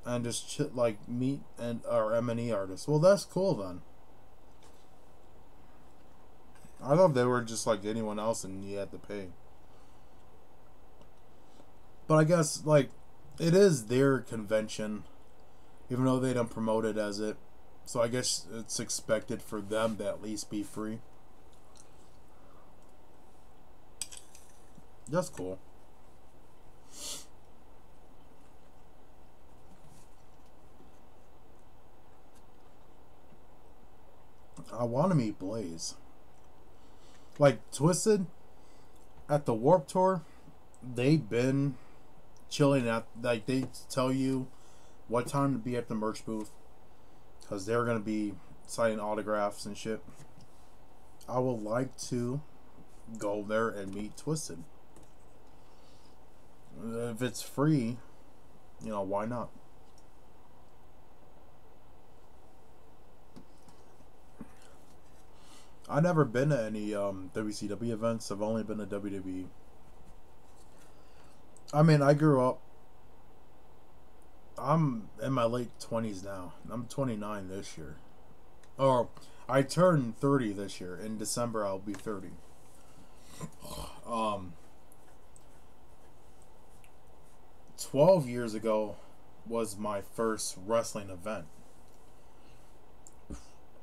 S3: and just like meet our M&E artists. Well, that's cool then. I thought they were just like anyone else and you had to pay. But I guess like it is their convention, even though they don't promote it as it. So I guess it's expected for them to at least be free. That's cool. I want to meet Blaze. Like Twisted at the Warped Tour, they've been chilling at, like, they tell you what time to be at the merch booth because they're gonna be signing autographs and shit. I would like to go there and meet Twisted. If it's free, you know, why not? I've never been to any WCW events. I've only been to WWE. I mean, I grew up I'm in my late 20s now. I'm 29 this year. Or I turned 30 this year. In December I'll be 30. 12 years ago was my first wrestling event.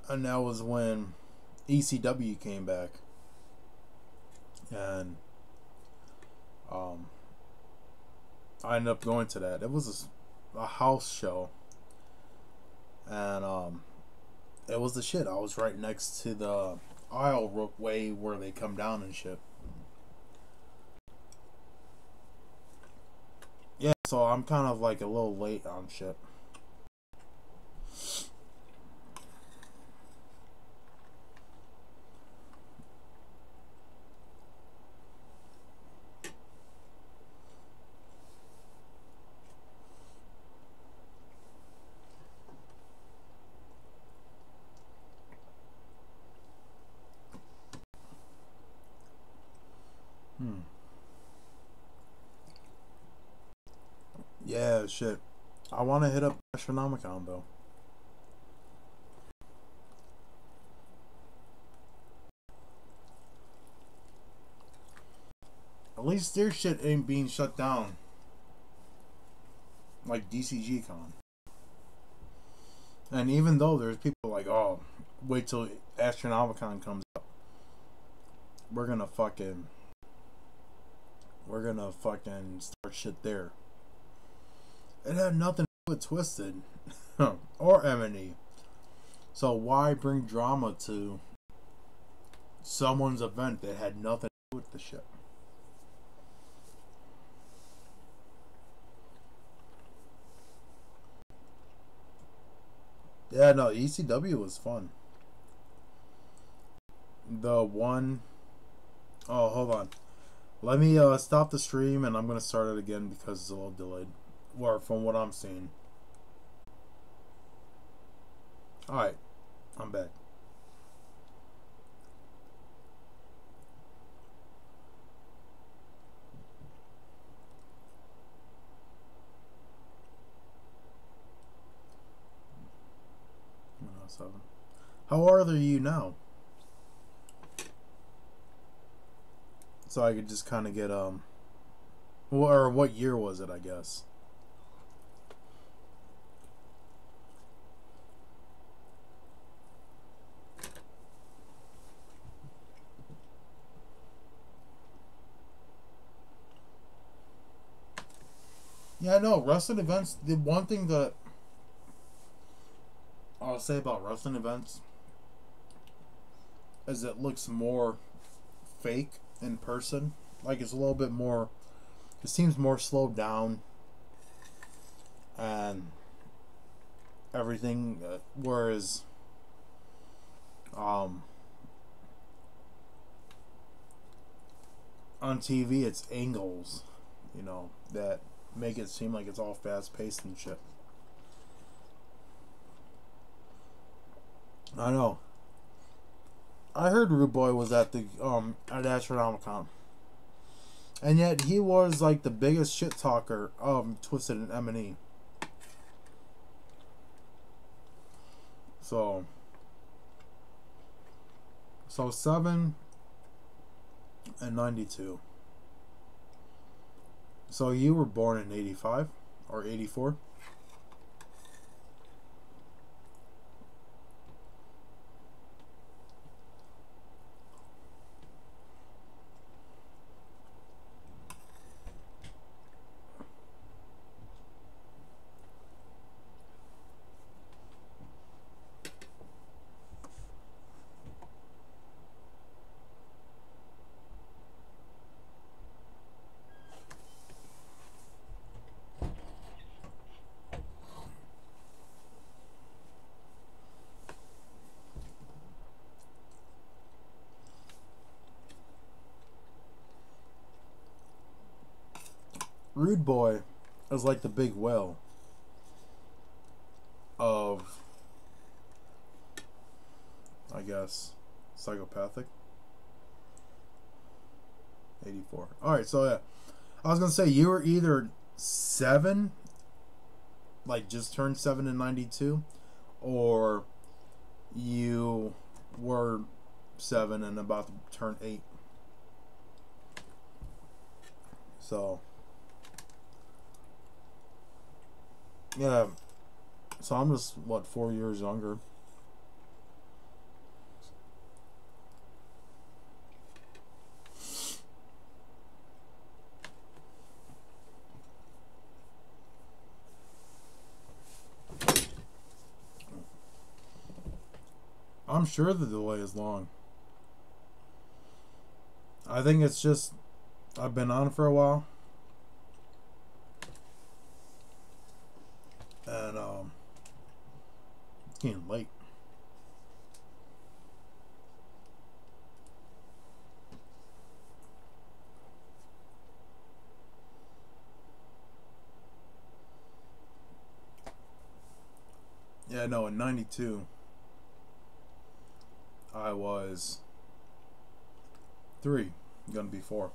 S3: And that was when ECW came back. And I ended up going to that. It was a house show. And it was the shit. I was right next to the aisleway where they come down and shit. Yeah, so I'm kind of like a little late on shit. Yeah, shit. I want to hit up Astronomicon though. At least their shit ain't being shut down like DCG Con. And even though there's people like, oh, wait till Astronomicon comes up, we're gonna fucking start shit there. It had nothing to do with Twisted or M&E. So why bring drama to someone's event that had nothing to do with the shit? Yeah, no, ECW was fun. The one... Oh, hold on. Let me stop the stream and I'm going to start it again because it's a little delayed. Or from what I'm seeing. Alright, I'm back. How are you now? So I could just kind of get or what year was it, I guess. Yeah, no, wrestling events, the one thing that I'll say about wrestling events is it looks more fake in person. Like it's a little bit more, it seems more slowed down and everything, whereas on TV it's angles, you know, that make it seem like it's all fast paced and shit. I know. I heard Rude Boy was at the at Astronomicon, and yet he was like the biggest shit talker of Twisted and M&E. So 7 and 92. So you were born in 85 or 84? Rude Boy is like the big whale of, I guess, psychopathic. 84. Alright, so yeah. I was going to say you were either 7 like just turned 7 in 92, or you were 7 and about to turn 8. So yeah, so I'm just what 4 years younger. I'm sure the delay is long. I think it's just I've been on for a while, and it's getting late. Yeah, no, in 92, I was 3, gonna be 4.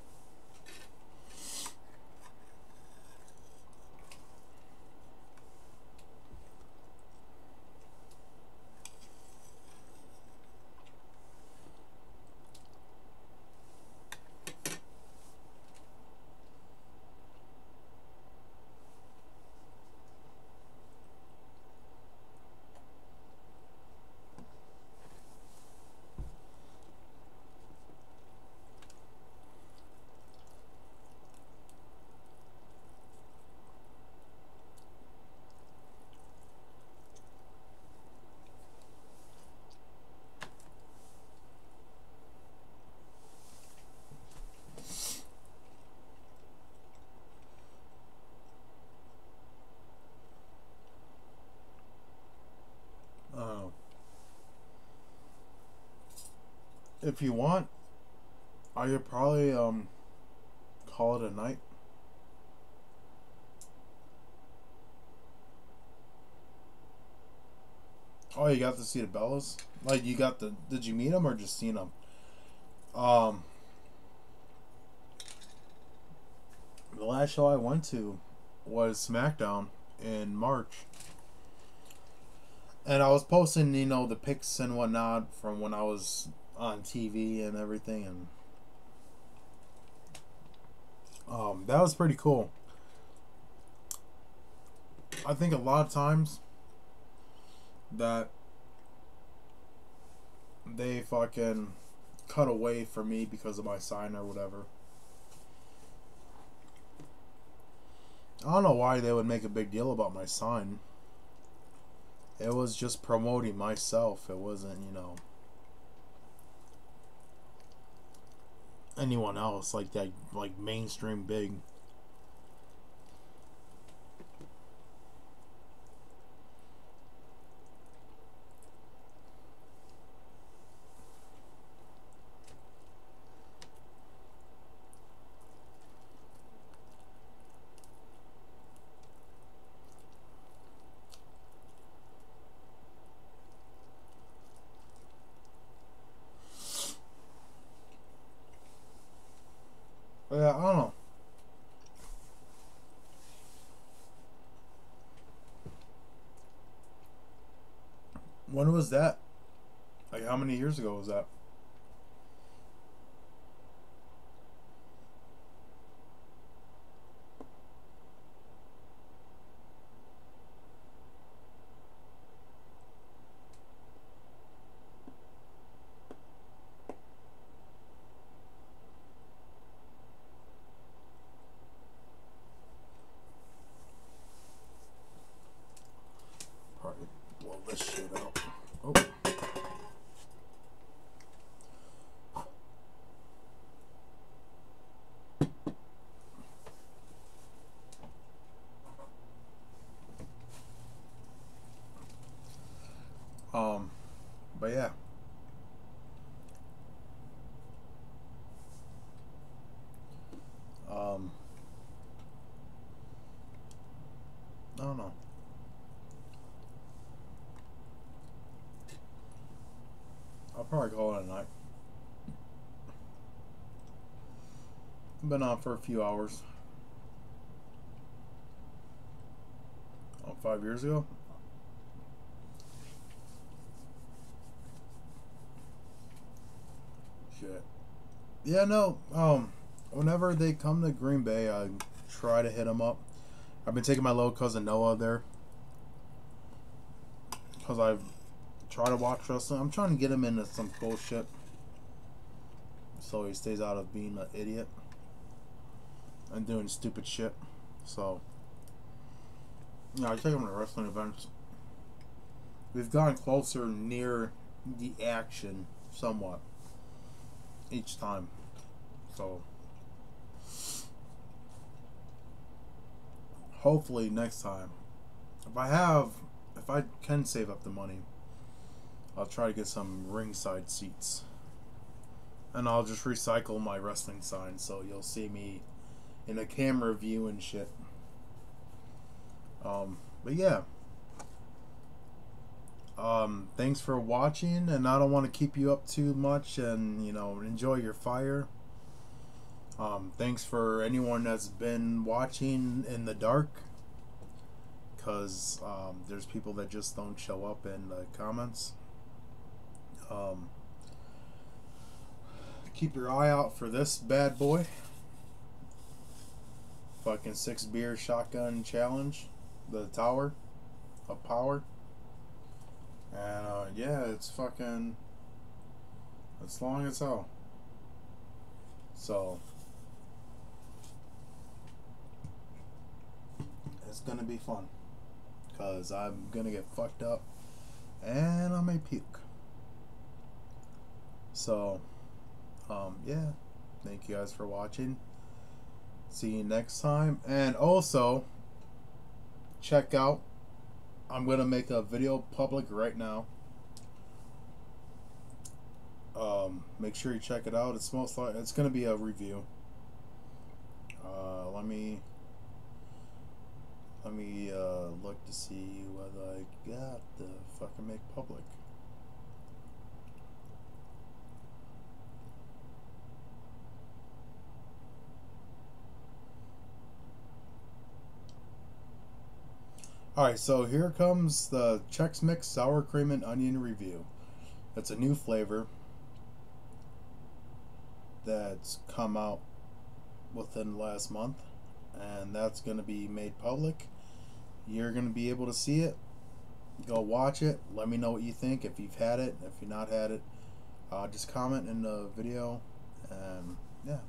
S3: If you want, I could probably call it a night. Oh, you got to see the Bellas? Like, you got the... Did you meet them or just seen them? The last show I went to was SmackDown in March. And I was posting, you know, the pics and whatnot from when I was on TV and everything. And that was pretty cool. I think a lot of times that they fucking cut away from me because of my sign or whatever. I don't know why they would make a big deal about my sign. It was just promoting myself. It wasn't, you know, anyone else like that, like mainstream big. Yeah, I don't know. When was that? Like, how many years ago was that? Probably blow this shit out. Oh. But yeah. I don't know. I'll probably call it a night. Been on for a few hours. Oh 5 years ago. Shit. Yeah, no. Whenever they come to Green Bay, I try to hit them up. I've been taking my little cousin Noah there because I've tried to watch wrestling. I'm trying to get him into some cool shit so he stays out of being an idiot and doing stupid shit. So, yeah, I take him to wrestling events. We've gotten closer near the action somewhat each time. So, hopefully next time, if I can save up the money, I'll try to get some ringside seats. And I'll just recycle my wrestling signs so you'll see me in a camera view and shit. But yeah. Thanks for watching, and I don't want to keep you up too much, and enjoy your fire. Thanks for anyone that's been watching in the dark, because there's people that just don't show up in the comments. Keep your eye out for this bad boy. Fucking 6 beer shotgun challenge, the Tower of Power. And yeah, it's long as hell. So it's gonna be fun, cause I'm gonna get fucked up and I may puke. So yeah, thank you guys for watching. See you next time. And also check out, I'm gonna make a video public right now. Make sure you check it out. It's gonna be a review. Let me look to see whether I got the fucking make public. Alright, so here comes the Chex Mix Sour Cream and Onion review. It's a new flavor that's come out within the last month, and that's going to be made public. You're going to be able to see it. Go watch it. Let me know what you think, if you've had it. If you've not had it, just comment in the video. And yeah.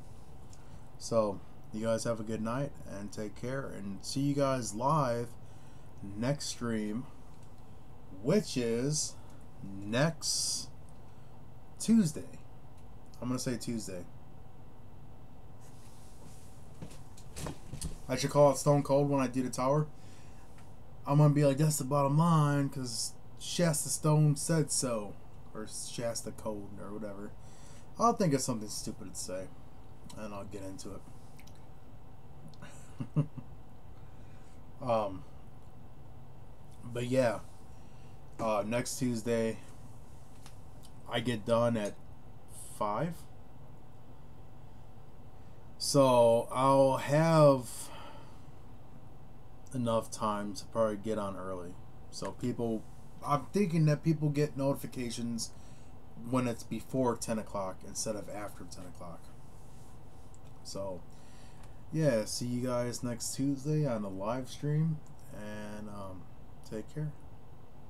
S3: So, you guys have a good night, and take care, and see you guys live next stream, which is next Tuesday. I'm gonna say Tuesday. I should call it Stone Cold when I do the tower. I'm gonna be like, that's the bottom line, because Shasta Stone said so, or Shasta Code, or whatever. I'll think of something stupid to say, and I'll get into it. But yeah, next Tuesday I get done at 5, so I'll have enough time to probably get on early. So I'm thinking that people get notifications when it's before 10 o'clock instead of after 10 o'clock. So yeah, see you guys next Tuesday on the live stream, and take care.